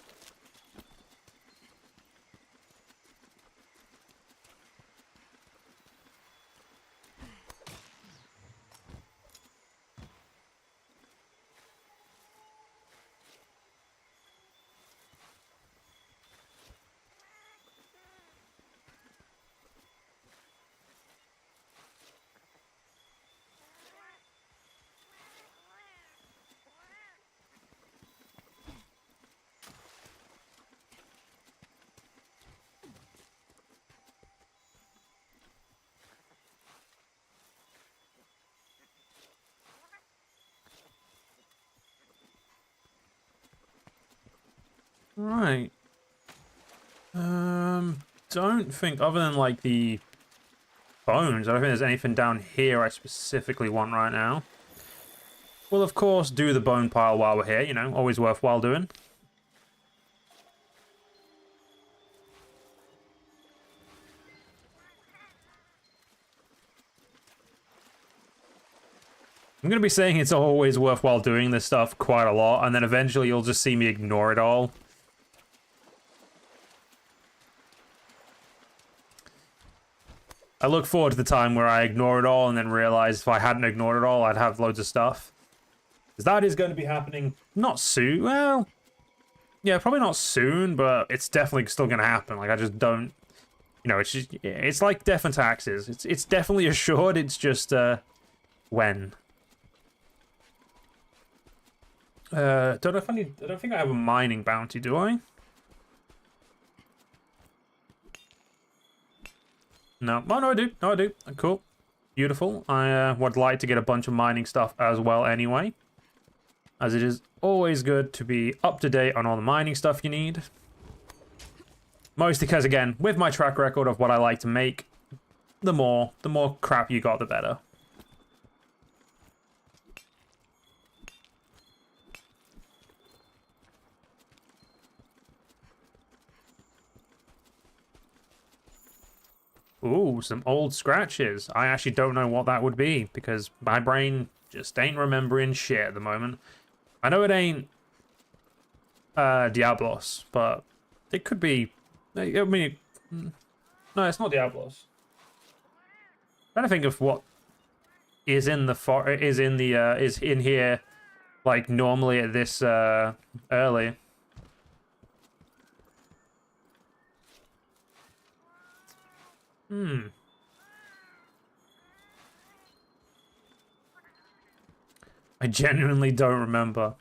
Right. Don't think, other than like the bones, I don't think there's anything down here I specifically want right now. We'll of course do the bone pile while we're here, you know, always worthwhile doing. I'm going to be saying it's always worthwhile doing this stuff quite a lot, and then eventually you'll just see me ignore it all. I look forward to the time where I ignore it all and then realize if I hadn't ignored it all, I'd have loads of stuff. Because that is going to be happening not soon. Well, yeah, probably not soon, but it's definitely still going to happen. Like, I just don't... You know, it's just... It's like death and taxes. It's definitely assured, it's just, when. Don't know if I need... I don't think I have a mining bounty, do I? No. Oh, no, I do. No, I do. Cool. Beautiful. I would like to get a bunch of mining stuff as well anyway. As it is always good to be up to date on all the mining stuff you need. Mostly because, again, with my track record of what I like to make, the more crap you got, the better. Ooh, some old scratches. I actually don't know what that would be, because my brain just ain't remembering shit at the moment. I know it ain't Diablos, but it could be... I mean... No, it's not Diablos. I'm trying to think of what is in the... is in here, like, normally at this early. I genuinely don't remember.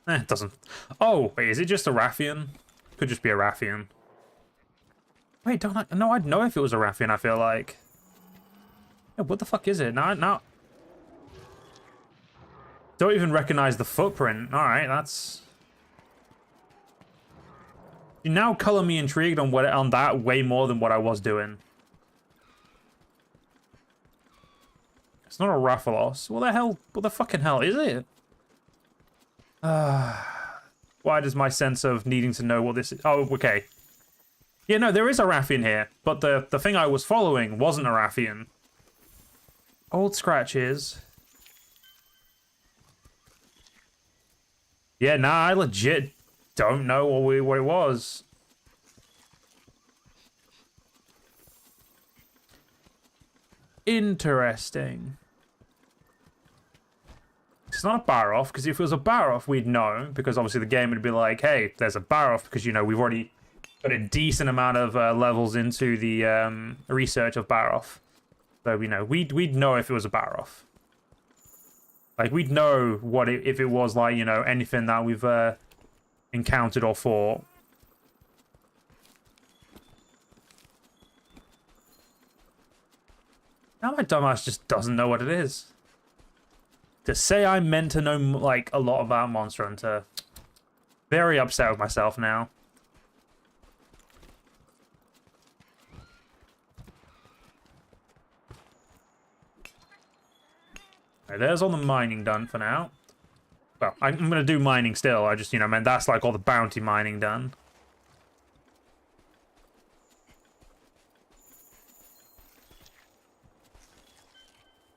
It doesn't... Oh, wait, is it just a Rathian? Could just be a Rathian. Wait, don't I... No, I'd know if it was a Rathian, I feel like. Yeah, what the fuck is it? No. Don't even recognize the footprint. Alright, that's... You now color me intrigued on that way more than what I was doing. It's not a Rathalos. What the fucking hell is it? Why does my sense of needing to know what this is? Oh, okay. Yeah, no, there is a Rathian here, but the thing I was following wasn't a Rathian. Old scratches. Yeah, nah, I legit don't know what it was. Interesting. It's not a bar off, because if it was a bar off, we'd know, because obviously the game would be like, hey, there's a bar off, because, you know, we've already got a decent amount of levels into the research of bar off. So, you know, we'd know if it was a bar off. Like, we'd know what if it was, like, you know, anything that we've encountered or fought. Now my dumbass just doesn't know what it is. To say I'm meant to know, like, a lot about Monster Hunter. Very upset with myself now. Okay, there's all the mining done for now. Well, I'm going to do mining still. I just, you know, man, that's like all the bounty mining done.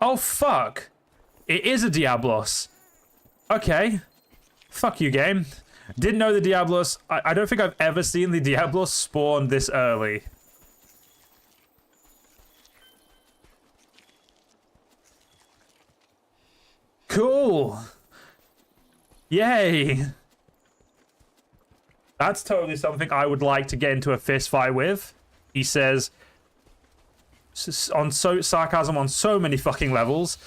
Oh, fuck. It is a Diablos. Okay. Fuck you, game. Didn't know the Diablos. I don't think I've ever seen the Diablos spawn this early. Cool. Yay. That's totally something I would like to get into a fist fight with. He says, on sarcasm on so many fucking levels.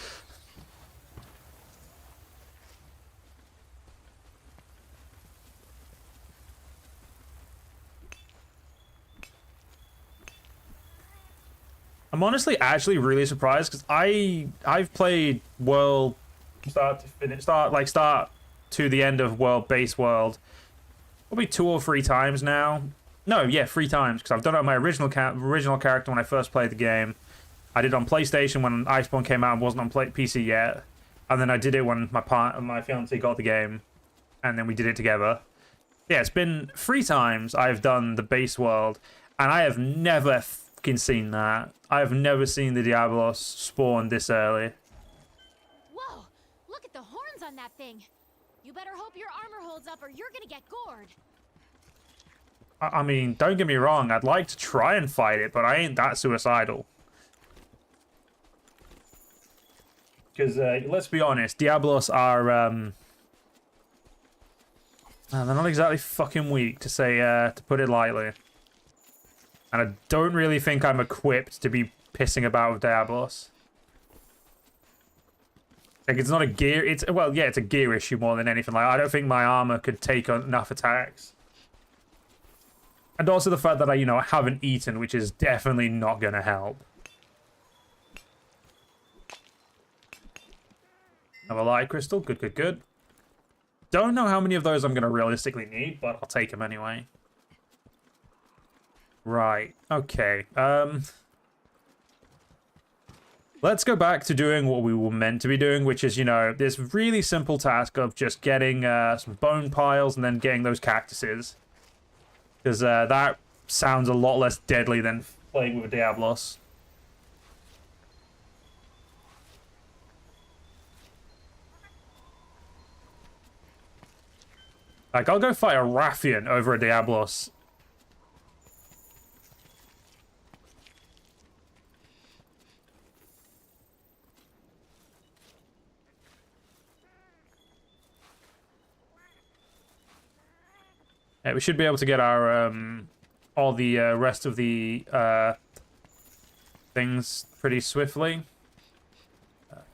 I'm honestly actually really surprised because I've played World start to the end of World Base World probably 2 or 3 times now. No, yeah, 3 times, because I've done it on my original character when I first played the game. I did it on PlayStation when Iceborne came out and wasn't on PC yet, and then I did it when my fiance got the game, and then we did it together. Yeah, it's been 3 times I've done the base world, and I have never fucking seen that. I have never seen the Diablos spawn this early. Whoa! Look at the horns on that thing. You better hope your armor holds up or you're gonna get gored. I mean, don't get me wrong, I'd like to try and fight it, but I ain't that suicidal. Because, let's be honest, Diablos are, they're not exactly fucking weak, to say, to put it lightly. And I don't really think I'm equipped to be pissing about with Diablos. Like, it's not a gear, well, yeah, it's a gear issue more than anything. Like, I don't think my armor could take enough attacks. And also the fact that I haven't eaten, which is definitely not going to help. Have a light crystal. Good, good, good. Don't know how many of those I'm going to realistically need, but I'll take them anyway. Right. Okay. Let's go back to doing what we were meant to be doing, which is, this really simple task of just getting some bone piles and then getting those cactuses. Because that sounds a lot less deadly than playing with Diablos. Like, I'll go fight a Rathian over a Diablos. Yeah, we should be able to get our all the rest of the things pretty swiftly.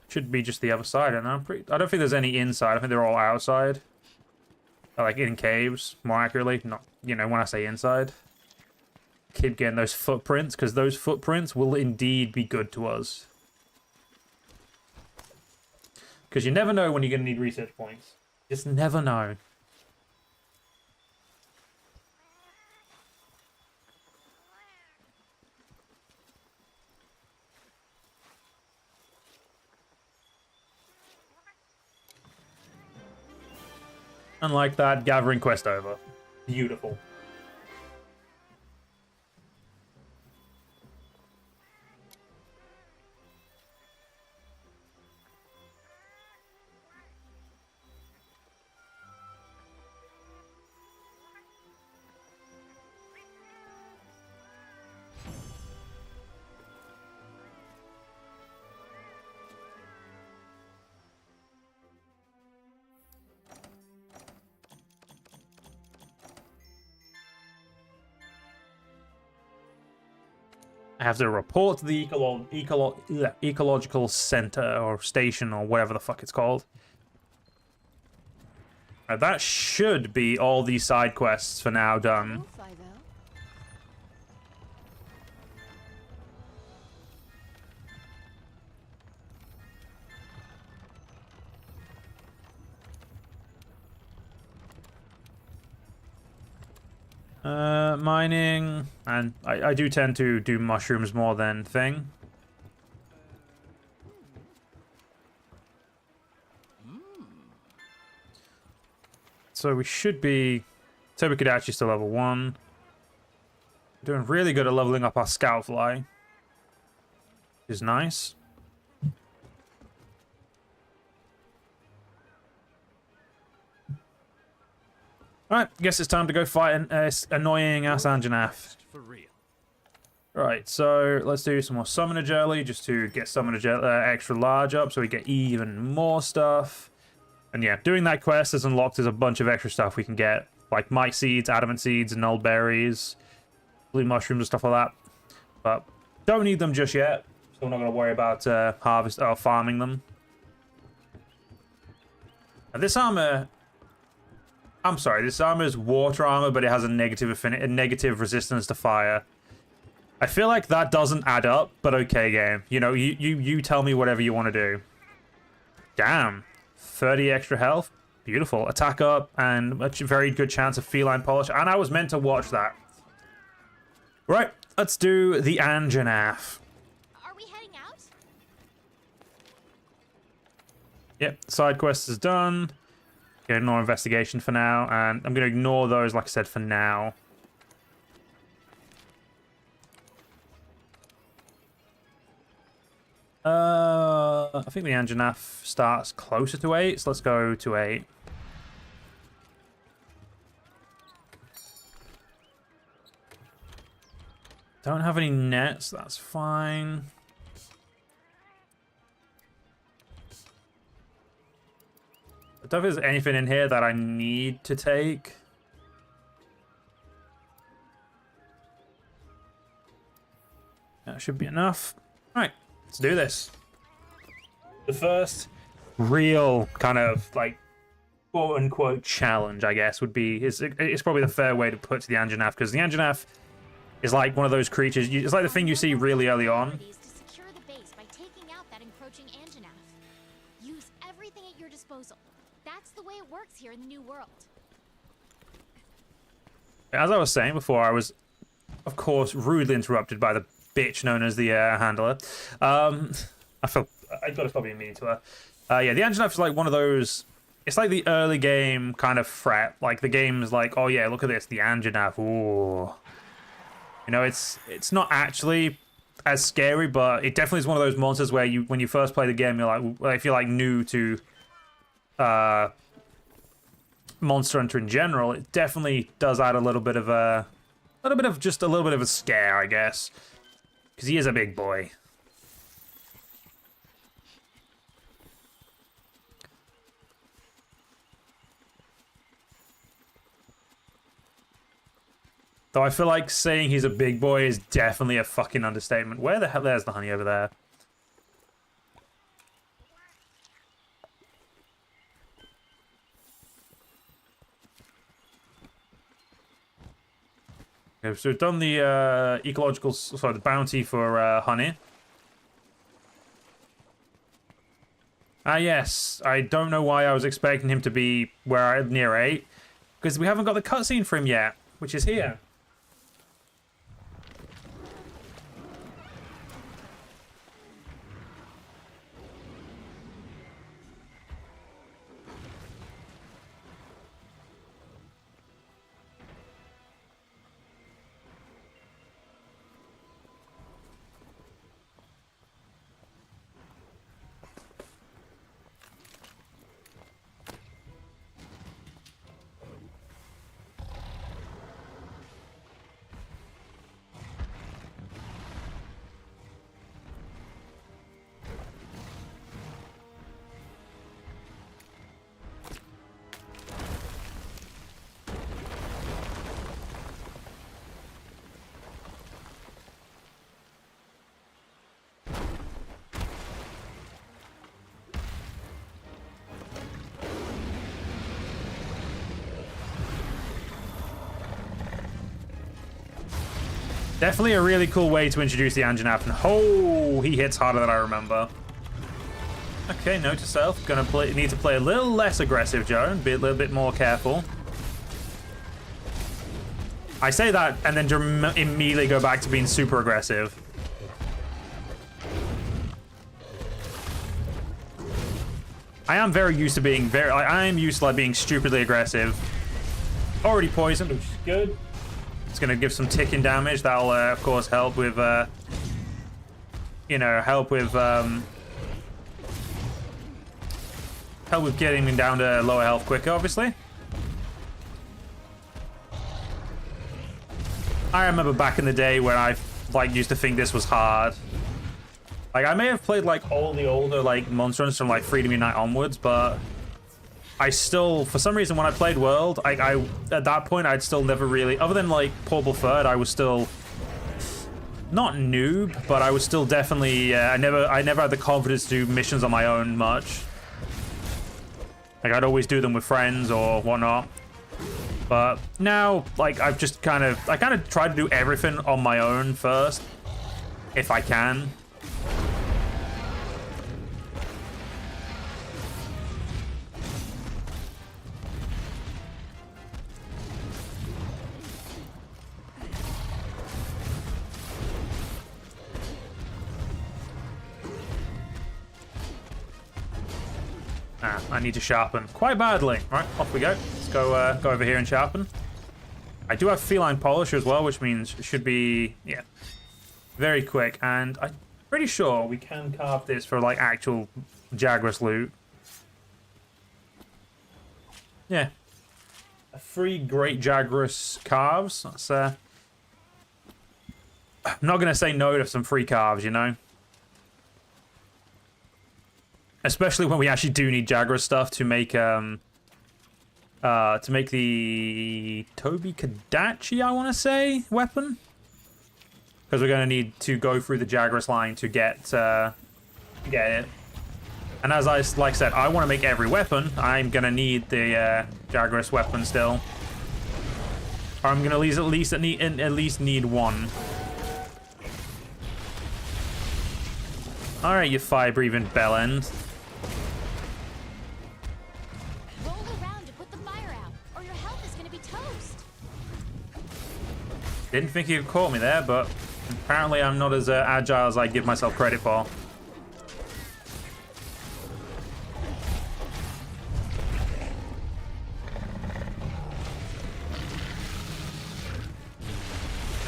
Should be just the other side, and I don't think there's any inside. I think they're all outside, like in caves, more accurately. Not when I say inside. Keep getting those footprints, because those footprints will indeed be good to us. Because you never know when you're going to need research points. Just never know. And like that, gathering quest over. Beautiful. I have to report to the ecological center or station or whatever the fuck it's called. That should be all these side quests for now done. Mining, and I do tend to do mushrooms more than thing. So we should be... So we could actually still level 1. Doing really good at leveling up our scout fly. Which is nice. Alright, guess it's time to go fight an annoying ass Anjanath. For real. Right, so let's do some more summoner jelly just to get summoner extra large up so we get even more stuff. And yeah, doing that quest has unlocked us a bunch of extra stuff we can get, like mite seeds, adamant seeds, null berries, blue mushrooms and stuff like that. But don't need them just yet, so we're not going to worry about farming them. And this armor... I'm sorry, this armor is water armor, but it has a negative resistance to fire. I feel like that doesn't add up, but okay, game. You know, you tell me whatever you want to do. Damn. 30 extra health. Beautiful. Attack up, and a very good chance of feline polish. And I was meant to watch that. Right, let's do the Anjanath. Are we heading out? Yep, side quest is done. Gonna ignore investigation for now, and I'm gonna ignore those, like I said, for now. I think the Anjanath starts closer to 8, so let's go to 8. Don't have any nets, that's fine. I don't know if there's anything in here that I need to take. That should be enough. Alright, let's do this. The first real kind of, like, quote-unquote challenge, I guess, would be... It's probably the fair way to put to the Anjanath, because the Anjanath is like one of those creatures... It's like the thing you see really early on. To secure the base by taking out that encroaching Anjanath. Use everything at your disposal. That's the way it works here in the New World. As I was saying before, I was, of course, rudely interrupted by the bitch known as the handler. I felt I got to stop being mean to her. Yeah, the Anjanath is like one of those. It's like the early game kind of threat. Like the game's like, oh yeah, look at this, the Anjanath. Ooh, you know, it's not actually as scary, but it definitely is one of those monsters where you, when you first play the game, you're like, if you're like new to Monster Hunter in general, it definitely does add a little bit of a scare, I guess, because he is a big boy. Though I feel like saying he's a big boy is definitely a fucking understatement. Where the hell? There's the honey over there. Okay, so we've done the the bounty for honey. Ah, yes. I don't know why I was expecting him to be near 8, because we haven't got the cutscene for him yet, which is here. Definitely a really cool way to introduce the Anjanath. Oh, he hits harder than I remember. Okay, note to self. Need to play a little less aggressive, Joe. Be a little bit more careful. I say that and then immediately go back to being super aggressive. I am very used to being I am used to like being stupidly aggressive. Already poisoned, which is good. It's gonna give some ticking damage. That'll of course help with you know, help with getting him down to lower health quicker, obviously. I remember back in the day when I like used to think this was hard. Like I may have played like all the older like monsters from like Freedom Unite onwards, but I still, for some reason, when I played World, I at that point I'd still never really, other than like Portable Third, I was still not noob, but I was still definitely I never had the confidence to do missions on my own much. Like I'd always do them with friends or whatnot. But now, like I kind of try to do everything on my own first, if I can. I need to sharpen quite badly. Right, off we go. Let's go over here and sharpen. I do have feline polish as well, which means it should be, yeah, very quick. And I'm pretty sure we can carve this for like actual Jagras loot. Yeah, a free great Jagras carves. That's I'm not gonna say no to some free carves, you know. Especially when we actually do need Jagras stuff to make the Toby Kadachi, I want to say, weapon. Because we're going to need to go through the Jagras line to get it. And as I said, I want to make every weapon. I'm going to need the Jagras weapon still. Or I'm going to at least need one. All right, you fire-breathing bellend. Didn't think he could caught me there, but apparently I'm not as agile as I give myself credit for.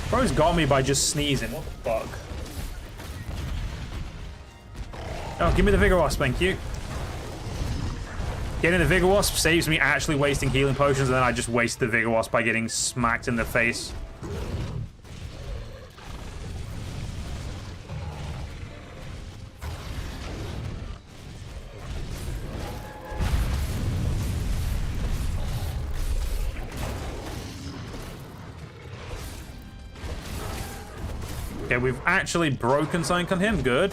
Bro's got me by just sneezing. What the fuck? Oh, give me the Vigor Wasp, thank you. Getting the Vigor Wasp saves me actually wasting healing potions, and then I just waste the Vigor Wasp by getting smacked in the face. Okay, we've actually broken something on him. Good.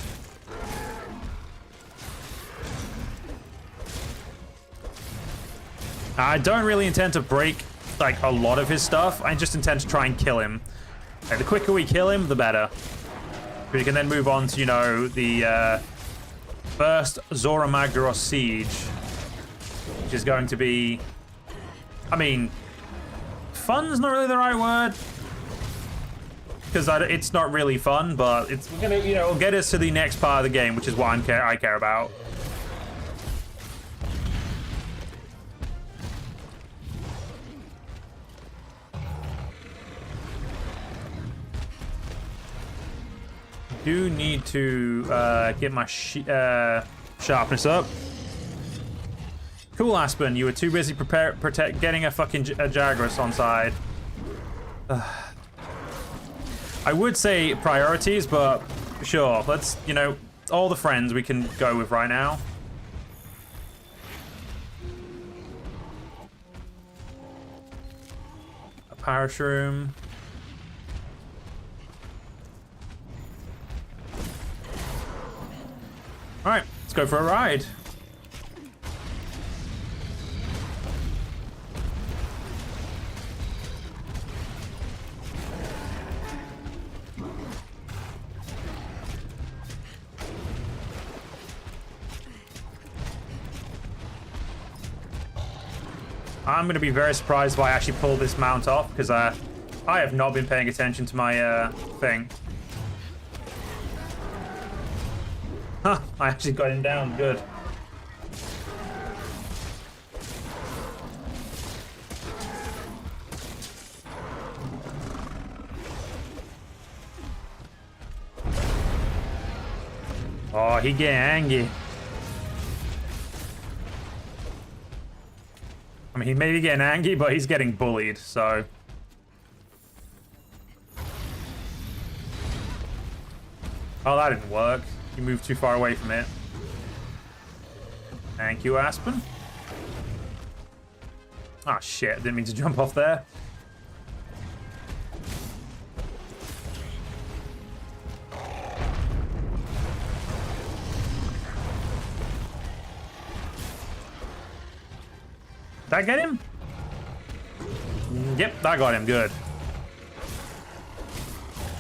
I don't really intend to break like a lot of his stuff. I just intend to try and kill him. Okay, the quicker we kill him, the better. We can then move on to, you know, the first Zora Magdaros siege, which is going to be, I mean, fun's not really the right word, because it's not really fun, but it's gonna, you know, it'll get us to the next part of the game, which is what I care about. Do need to get my sharpness up. Cool, Aspen. You were too busy getting a fucking Jagras on side. I would say priorities, but sure. Let's, you know, all the friends we can go with right now. A Parashroom. All right, let's go for a ride. I'm going to be very surprised if I actually pull this mount off, because I have not been paying attention to my thing. Huh, I actually got him down. Good. Oh, he getting angry. I mean, he may be getting angry, but he's getting bullied, so... Oh, that didn't work. You moved too far away from it. Thank you, Aspen. Ah, shit. Didn't mean to jump off there. Did that get him? Yep, that got him. Good.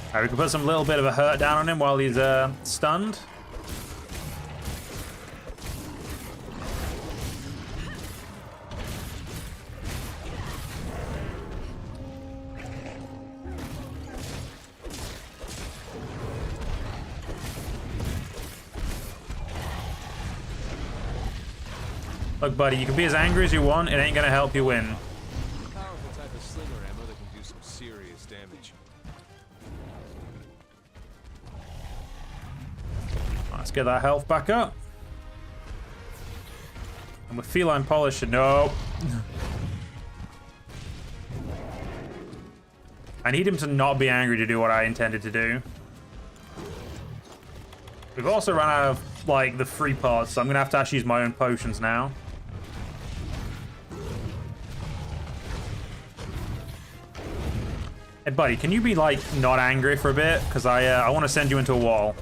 Alright, we can put some little bit of a hurt down on him while he's stunned. Look, buddy, you can be as angry as you want. It ain't gonna help you win. Powerful type of slinger ammo that can do some serious damage. Let's get that health back up. And with feline polish, no. I need him to not be angry to do what I intended to do. We've also run out of, like, the free parts, so I'm gonna have to actually use my own potions now. Hey, buddy, can you be, like, not angry for a bit? Because I want to send you into a wall.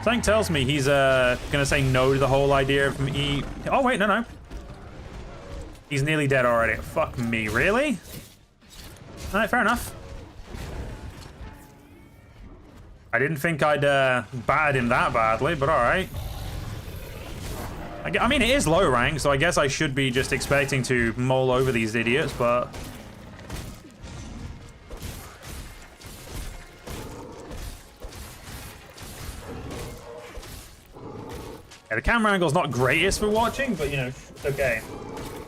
Something tells me he's gonna say no to the whole idea of me. Oh wait, no. He's nearly dead already. Fuck me, really? All right, fair enough. I didn't think I'd battered him that badly, but all right. I mean, it is low rank, so I guess I should be just expecting to mull over these idiots, but. Yeah, the camera angle's not greatest for watching, but you know, okay.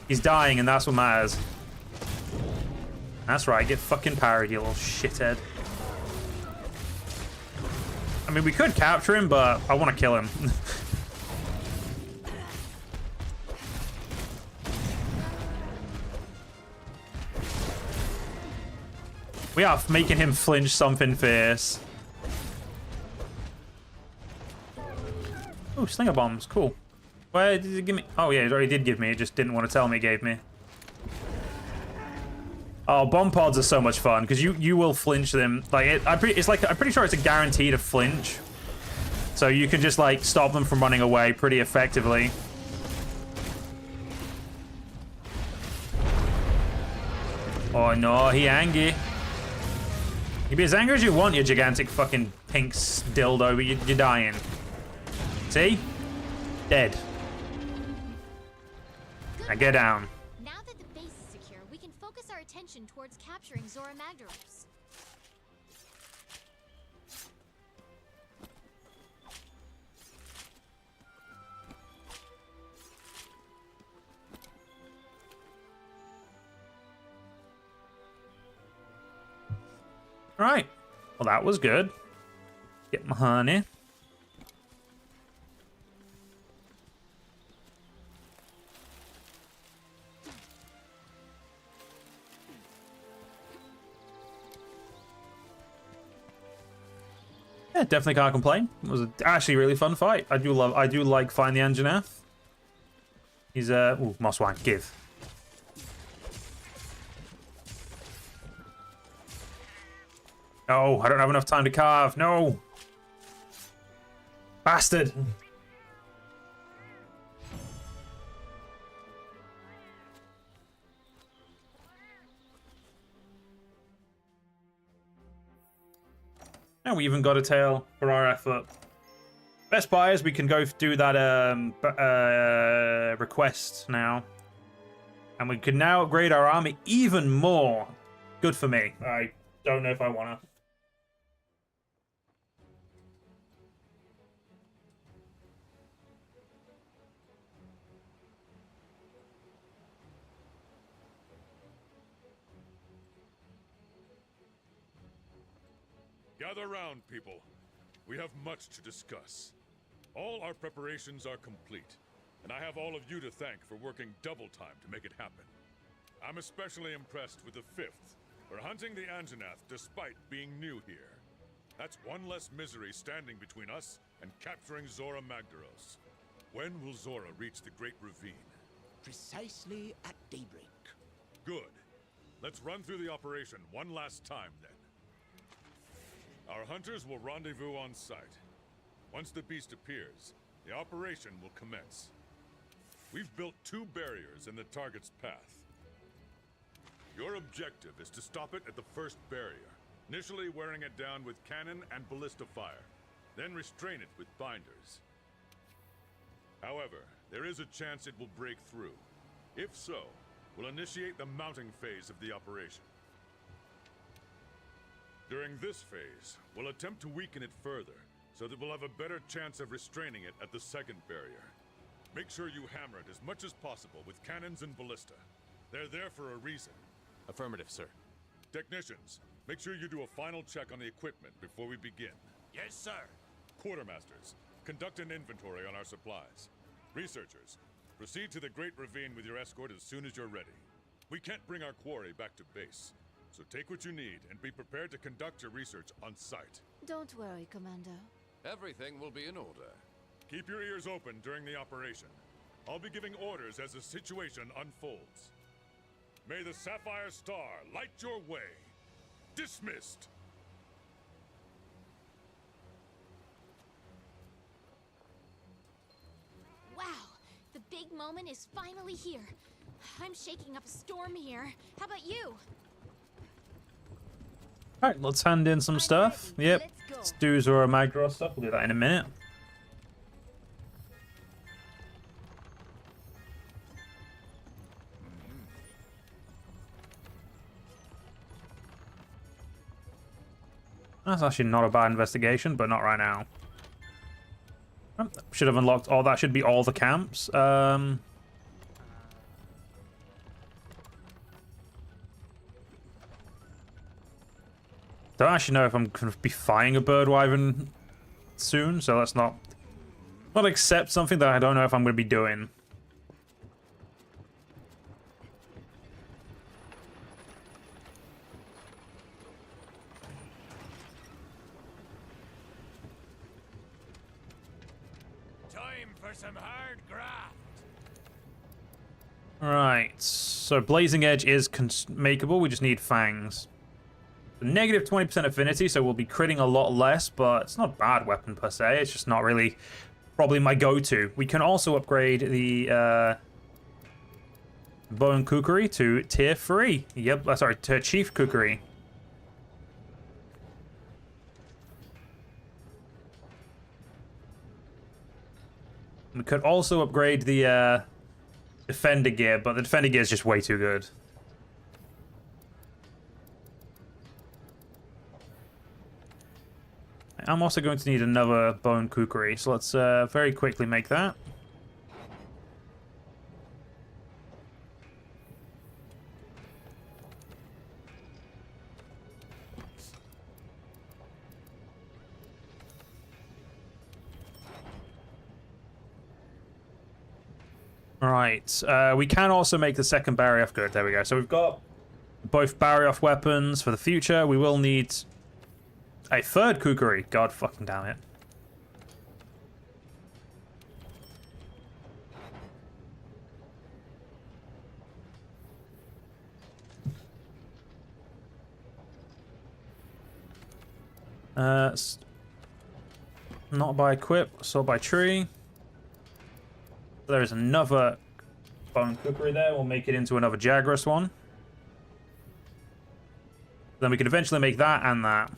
He's dying, and that's what matters. That's right, get fucking parried, you little shithead. I mean, we could capture him, but I want to kill him. We are making him flinch something fierce. Oh, slinger bombs, cool. Where did it give me? Oh yeah, he already did give me. It just didn't want to tell me. He gave me. Oh, bomb pods are so much fun because you will flinch them. Like I'm pretty sure it's a guaranteed flinch, so you can just like stop them from running away pretty effectively. Oh no, he angry. You be as angry as you want, you gigantic fucking pink dildo, but you're dying. See? Dead. Now get down. Now that the base is secure, we can focus our attention towards capturing Zora Magdaros. All right. Well, that was good. Get my honey. Yeah, definitely can't complain. It was actually a really fun fight. I do like Find the Anjanath. He's ooh, Moss Wine, give. No, I don't have enough time to carve. No. Bastard. And we even got a tail for our effort. Best buy is we can go do that request now. And we can now upgrade our army even more. Good for me. I don't know if I want to. Gather round, people. We have much to discuss. All our preparations are complete, and I have all of you to thank for working double time to make it happen. I'm especially impressed with the 5th for hunting the Anjanath despite being new here. That's one less misery standing between us and capturing Zora Magdaros. When will Zora reach the Great Ravine? Precisely at daybreak. Good. Let's run through the operation one last time, then. Our hunters will rendezvous on site. Once the beast appears, the operation will commence. We've built 2 barriers in the target's path. Your objective is to stop it at the first barrier, initially wearing it down with cannon and ballista fire, then restrain it with binders. However, there is a chance it will break through. If so, we'll initiate the mounting phase of the operation. During this phase, we'll attempt to weaken it further, so that we'll have a better chance of restraining it at the second barrier. Make sure you hammer it as much as possible with cannons and ballista. They're there for a reason. Affirmative, sir. Technicians, make sure you do a final check on the equipment before we begin. Yes, sir. Quartermasters, conduct an inventory on our supplies. Researchers, proceed to the Great Ravine with your escort as soon as you're ready. We can't bring our quarry back to base, so take what you need and be prepared to conduct your research on site. Don't worry, Commando. Everything will be in order. Keep your ears open during the operation. I'll be giving orders as the situation unfolds. May the Sapphire Star light your way. Dismissed! Wow, the big moment is finally here. I'm shaking up a storm here. How about you? Alright, let's hand in some stuff. Yep. Let's do Zora Magdaros stuff. We'll do that in a minute. That's actually not a bad investigation, but not right now. Should have unlocked all that. Should be all the camps. Don't actually know if I'm going to be fighting a bird wyvern soon, so let's not accept something that I don't know if I'm going to be doing. Time for some hard graft. Right, so Blazing Edge is makeable. We just need fangs. Negative 20% affinity, so we'll be critting a lot less, but it's not a bad weapon per se. It's just not really probably my go-to. We can also upgrade the Bone Kukri to tier 3. Yep, sorry, to Chief Kukri. We could also upgrade the Defender gear, but the Defender gear is just way too good. I'm also going to need another Bone Kukri, so let's very quickly make that. Right, we can also make the second barrier off. Good, there we go. So we've got both barrier off weapons for the future. We will need a third Kukri. God fucking damn it. Not by equip, sort by tree. There is another Bone Kukri there. We'll make it into another Jagras one. Then we could eventually make that and that.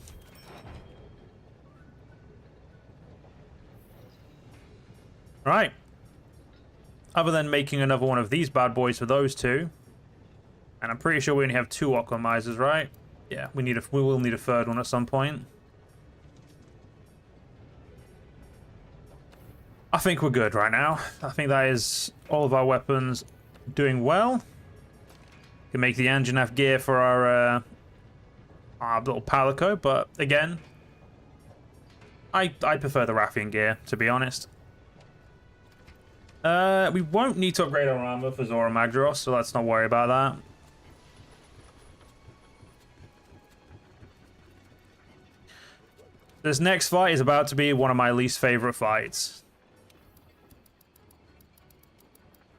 Right. Other than making another one of these bad boys for those two. And I'm pretty sure we only have 2 Aquamizers, right? Yeah, we will need a third one at some point. I think we're good right now. I think that is all of our weapons doing well. Can make the Anjanath gear for our little Palico, but again, I prefer the Rathian gear, to be honest. We won't need to upgrade our armor for Zora Magdaros, so let's not worry about that. This next fight is about to be one of my least favorite fights.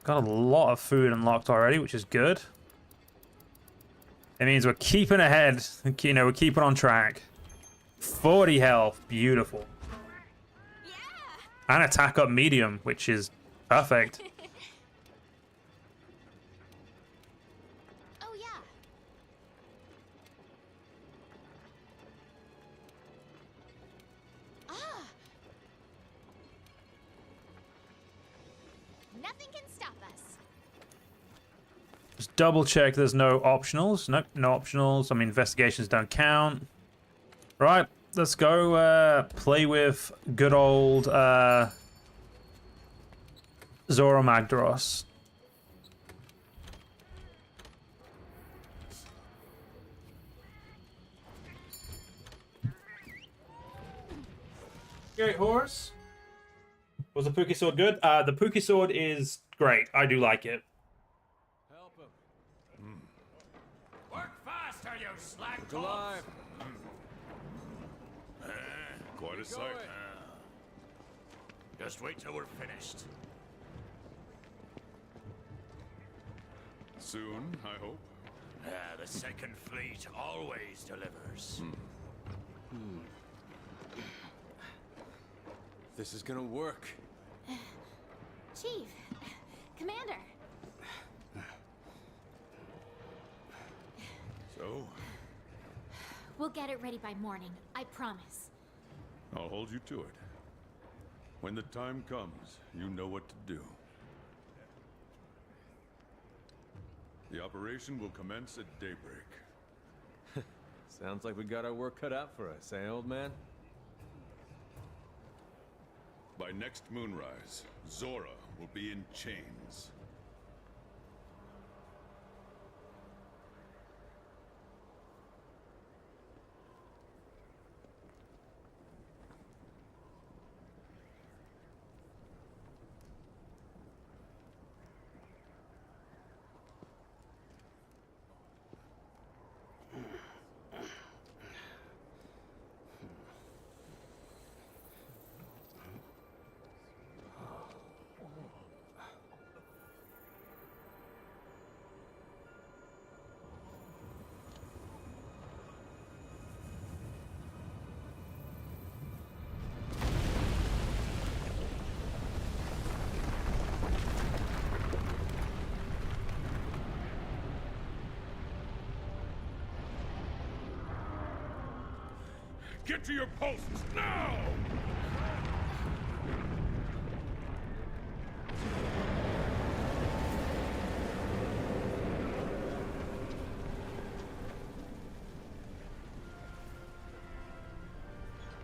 Got a lot of food unlocked already, which is good. It means we're keeping ahead. You know, we're keeping on track. 40 health. Beautiful. Yeah. And attack up medium, which is perfect. Oh, yeah. Ah. Nothing can stop us. Just double check there's no optionals. Nope, no optionals. I mean, investigations don't count. Right, let's go play with good old Zora Magdaros. Great horse. Was the Pookie Sword good? The Pookie Sword is great. I do like it. Help him. Work faster, you slack Look alive. Quite a sight. going. Just wait till we're finished. Soon, I hope. The second fleet always delivers. This is gonna work. Chief. Commander. So, We'll get it ready by morning. I promise. I'll hold you to it. When the time comes, you know what to do. The operation will commence at daybreak. Sounds like we got our work cut out for us, eh, old man? By next moonrise, Zora will be in chains. Get to your posts now!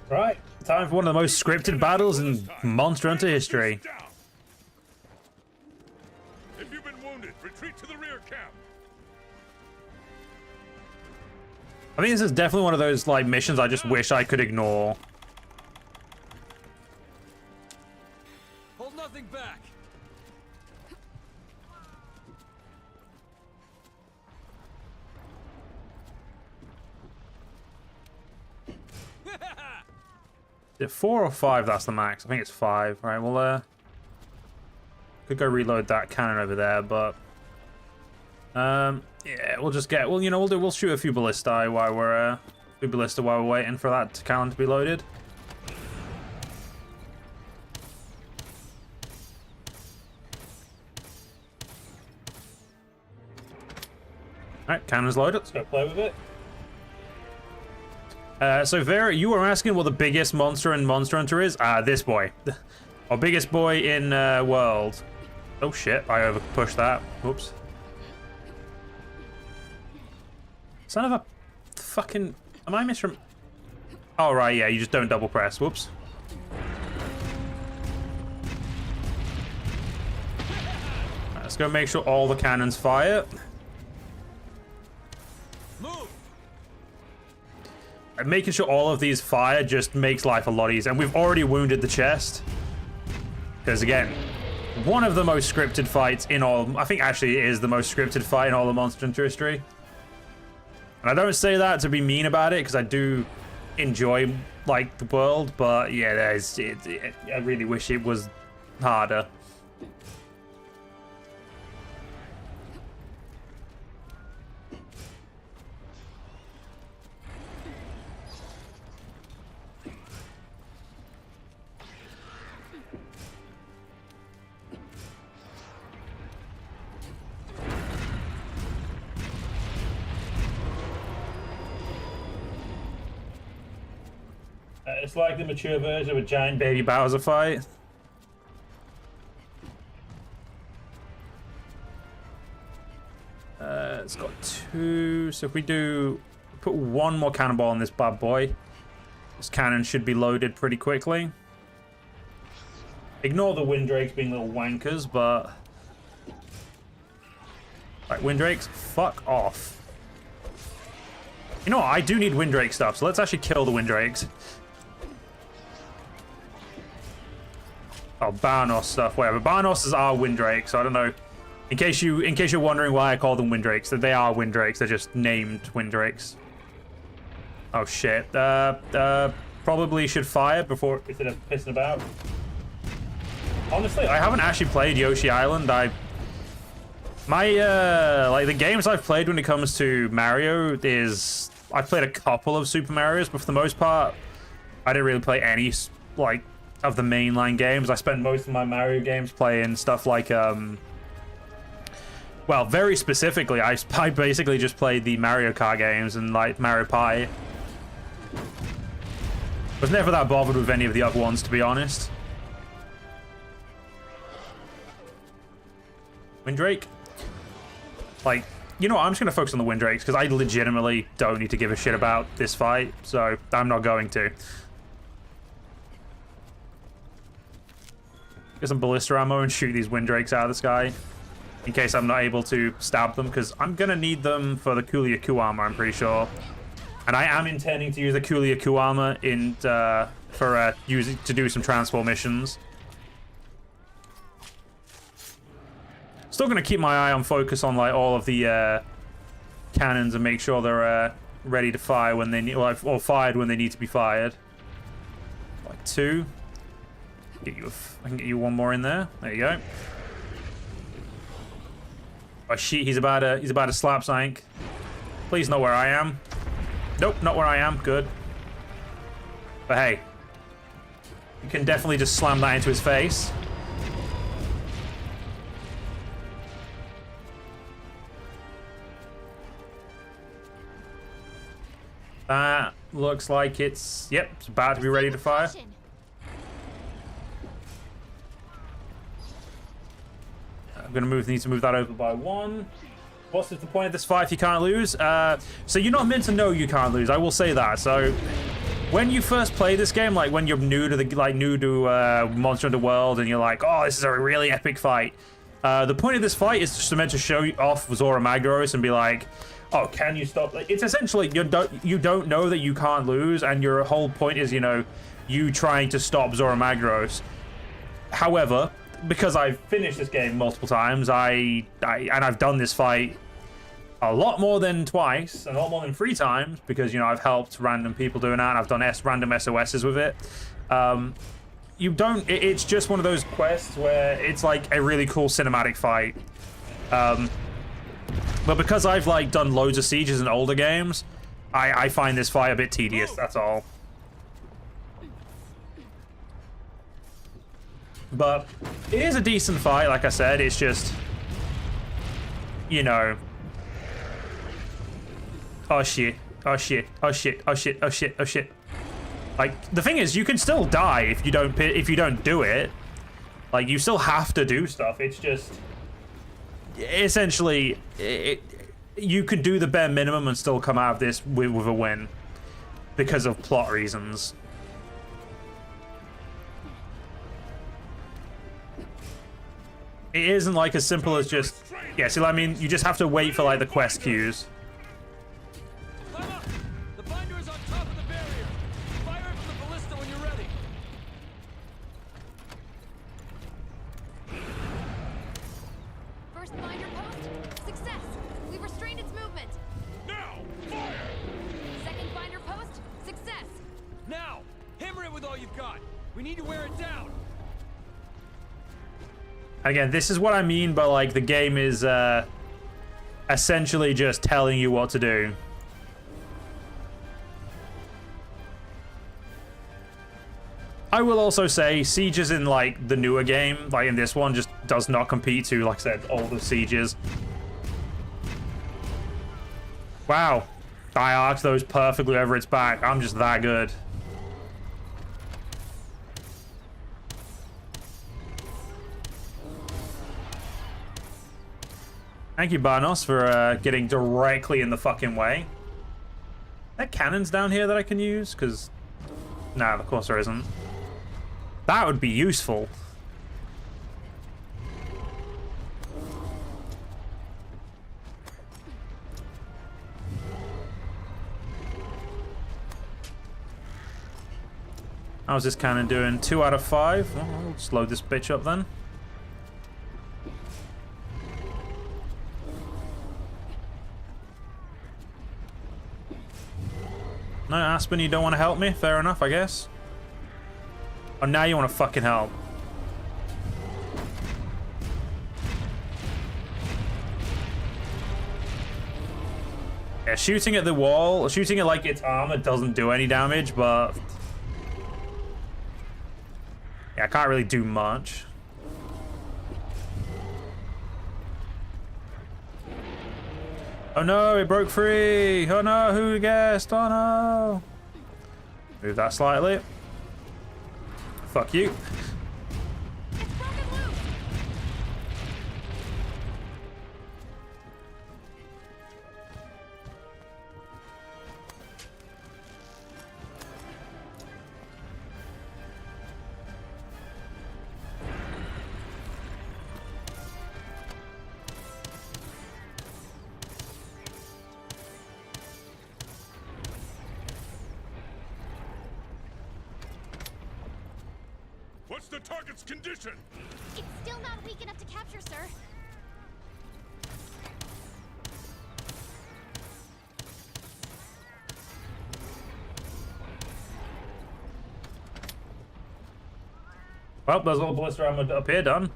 Right, time for one of the most scripted battles in Monster Hunter history. Down. If you've been wounded, retreat to the rear camp. I think this is definitely one of those like missions I just wish I could ignore. Hold nothing back. Is it 4 or 5? That's the max. I think it's 5. Right, well, could go reload that cannon over there, but yeah, we'll just get. Well, you know, we'll shoot a few ballistae while we're waiting for that cannon to be loaded. Alright, cannon's loaded. Let's go play with it. So Vera, you were asking what the biggest monster in Monster Hunter is? This boy. Our biggest boy in world. Oh shit, I over pushed that. Whoops. Son of a fucking... Am I misrem... Oh, right, yeah, you just don't double press. Whoops. Right, let's go make sure all the cannons fire. Move. And making sure all of these fire just makes life a lot easier. And we've already wounded the chest. Because, again, one of the most scripted fights in all... I think actually it is the most scripted fight in all of Monster Hunter history. And I don't say that to be mean about it, because I do enjoy, like, the world. But, yeah, I really wish it was harder. It's like the mature version of a giant baby Bowser fight. It's got 2, so if we put 1 more cannonball on this bad boy, this cannon should be loaded pretty quickly. Ignore the Windrakes being little wankers, but... Right, Windrakes, fuck off. You know what, I do need Windrake stuff, so let's actually kill the Windrakes. Oh, Barnos stuff, whatever. Barnos is our Windrake, so I don't know. In case you're wondering why I call them Windrakes, that they are Windrakes. They're just named Windrakes. Oh shit. Probably should fire before instead of pissing about. Honestly, I haven't actually played Yoshi Island. Like the games I've played when it comes to Mario is I've played a couple of Super Marios, but for the most part, I didn't really play any like of the mainline games. I spent most of my Mario games playing stuff like well, very specifically, I basically just played the Mario Kart games and like Mario Party. Was never that bothered with any of the other ones, to be honest. Windrake? Like, you know what? I'm just going to focus on the Windrakes because I legitimately don't need to give a shit about this fight, so I'm not going to. Get some ballista ammo and shoot these Windrakes out of the sky in case I'm not able to stab them, because I'm going to need them for the Kuliaku armor, I'm pretty sure. And I am intending to use the Kuliaku armor to do some transport missions. Still going to keep my eye on focus on like all of the cannons and make sure they're ready to fire when they need, or fired when they need to be fired. Like 2. I can get you 1 more in there. There you go. Oh shit, he's about to slap something. Please, not where I am. Nope, not where I am. Good. But hey, you can definitely just slam that into his face. That looks like it's about to be ready to fire. I'm gonna need to move that over by 1. What's the point of this fight if you can't lose? So you're not meant to know you can't lose. I will say that. So when you first play this game, like when you're new to Monster Hunter World, and you're like, oh, this is a really epic fight. The point of this fight is just meant to show off Zora Magdaros and be like, oh, can you stop? Like, it's essentially you don't know that you can't lose, and your whole point is, you know, you trying to stop Zora Magdaros. However, because I've finished this game multiple times, and I've done this fight a lot more than twice, and a lot more than 3 times, because, you know, I've helped random people doing that, and I've done random SOSs with it. It's just one of those quests where it's like a really cool cinematic fight. But because I've like done loads of sieges in older games, I find this fight a bit tedious, that's all. But it is a decent fight, like I said. It's just, you know, oh shit, oh shit, oh shit, oh shit, oh shit, oh shit. Like, the thing is, you can still die if you don't do it. Like, you still have to do stuff. It's just... Essentially, you could do the bare minimum and still come out of this with a win. Because of plot reasons. It isn't like as simple as just... Yeah, see, I mean, you just have to wait for, like, the quest queues. Climb up! The binder is on top of the barrier. Fire it from the ballista when you're ready. First binder post, success. We restrained its movement. Now, fire! Second binder post, success. Now! Hammer it with all you've got. We need to wear it down. Again, this is what I mean by, like, the game is essentially just telling you what to do. I will also say sieges in, like, the newer game, like in this one, just does not compete to, like I said, older sieges. Wow. I arced those perfectly over its back. I'm just that good. Thank you, Barnos, for getting directly in the fucking way. Are there cannons down here that I can use? Because... No, of course there isn't. That would be useful. How's this cannon doing? 2 out of 5? Well, I'll just load this bitch up then. No, Aspen, you don't want to help me? Fair enough, I guess. Oh, now you want to fucking help. Yeah, shooting at the wall, shooting at like its armor doesn't do any damage, but... Yeah, I can't really do much. Oh no, it broke free! Oh no, who guessed? Oh no! Move that slightly. Fuck you. It's broken loose. What's the target's condition? It's still not weak enough to capture, sir. Well, there's all the ballista armor up here done.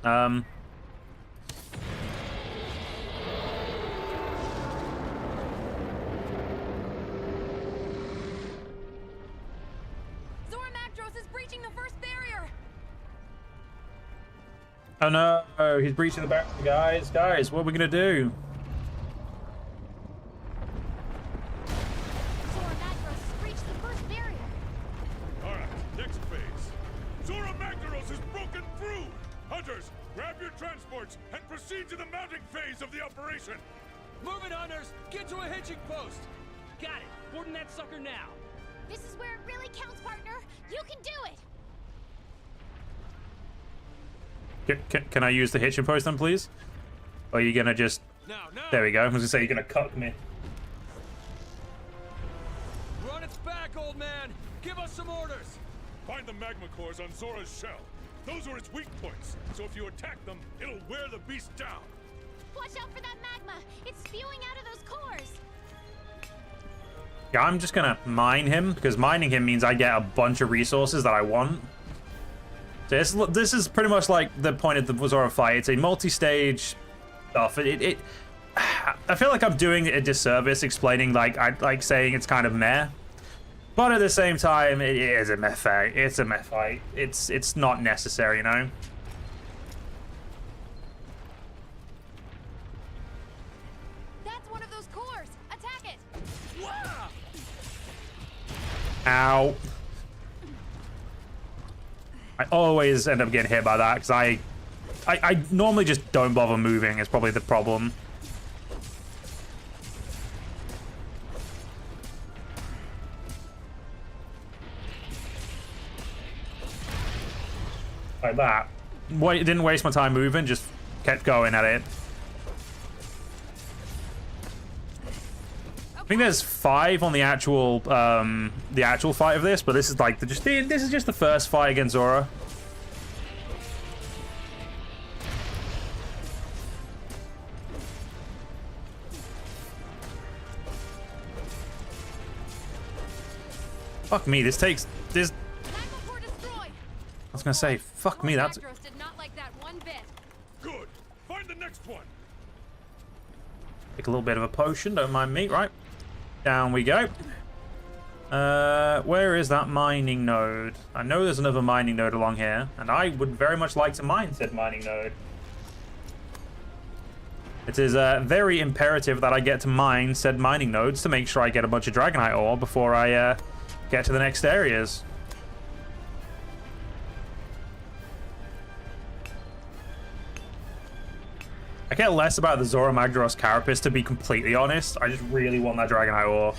Oh no, he's breaching the back. Guys, what are we gonna do? Zora Magdaros has breached the first barrier. Alright, next phase. Zora Magdaros has broken through! Hunters, grab your transports and proceed to the mounting phase of the operation! Move it, hunters! Get to a hitching post! Got it! Boarding that sucker now! This is where it really counts, partner. You can do it. Can I use the hitching post then, please? Or are you gonna just... Now! There we go. I was gonna say you're gonna cuck me. We're on its back, old man! Give us some orders! Find the magma cores on Zora's shell. Those are its weak points, so if you attack them, it'll wear the beast down. Watch out for that magma. It's spewing out of those cores. Yeah, I'm just gonna mine him, because mining him means I get a bunch of resources that I want. So this is pretty much like the point of the Zora fight. It's a multi-stage stuff. I feel like I'm doing a disservice explaining, like saying it's kind of meh. But at the same time, it is a meh fight. It's a meh fight. It's not necessary, you know? That's one of those cores. Attack it. Ow. I always end up getting hit by that because I normally just don't bother moving. Is probably the problem. Like that. Didn't waste my time moving, just kept going at it. I think there's 5 on the actual fight of this, but this is like this is just the first fight against Zora. Fuck me, this. I was gonna say, fuck me, that's. Did not like that one bit. Good. Find the next one. Take a little bit of a potion, don't mind me, right? Down we go. Where is that mining node? I know there's another mining node along here, and I would very much like to mine said mining node. It is very imperative that I get to mine said mining nodes to make sure I get a bunch of Dragonite ore before I get to the next areas. I care less about the Zora Magdaros Carapace, to be completely honest. I just really want that Dragonite ore.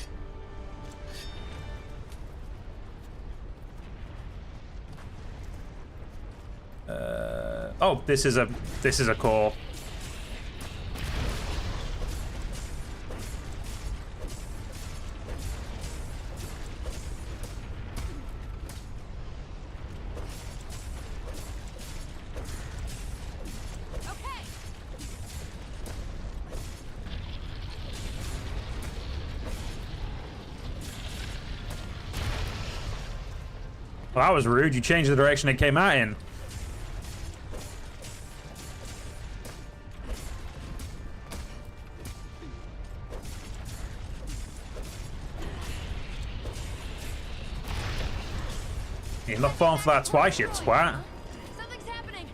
Oh, this is a core. Well, that was rude. You changed the direction it came out in. You're not falling for that twice, you twat. Something's happening.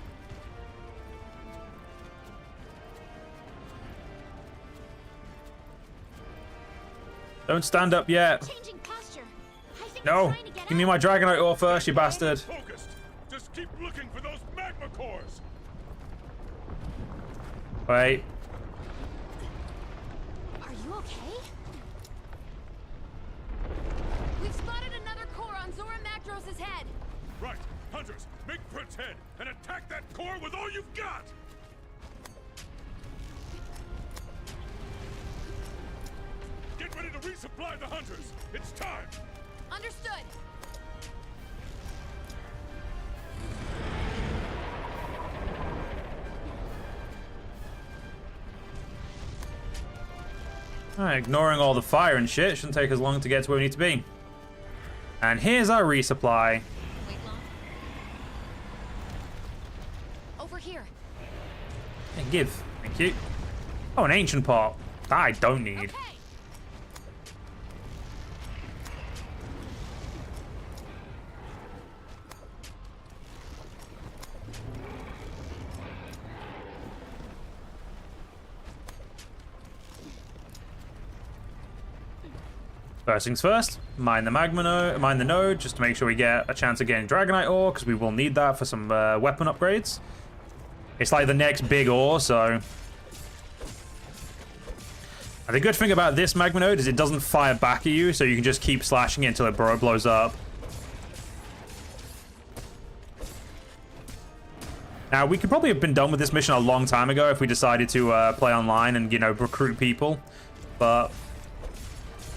Don't stand up yet. Changing posture. I think No. it's trying to get Give me out. my Dragonite ore first, you bastard. Focused. Just keep looking for those magma cores. Wait. Are you okay? We've spotted another core on Zora Magdaros' head. Right. Hunters, make for its head and attack that core with all you've got. Get ready to resupply the hunters. It's time. Understood. Alright, ignoring all the fire and shit, shouldn't take as long to get to where we need to be. And here's our resupply. Wait long. Over here. And give. Thank you. Oh, an ancient pot. That I don't need. Okay. First things first, mine the node, just to make sure we get a chance of getting Dragonite ore, because we will need that for some weapon upgrades. It's like the next big ore, so. And the good thing about this magma node is it doesn't fire back at you, so you can just keep slashing it until it blows up. Now, we could probably have been done with this mission a long time ago if we decided to play online and, you know, recruit people, but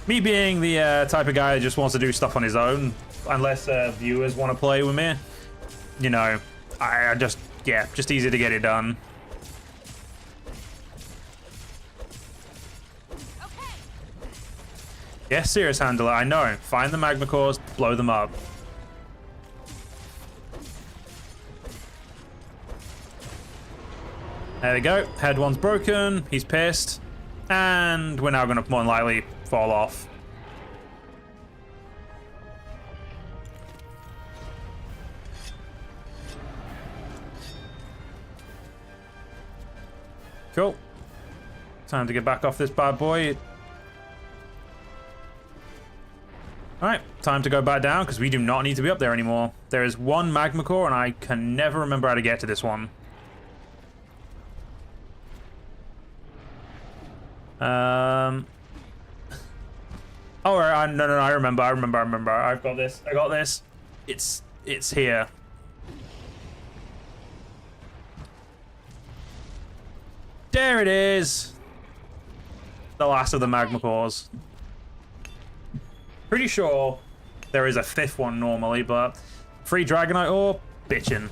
me being the type of guy that just wants to do stuff on his own, unless viewers want to play with me, you know, I just, yeah, just easy to get it done. Okay. Yes, serious handler, I know. Find the magma cores, blow them up. There we go. Head one's broken. He's pissed. And we're now going to more than likely fall off. Cool. Time to get back off this bad boy. Alright, time to go back down, because we do not need to be up there anymore. There is one magma core, and I can never remember how to get to this one. Oh, no, I remember. I've got this. I got this. It's here. There it is. The last of the magma cores. Pretty sure there is a fifth one normally, but free Dragonite ore, bitchin'.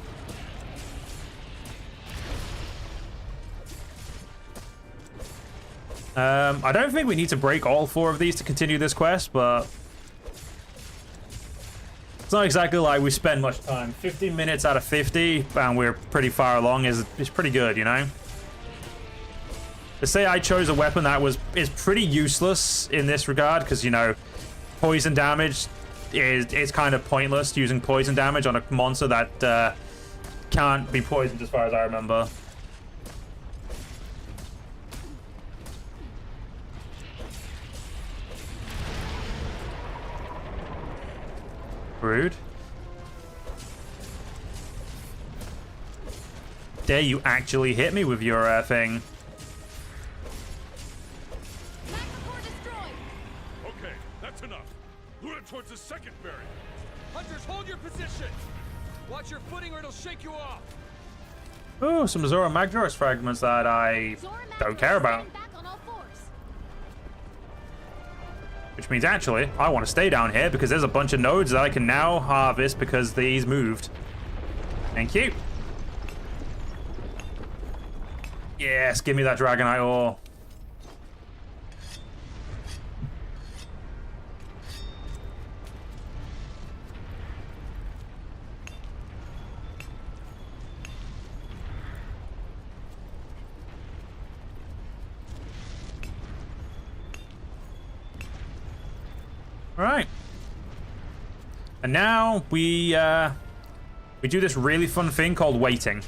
I don't think we need to break all 4 of these to continue this quest, but it's not exactly like we spend much time. 15 minutes out of 50, and we're pretty far along is pretty good, you know? To say I chose a weapon that is pretty useless in this regard, because, you know, poison damage is kind of pointless using poison damage on a monster that can't be poisoned as far as I remember. Rude. Dare you actually hit me with your thing? Okay, that's enough. Lure it towards the second barrier. Hunters, hold your position. Watch your footing or it'll shake you off. Oh, some Zora Magdaros fragments that I don't care about. Which means actually, I want to stay down here because there's a bunch of nodes that I can now harvest because these moved. Thank you. Yes, give me that Dragonite ore. All right. And now we do this really fun thing called waiting.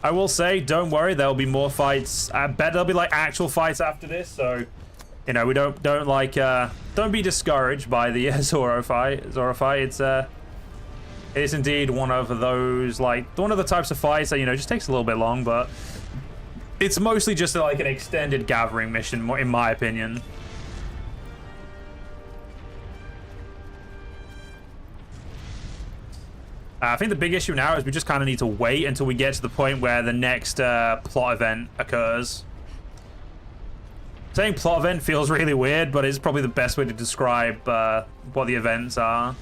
I will say, don't worry, there'll be more fights. I bet there'll be like actual fights after this, so you know, we don't be discouraged by the Zora fight. It is indeed one of those, like, one of the types of fights that, you know, just takes a little bit long, but it's mostly just like an extended gathering mission, in my opinion. I think the big issue now is we just kind of need to wait until we get to the point where the next plot event occurs. Saying plot event feels really weird, but it's probably the best way to describe what the events are.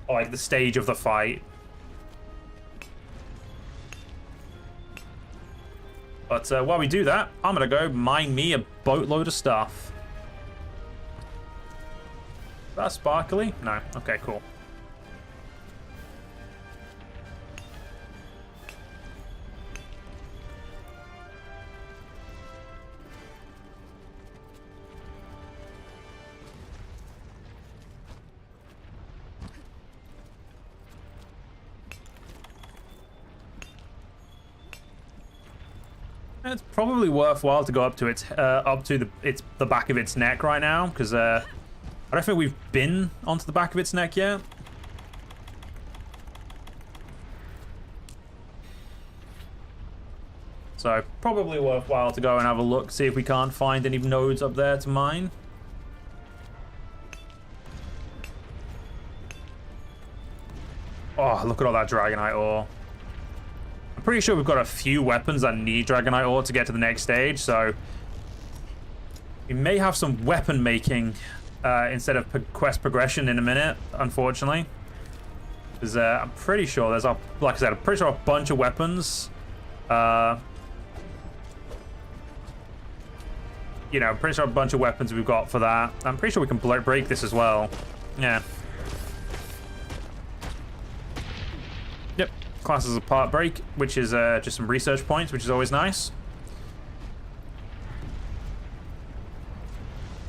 Or like the stage of the fight. But while we do that, I'm gonna go mine me a boatload of stuff. Is that sparkly? No. Okay, cool. It's probably worthwhile to go up to its the back of its neck right now, because I don't think we've been onto the back of its neck yet. So probably worthwhile to go and have a look, see if we can't find any nodes up there to mine. Oh, look at all that Dragonite ore. I'm pretty sure we've got a few weapons that need Dragonite ore to get to the next stage, so we may have some weapon making instead of quest progression in a minute, unfortunately. Because I'm pretty sure there's, like I said, I'm pretty sure a bunch of weapons. You know, I'm pretty sure a bunch of weapons we've got for that. I'm pretty sure we can break this as well. Yeah. Yep. Classes a part break, which is just some research points, which is always nice.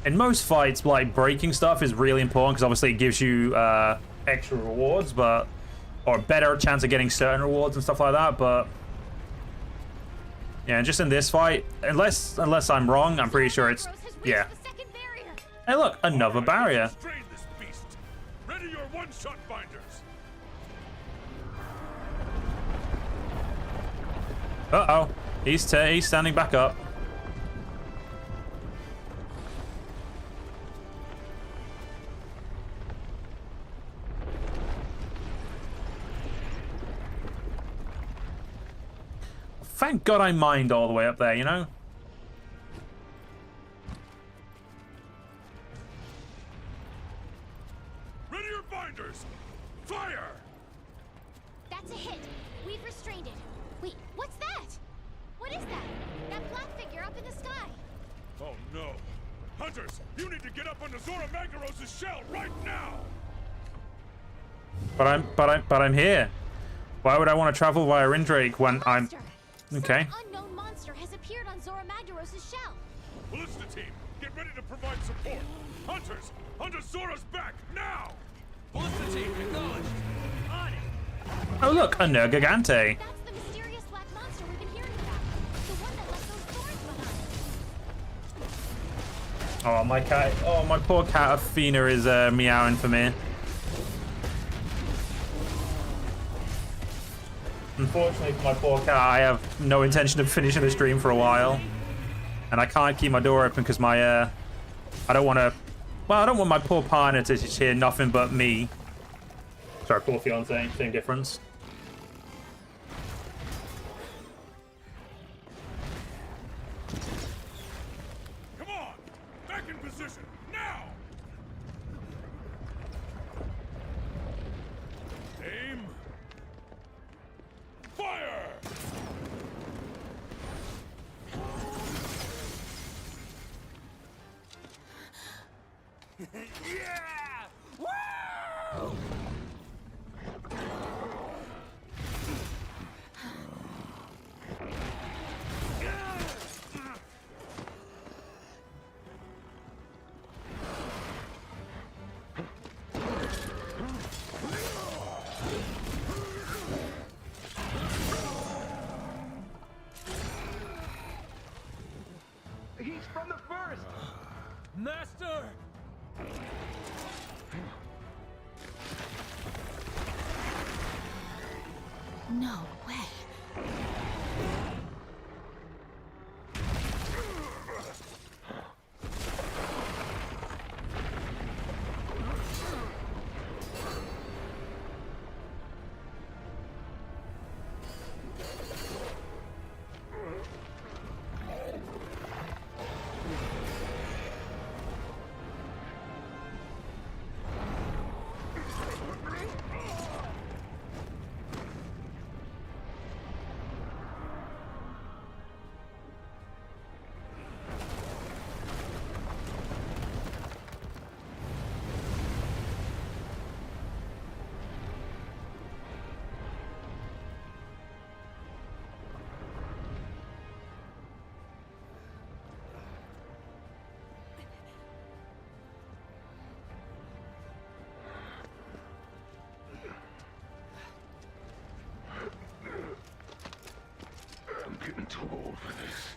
In most fights, like, breaking stuff is really important because obviously it gives you extra rewards, or a better chance of getting certain rewards and stuff like that, but Yeah, just in this fight, unless I'm wrong, I'm pretty sure it's, Macros has reached yeah. the second barrier. Hey, look, another All right, barrier. let's strain this beast. Ready your one-shot binders. Uh-oh. He's standing back up. Thank God I mined all the way up there, you know? Ready your binders. Fire! That's a hit. We've restrained it. Wait, what's that? What is that? That black figure up in the sky. Oh no. Hunters, you need to get up onto Zora Magdaros' shell right now. But I'm here. Why would I want to travel via Rindrake when I'm... Monster! Okay. Some unknown monster has appeared on Zora Magdaros' shell. Ballista team, get ready to provide support. Hunters, onto Zora's back now. Ballista team, acknowledged. On it. Oh look, a Nergigante. That's the mysterious black monster we've been hearing about. The one that left those thorns behind. Oh, my cat. Oh, my poor cat Athena is meowing for me. Unfortunately for my poor cat, I have no intention of finishing the stream for a while. And I can't keep my door open because my, I don't want to... Well, I don't want my poor partner to just hear nothing but me. Sorry, poor fiance, same difference. Come on, back in position now. Aim. Fire! Yeah! Woo! He's from the first! Master! No way. I'm getting too old for this.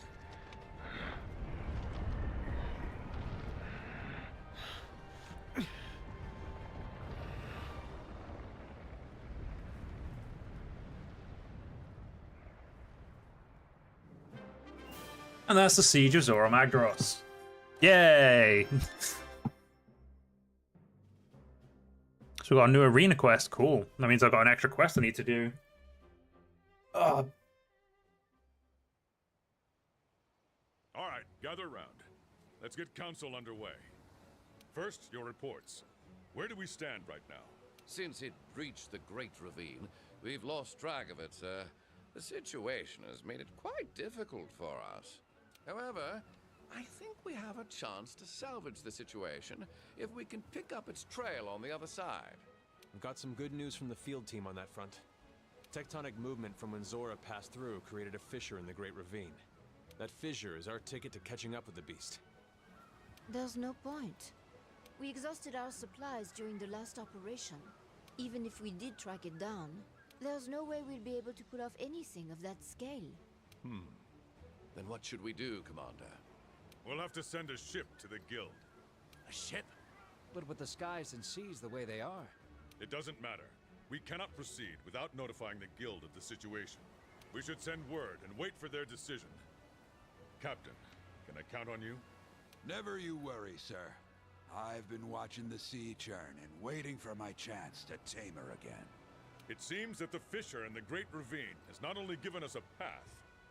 And that's the Siege of Zora Magdaros. Yay! So we got a new arena quest. Cool. That means I've got an extra quest I need to do. All right, gather round. Let's get council underway. First, your reports. Where do we stand right now? Since it breached the Great Ravine, we've lost track of it, sir. The situation has made it quite difficult for us. However, I think we have a chance to salvage the situation if we can pick up its trail on the other side. I've got some good news from the field team on that front. Tectonic movement from when Zora passed through created a fissure in the Great Ravine. That fissure is our ticket to catching up with the beast. There's no point. We exhausted our supplies during the last operation. Even if we did track it down, there's no way we'll be able to pull off anything of that scale. Then what should we do, Commander? We'll have to send a ship to the guild. A ship? But with the skies and seas the way they are... It doesn't matter. We cannot proceed without notifying the guild of the situation. We should send word and wait for their decision. Captain, can I count on you? Never you worry, sir. I've been watching the sea churn and waiting for my chance to tame her again. It seems that the fissure in the Great Ravine has not only given us a path,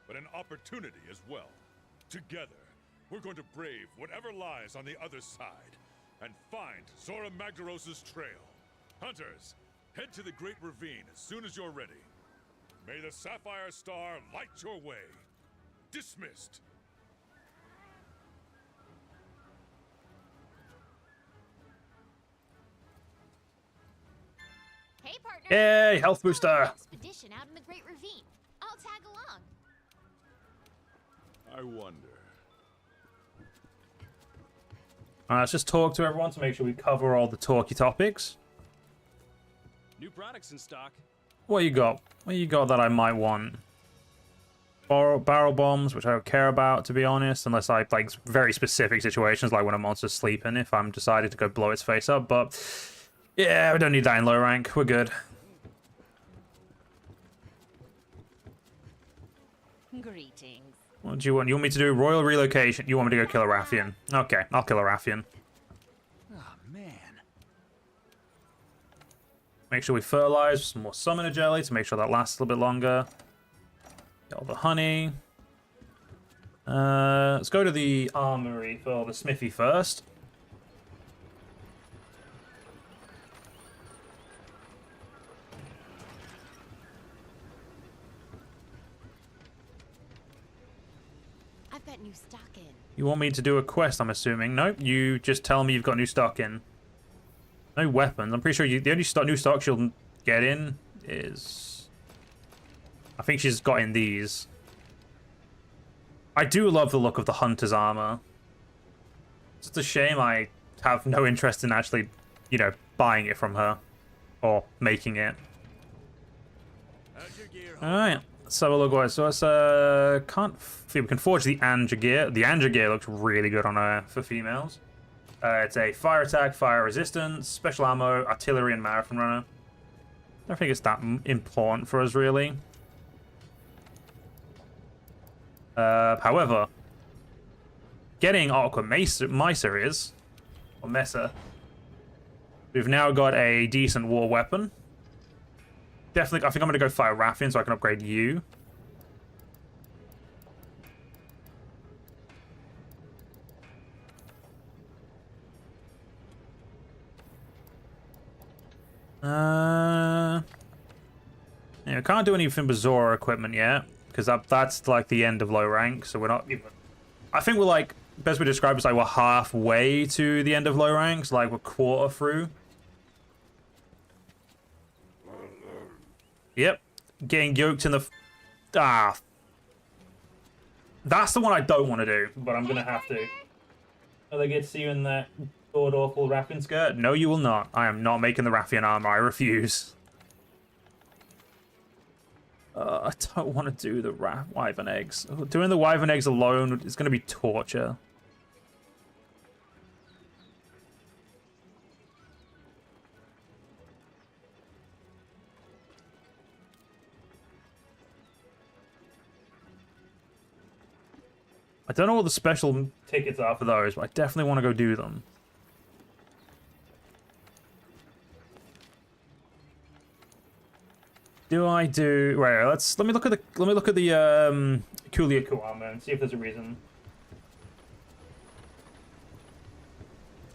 but an opportunity as well. Together, we're going to brave whatever lies on the other side and find Zora Magdaros' trail. Hunters, head to the Great Ravine as soon as you're ready. May the Sapphire Star light your way. Dismissed. Hey, partner. Yay, health booster. Expedition out in the Great Ravine. I'll tag along. I wonder. Alright, let's just talk to everyone to make sure we cover all the talky topics. New products in stock. What you got? What you got that I might want? Barrel bombs, which I don't care about, to be honest, unless I like very specific situations, like when a monster's sleeping, if I'm decided to go blow its face up. But yeah, we don't need that in low rank. We're good. Greetings. What do you want? You want me to do royal relocation? You want me to go kill a Rathian? Okay, I'll kill a Rathian. Oh, man. Make sure we fertilize with some more summoner jelly to make sure that lasts a little bit longer. Get all the honey. Let's go to the armory for the smithy first. I've got new stock in. You want me to do a quest, I'm assuming? Nope, you just tell me you've got new stock in. No weapons. I'm pretty sure the only new stock she'll get in is... I think she's got in these. I do love the look of the hunter's armor. It's just a shame I have no interest in actually, you know, buying it from her. Or making it. Alright, let's have a look, guys. So let's, can't... We can forge the Anja gear. The Anja gear looks really good on her for females. It's a fire attack, fire resistance, special ammo, artillery, and marathon runner. I don't think it's that important for us, really. However, getting Aqua Mesa is, or Mesa. We've now got a decent war weapon. Definitely, I think I'm going to go fire Rathian so I can upgrade you. Yeah, we can't do anything with Zora equipment yet, because that's like the end of low rank, so we're not even... I think we're like, best we describe is like we're halfway to the end of low ranks, like we're quarter through. Yep, getting yoked in the... That's the one I don't want to do, but I'm going to have to. Will they get to see you in that god-awful Rathian skirt? No, you will not. I am not making the Rathian armor. I refuse. I don't want to do the wyvern eggs. Doing the wyvern eggs alone is going to be torture. I don't know what the special tickets are for those, but I definitely want to go do them. Do I do right? Let me look at the Kuliaku armor and see if there's a reason.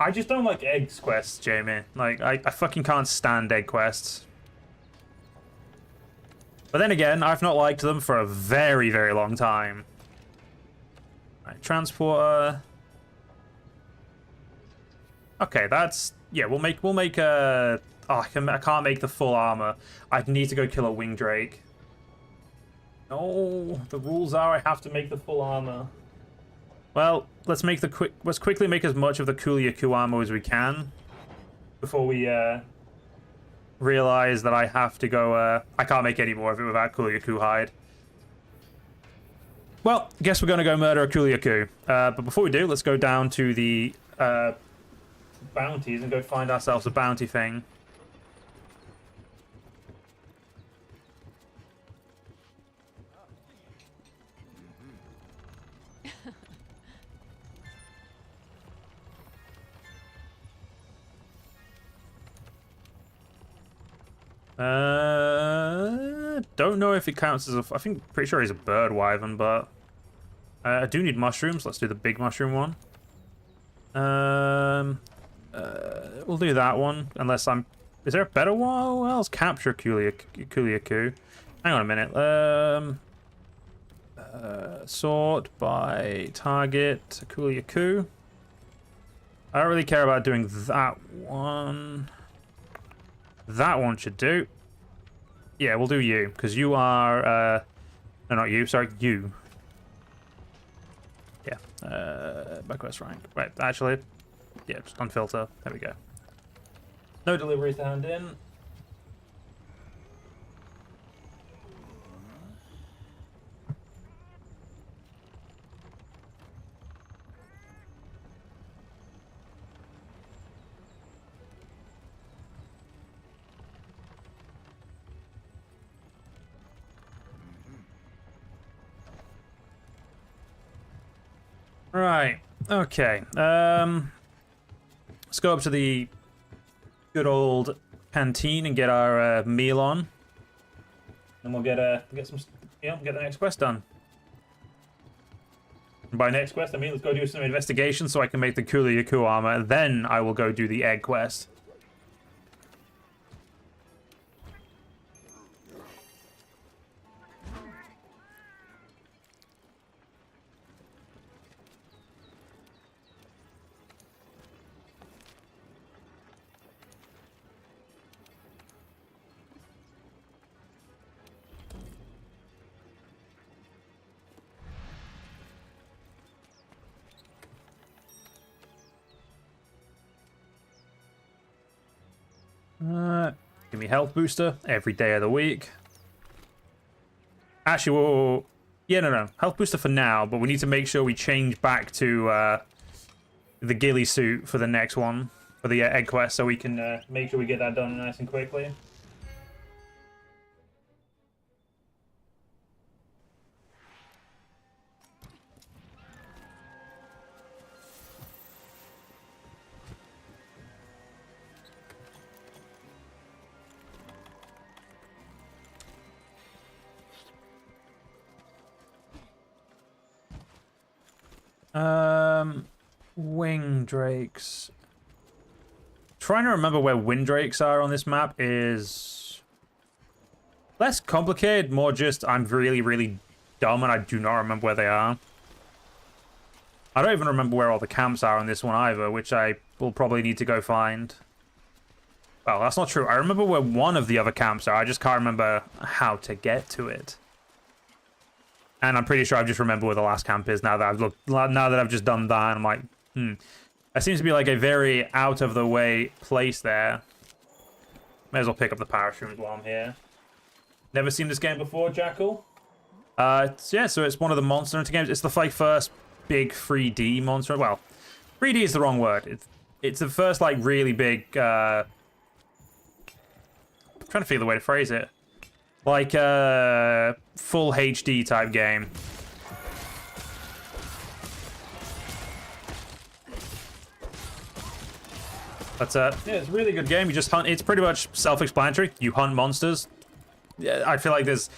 I just don't like eggs quests, Jamie. Like I fucking can't stand egg quests. But then again, I've not liked them for a very, very long time. Right, transporter. Okay, that's yeah. We'll make a. Oh, I can't make the full armor. I'd need to go kill a wing drake. No, the rules are I have to make the full armor. Well, let's quickly make as much of the Kuliaku armor as we can before we realize that I have to go. I can't make any more of it without Kuliaku hide. well, guess we're going to go murder a Kuliaku. But before we do, let's go down to the bounties and go find ourselves a bounty thing. Don't know if it counts as a... I think, pretty sure he's a bird wyvern, but... I do need mushrooms. Let's do the big mushroom one. We'll do that one, unless I'm... Is there a better one? Well, let's capture Kuliaku. Hang on a minute. Sort by target Kuliaku. I don't really care about doing that one. That one should do. Yeah, we'll do you, because you are... no, not you. Sorry, you. Yeah. Backquest rank. Right, actually... Yeah, just unfilter. There we go. No deliveries to hand in. Right. Okay. Let's go up to the good old canteen and get our meal on, and we'll get some, get the next quest done. And by next quest, I mean let's go do some investigation so I can make the Kuliaku armor. Then I will go do the egg quest. Give me health booster every day of the week. Actually, whoa. Yeah, no. Health booster for now, but we need to make sure we change back to the ghillie suit for the next one, for the egg quest, so we can make sure we get that done nice and quickly. Wing drakes. Trying to remember where wind drakes are on this map is less complicated, more just I'm really, really dumb and I do not remember where they are. I don't even remember where all the camps are on this one either, which I will probably need to go find. Well, that's not true. I remember where one of the other camps are. I just can't remember how to get to it. And I'm pretty sure I just remember where the last camp is now that I've looked. Now that I've just done that, I'm like, That seems to be like a very out of the way place there. May as well pick up the parashrooms while I'm here. Never seen this game before, Jackal? Yeah, so it's one of the Monster Hunter games. It's the like first big 3D monster. Well, 3D is the wrong word. It's the first like really big. I'm trying to figure the way to phrase it. Like full HD type game. But yeah, it's a really good game. You just hunt. It's pretty much self-explanatory. You hunt monsters. Yeah, I feel like there's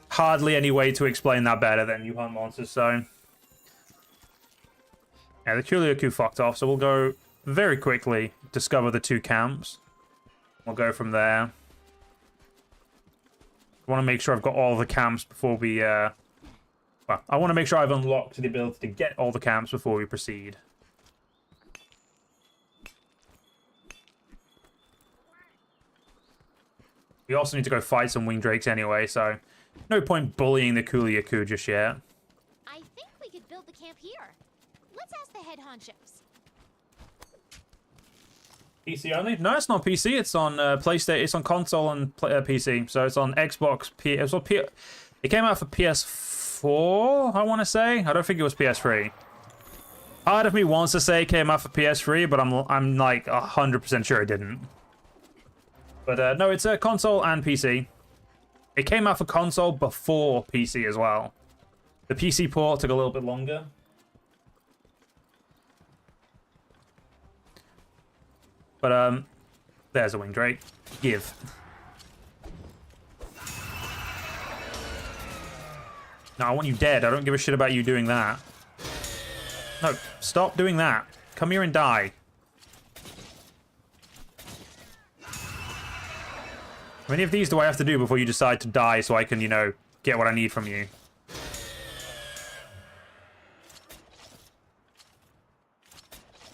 hardly any way to explain that better than you hunt monsters. So yeah, the Kuliaku fucked off. So we'll go very quickly discover the two camps. We'll go from there. I want to make sure I've got all the camps before we. Well, I want to make sure I've unlocked the ability to get all the camps before we proceed. We also need to go fight some wing drakes anyway, so no point bullying the Kuliaku just yet. I think we could build the camp here. Let's ask the head honchos. PC only? No, it's not PC. It's on PlayStation. It's on console and PC. So it's on Xbox. It came out for PS4 PS4, I want to say. I don't think it was PS3. Part of me wants to say it came out for PS3, but I'm like 100% sure it didn't. But no, it's a console and PC. It came out for console before PC as well. The PC port took a little bit longer. But there's a wing drake. Give. No, I want you dead. I don't give a shit about you doing that. No, stop doing that. Come here and die. How many of these do I have to do before you decide to die so I can, you know, get what I need from you?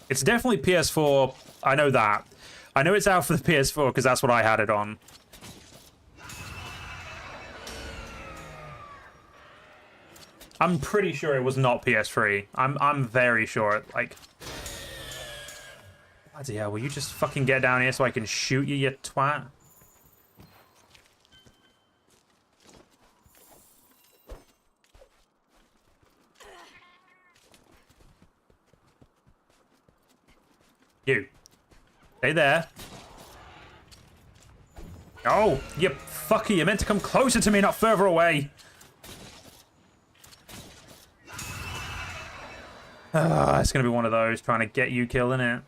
It's definitely PS4. I know that. I know it's out for the PS4 because that's what I had it on. I'm pretty sure it was not PS3. I'm very sure. Like, bloody hell, will you just fucking get down here so I can shoot you, you twat? You. Stay there. Oh, you fucker, you meant to come closer to me, not further away. It's gonna be one of those trying to get you killed, isn't it?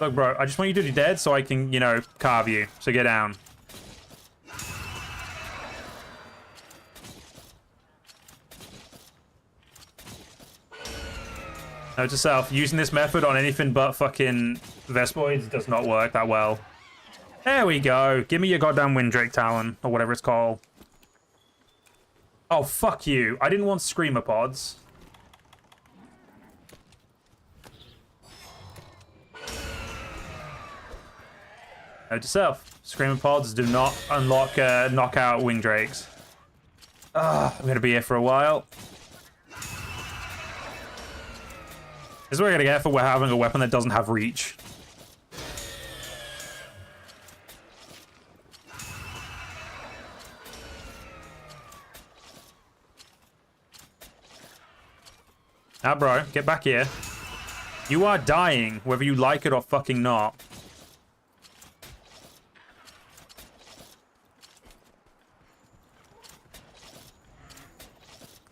Look, bro, I just want you to be dead so I can, you know, carve you. So get down. Note to self, using this method on anything but fucking Vespoids does not work that well. There we go. Give me your goddamn Windrake Talon, or whatever it's called. Oh, fuck you. I didn't want Screamer Pods. Note to self, Screamer Pods do not unlock knockout Wingdrakes. I'm gonna be here for a while. This is what we're gonna get for having a weapon that doesn't have reach. Now, bro, get back here. You are dying, whether you like it or fucking not.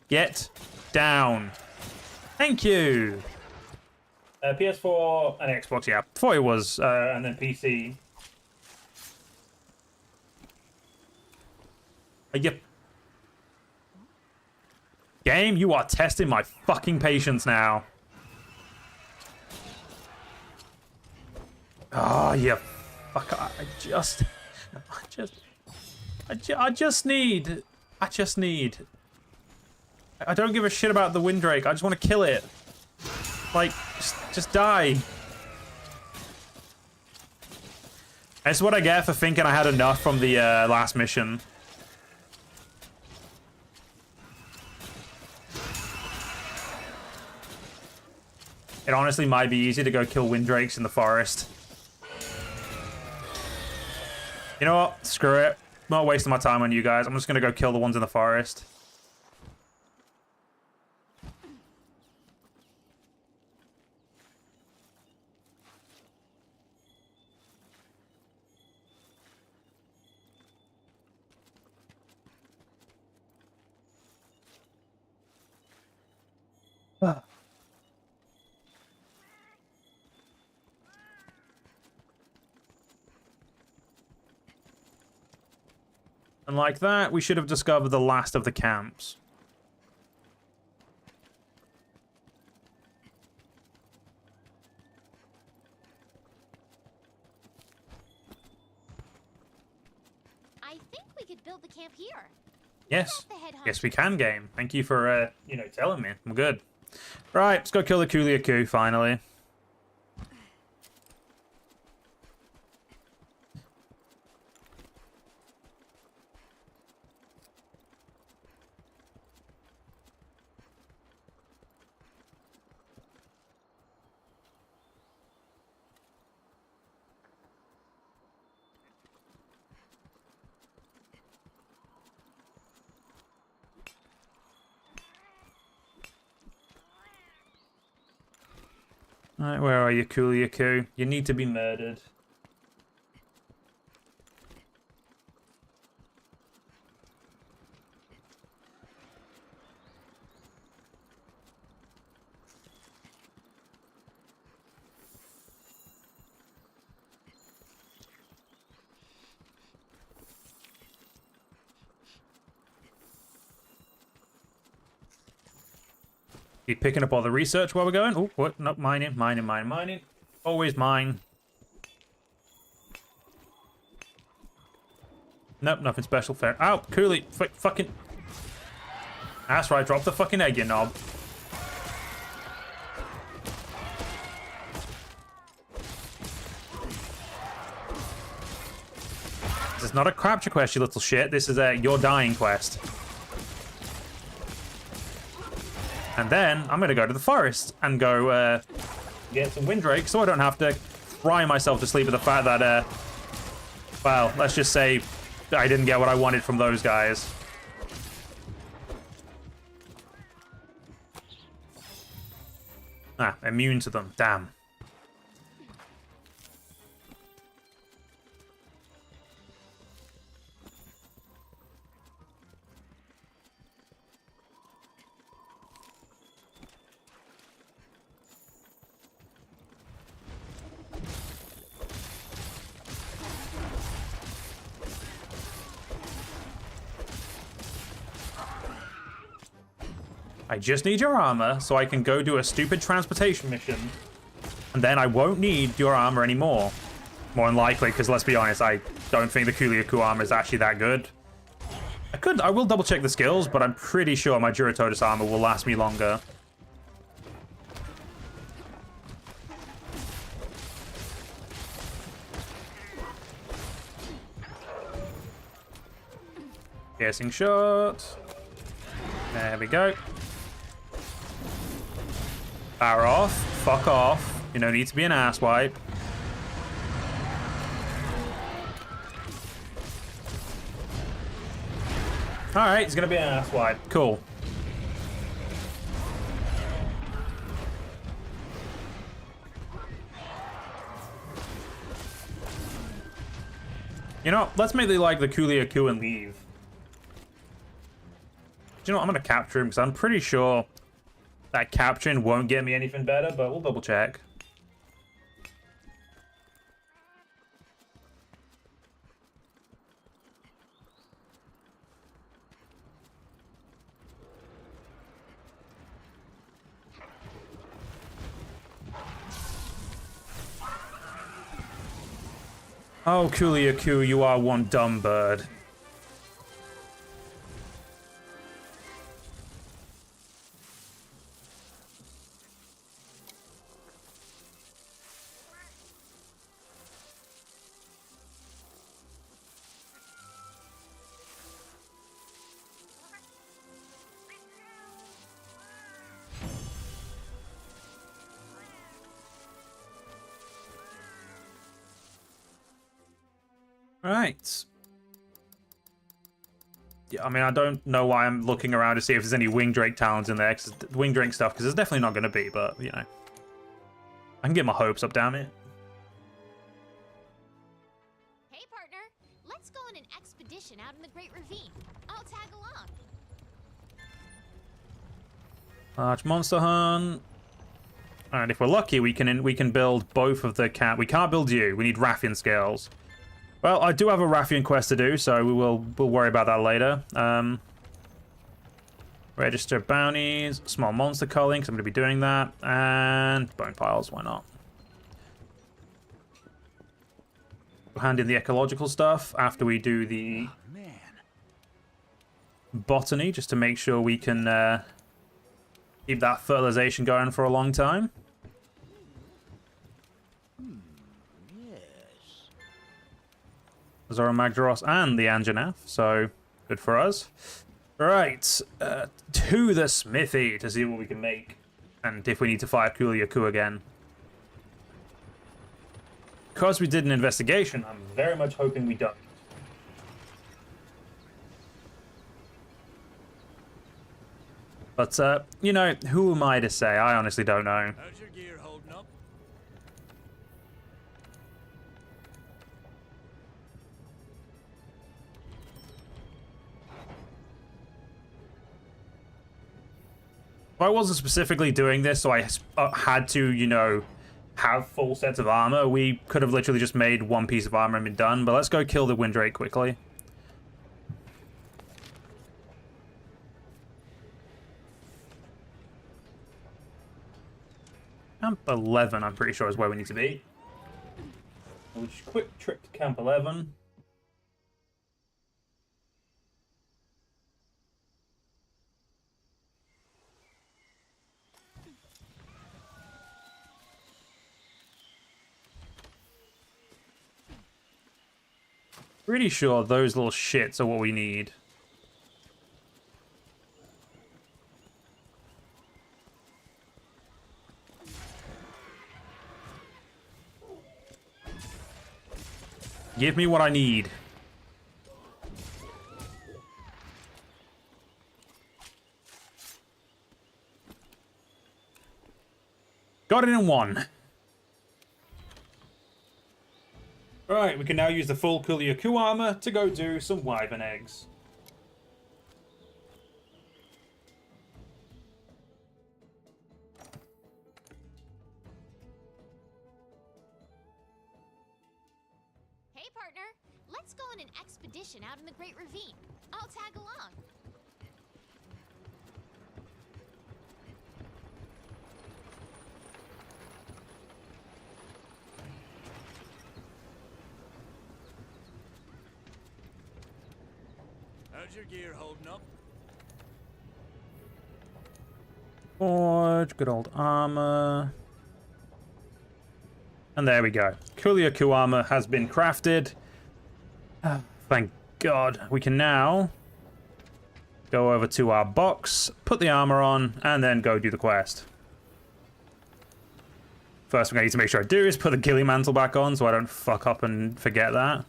Get down. Thank you. PS4 and Xbox, yeah. Thought it was, and then PC. Yep. Game, you are testing my fucking patience now. Oh, yeah. Fuck, I don't give a shit about the Windrake. I just want to kill it. Like, just die. That's what I get for thinking I had enough from the last mission. It honestly might be easy to go kill Windrakes in the forest. You know what? Screw it. I'm not wasting my time on you guys. I'm just gonna go kill the ones in the forest. And like that, we should have discovered the last of the camps. I think we could build the camp here. Yes. Yes, we can, game. Thank you for, you know, telling me. I'm good. Right, let's go kill the Kuliaku, finally. Alright, where are you, Kuliaku? You need to be murdered. Keep picking up all the research while we're going. Oh, what? No, mining. Always mine. Nope, nothing special. Fair. Ow, Cooley. Fucking. That's right, drop the fucking egg, you knob. This is not a capture quest, you little shit. This is a you're dying quest. And then I'm going to go to the forest and go get some Windrake so I don't have to cry myself to sleep with the fact that, well, let's just say I didn't get what I wanted from those guys. Ah, immune to them. Damn. I just need your armor so I can go do a stupid transportation mission. And then I won't need your armor anymore. More than likely, because let's be honest, I don't think the Kuliaku armor is actually that good. I will double check the skills, but I'm pretty sure my Duratotus armor will last me longer. Piercing shot. There we go. Power off. Fuck off. You don't need to be an asswipe. Alright, he's gonna be an asswipe. Cool. You know, let's make like the Kuliaku and leave. Do you know what? I'm gonna capture him because I'm pretty sure that capturing won't get me anything better, but we'll double check. Oh, Kuliaku, you are one dumb bird. Right. Yeah, I mean, I don't know why I'm looking around to see if there's any Wingdrake talents in there, Wingdrake stuff, because there's definitely not going to be, but, you know. I can get my hopes up, damn it. Hey, partner. Let's go on an expedition out in the Great Ravine. I'll tag along. Large monster hunt. Alright, if we're lucky, we can build both of the cat. We can't build you. We need Raffian scales. Well, I do have a Raffian quest to do, so we'll worry about that later. Register bounties, small monster culling, because I'm going to be doing that, and bone piles, why not? We'll hand in the ecological stuff after we do the botany, just to make sure we can keep that fertilization going for a long time. Zora Magdaros and the Anjanath, so good for us. Right, to the smithy to see what we can make, and if we need to fire Kuliaku again. Because we did an investigation, I'm very much hoping we don't. But, you know, who am I to say? I honestly don't know. How's your gear holding up? I wasn't specifically doing this, so I had to, you know, have full sets of armor. We could have literally just made one piece of armor and been done, but let's go kill the Windrake quickly. Camp 11, I'm pretty sure, is where we need to be. We'll just quick trip to Camp 11. Pretty sure those little shits are what we need. Give me what I need. Got it in one. Alright, we can now use the full Kulyaku armor to go do some wyvern eggs. Hey, partner. Let's go on an expedition out in the Great Ravine. I'll tag along. How's your gear holding up? Forge, good old armor. And there we go. Kulyaku armor has been crafted. Thank God. We can now go over to our box, put the armor on, and then go do the quest. First thing I need to make sure I do is put the ghillie mantle back on so I don't fuck up and forget that.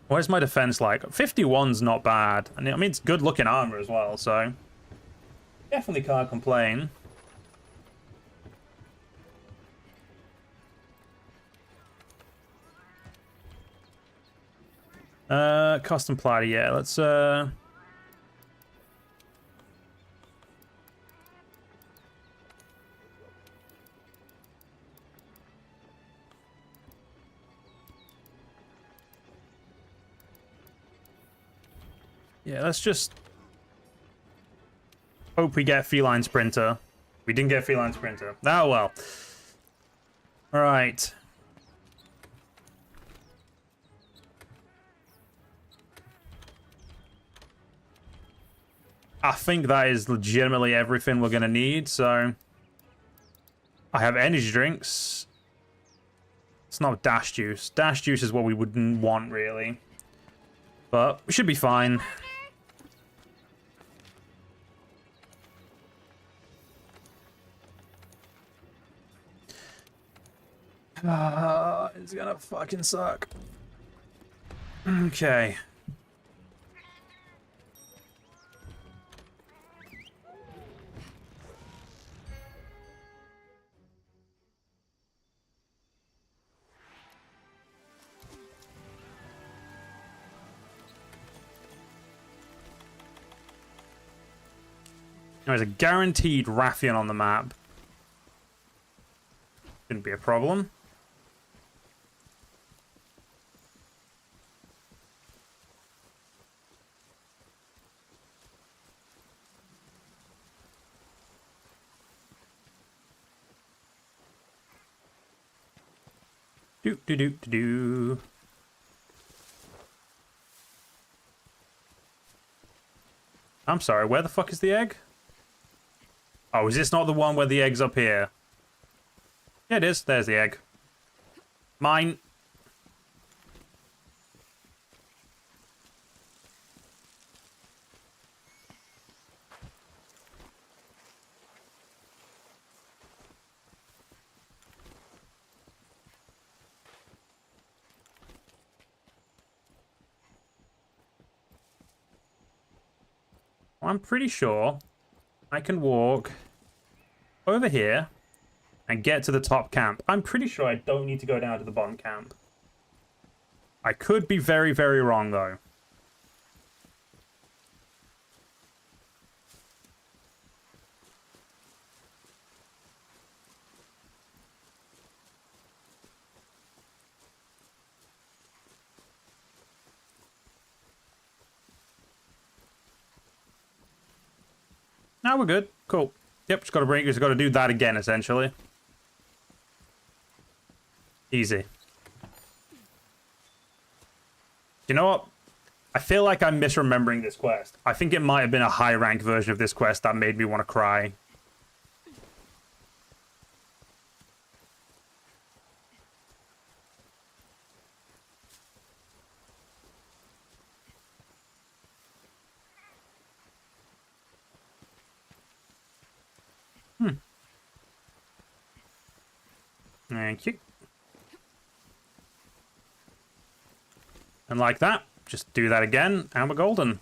Where's my defense like? 51's not bad. And I mean, it's good looking armor as well, so definitely can't complain. Custom platter, yeah, let's yeah, let's just hope we get Feline Sprinter. We didn't get Feline Sprinter. Oh well. Alright. I think that is legitimately everything we're going to need, so I have energy drinks. It's not dash juice. Dash juice is what we wouldn't want, really. But we should be fine. It's gonna fucking suck. Okay. There's a guaranteed Rathian on the map. Shouldn't be a problem. Do. I'm sorry, where the fuck is the egg? Oh, is this not the one where the egg's up here? Yeah, it is. There's the egg. Mine. I'm pretty sure I can walk over here and get to the top camp. I'm pretty sure I don't need to go down to the bottom camp. I could be very, very wrong, though. Now we're good. Cool. Yep, just got to do that again, essentially. Easy. You know what? I feel like I'm misremembering this quest. I think it might have been a high rank version of this quest that made me want to cry. Thank you. And like that, just do that again, and we're golden.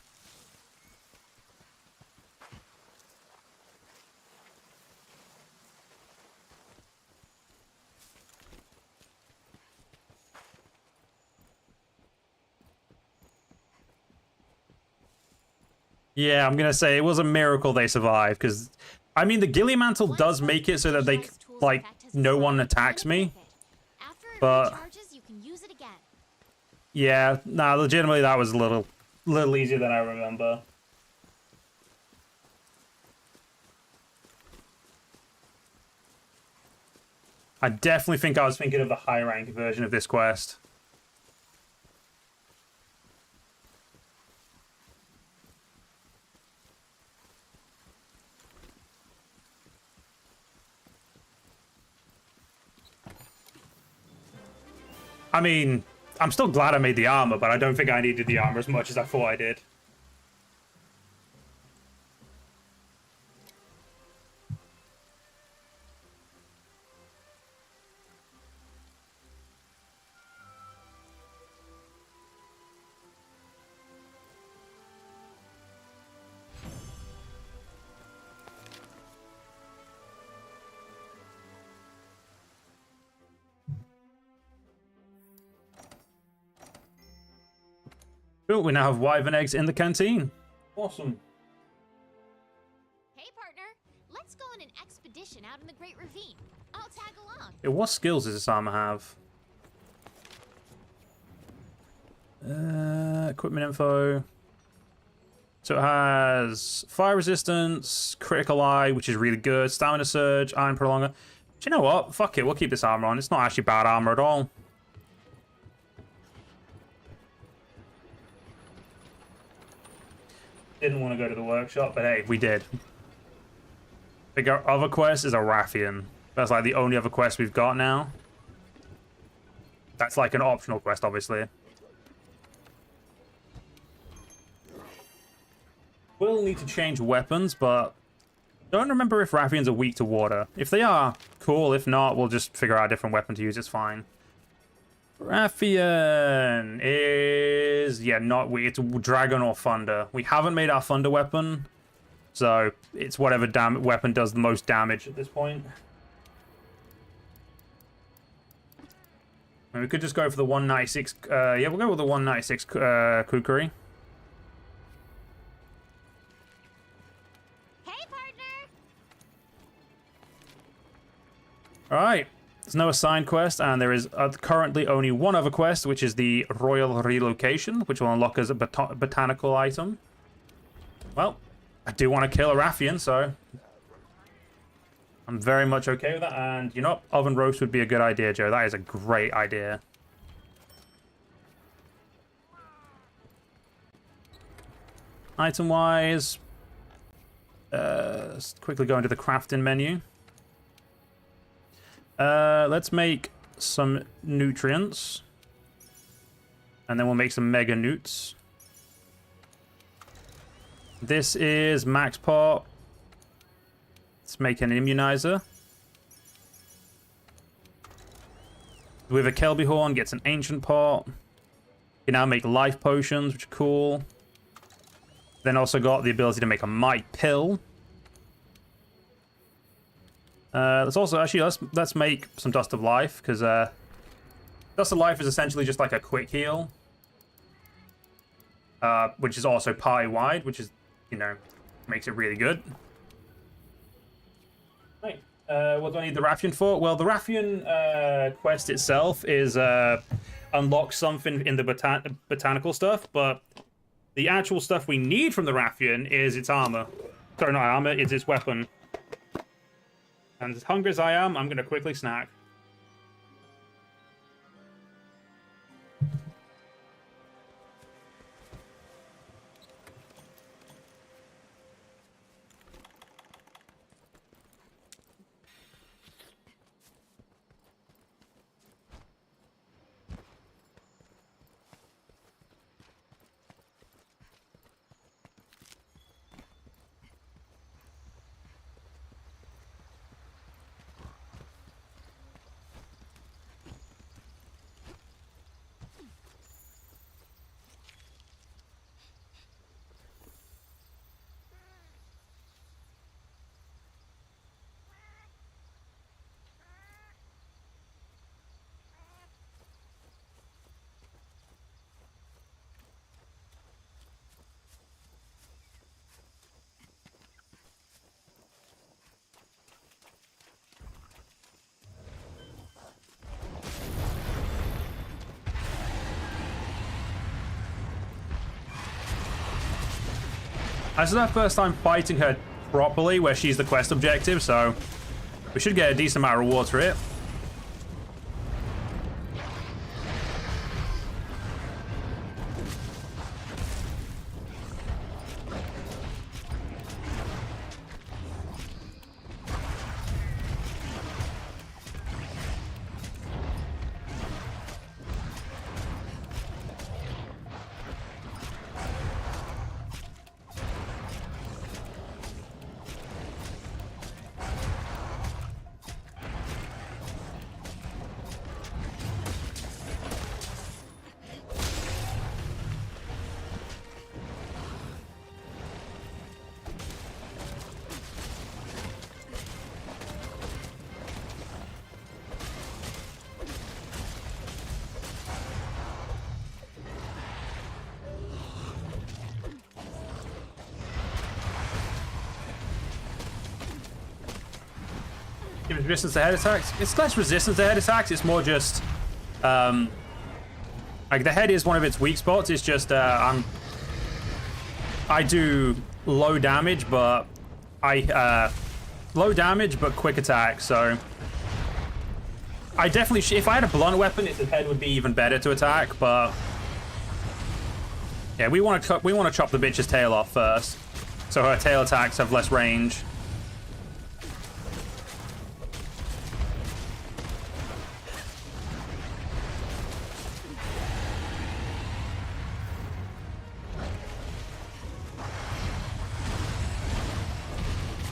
Yeah, I'm gonna say it was a miracle they survived, because, I mean, the Ghillie Mantle does make it so that they, like, no one attacks me. But yeah, nah, legitimately that was a little easier than I remember. I definitely think I was thinking of the high rank version of this quest. I mean, I'm still glad I made the armor, but I don't think I needed the armor as much as I thought I did. Cool, we now have wyvern eggs in the canteen. Awesome. Hey, partner. Let's go on an expedition out in the Great Ravine. I'll tag along. Yeah, what skills does this armor have? Equipment info. So it has fire resistance, critical eye, which is really good, stamina surge, iron prolonger. Do you know what? Fuck it, we'll keep this armor on. It's not actually bad armor at all. Didn't want to go to the workshop, but hey, we did. I think our other quest is a Rathian. That's like the only other quest we've got now. That's like an optional quest, obviously. We'll need to change weapons, but don't remember if Rathians are weak to water. If they are, cool. If not, we'll just figure out a different weapon to use. It's fine. Rathian is, yeah, not weak. It's Dragon or Thunder. We haven't made our Thunder weapon, so it's whatever weapon does the most damage at this point. And we could just go for the 196. Yeah, we'll go with the 196 Kukri. Hey, partner. All right. There's no assigned quest, and there is currently only one other quest, which is the Royal Relocation, which will unlock as a botanical item. Well, I do want to kill a Rathian, so I'm very much okay with that. And you know what? Oven roast would be a good idea, Joe. That is a great idea. Item-wise, let's quickly go into the crafting menu. Let's make some nutrients. And then we'll make some mega newts. This is max pot. Let's make an immunizer. With a Kelby horn, gets an ancient pot. You can now make life potions, which are cool. Then also got the ability to make a might pill. Let's also actually let's make some Dust of Life, because Dust of Life is essentially just like a quick heal, which is also party wide, which is, you know, makes it really good. Right. What do I need the Rathian for? Well, the Rathian quest itself is unlock something in the botanical stuff, but the actual stuff we need from the Rathian is its armor. Sorry, not armor, it's his weapon. And as hungry as I am, I'm going to quickly snack. This is our first time fighting her properly, where she's the quest objective, so we should get a decent amount of rewards for it. Give it resistance to head attacks. It's less resistance to head attacks. It's more just, like the head is one of its weak spots. It's just I do low damage, but low damage but quick attack. So I definitely, if I had a blunt weapon, its head would be even better to attack. But yeah, we want to chop the bitch's tail off first, so her tail attacks have less range.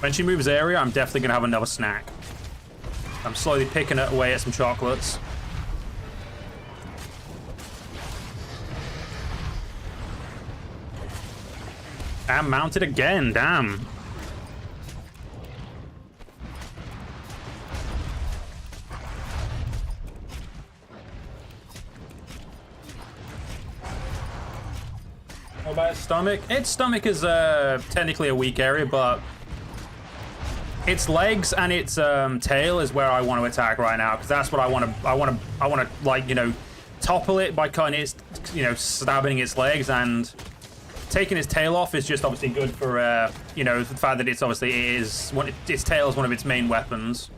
When she moves area, I'm definitely going to have another snack. I'm slowly picking away at some chocolates. And mounted again, damn. What about its stomach? Its stomach is technically a weak area, but its legs and its tail is where I want to attack right now, because that's what I want to like, you know, topple it by cutting its, you know, stabbing its legs, and taking its tail off is just obviously good for you know, the fact that it's obviously its tail is one of its main weapons.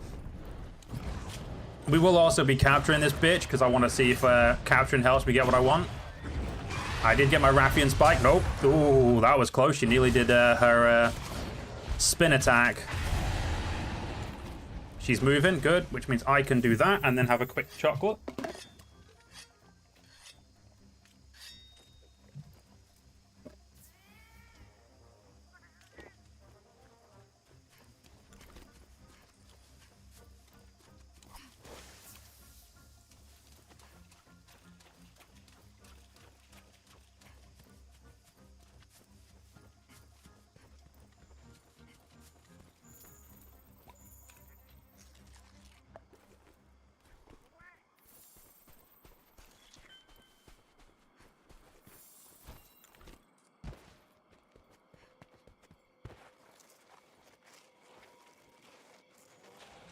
We will also be capturing this bitch because I want to see if capturing helps me get what I want. I did get my Raffian spike. Nope. Ooh, that was close. She nearly did her spin attack. She's moving, good, which means I can do that and then have a quick chocolate.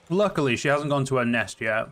Luckily, she hasn't gone to her nest yet.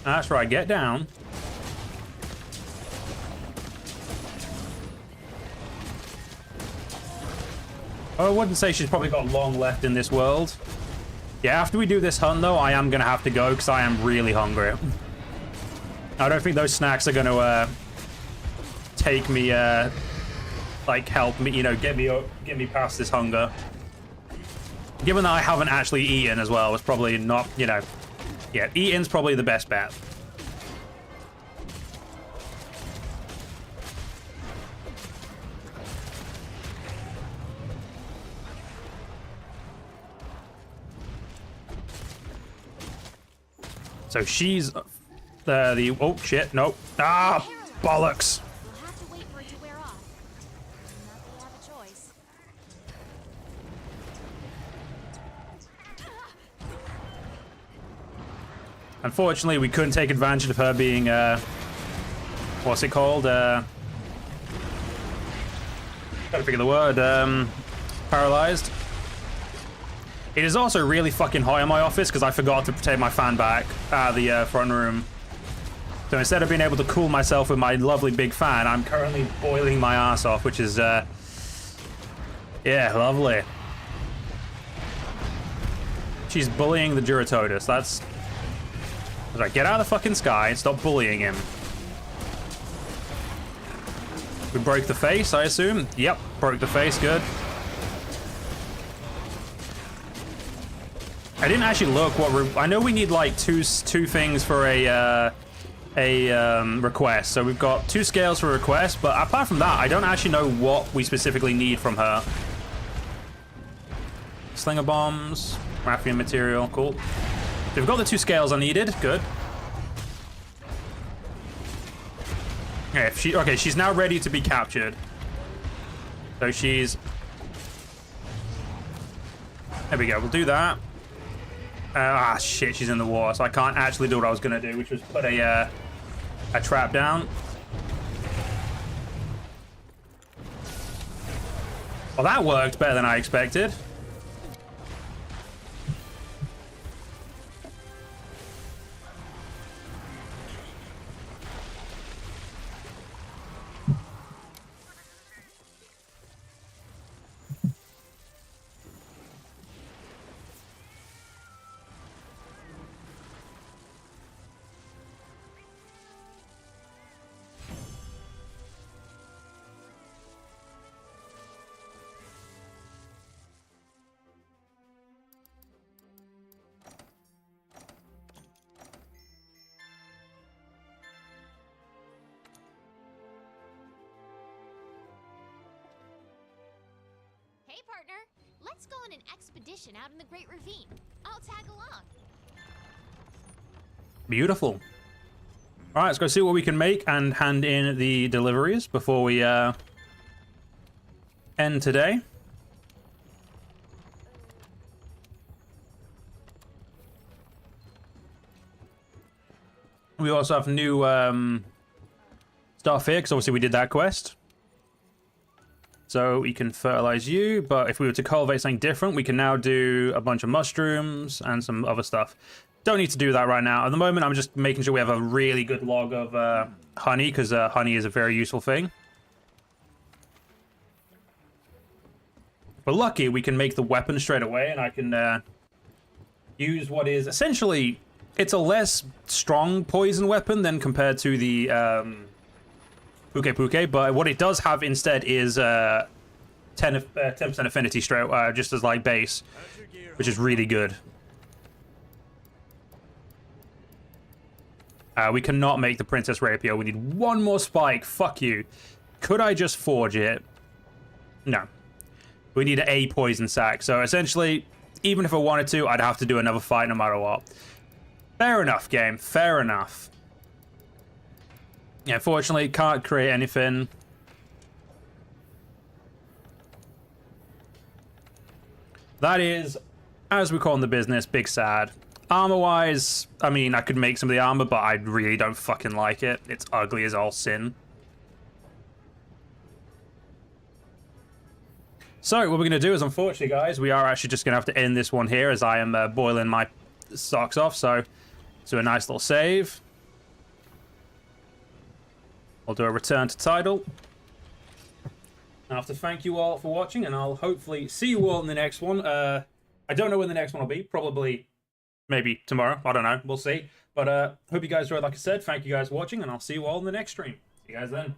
That's right, get down. I wouldn't say she's probably got long left in this world. Yeah, after we do this hunt, though, I am going to have to go because I am really hungry. I don't think those snacks are going to take me, like, help me, you know, get me past this hunger. Given that I haven't actually eaten as well, it's probably not, you know... Yeah, eating's probably the best bet. So she's the oh shit, nope. Ah, bollocks. We'll have to wait for it to wear off. Not that we have a choice. Unfortunately, we couldn't take advantage of her being what's it called? Gotta figure the word. Paralyzed. It is also really fucking hot in my office because I forgot to take my fan back out of the front room. So instead of being able to cool myself with my lovely big fan, I'm currently boiling my ass off, which is, yeah, lovely. She's bullying the Duratotus. That's right. Get out of the fucking sky and stop bullying him. We broke the face, I assume? Yep, broke the face, good. I didn't actually look what I know we need like two things for a request. So we've got 2 scales for a request, but apart from that, I don't actually know what we specifically need from her. Slinger bombs, Raffian material, cool. We've got the 2 scales I needed, good. Okay, she's now ready to be captured. So she's... There we go, we'll do that. Shit, she's in the water, so I can't actually do what I was gonna do, which was put a trap down. Well, that worked better than I expected. Hey, partner. Let's go on an expedition out in the Great Ravine. I'll tag along. Beautiful. All right, let's go see what we can make and hand in the deliveries before we end today. We also have new stuff here because obviously we did that quest. So we can fertilize you, but if we were to cultivate something different, we can now do a bunch of mushrooms and some other stuff. Don't need to do that right now. At the moment, I'm just making sure we have a really good log of honey, because honey is a very useful thing. If we're lucky, we can make the weapon straight away, and I can use what is essentially... It's a less strong poison weapon than compared to the... Puke, but what it does have instead is 10% affinity straight, just as like base, which is really good. We cannot make the Princess Rapier. We need 1 more spike. Fuck you. Could I just forge it? No. We need a poison sack. So essentially, even if I wanted to, I'd have to do another fight no matter what. Fair enough, game. Fair enough. Yeah, unfortunately, can't create anything. That is, as we call in the business, big sad. Armor-wise, I mean, I could make some of the armor, but I really don't fucking like it. It's ugly as all sin. So, what we're going to do is, unfortunately, guys, we are actually just going to have to end this one here as I am boiling my socks off. So, do a nice little save. I'll do a return to title. I have to thank you all for watching, and I'll hopefully see you all in the next one. I don't know when the next one will be. Probably, maybe tomorrow. I don't know. We'll see. But hope you guys enjoyed. Like I said, thank you guys for watching, and I'll see you all in the next stream. See you guys then.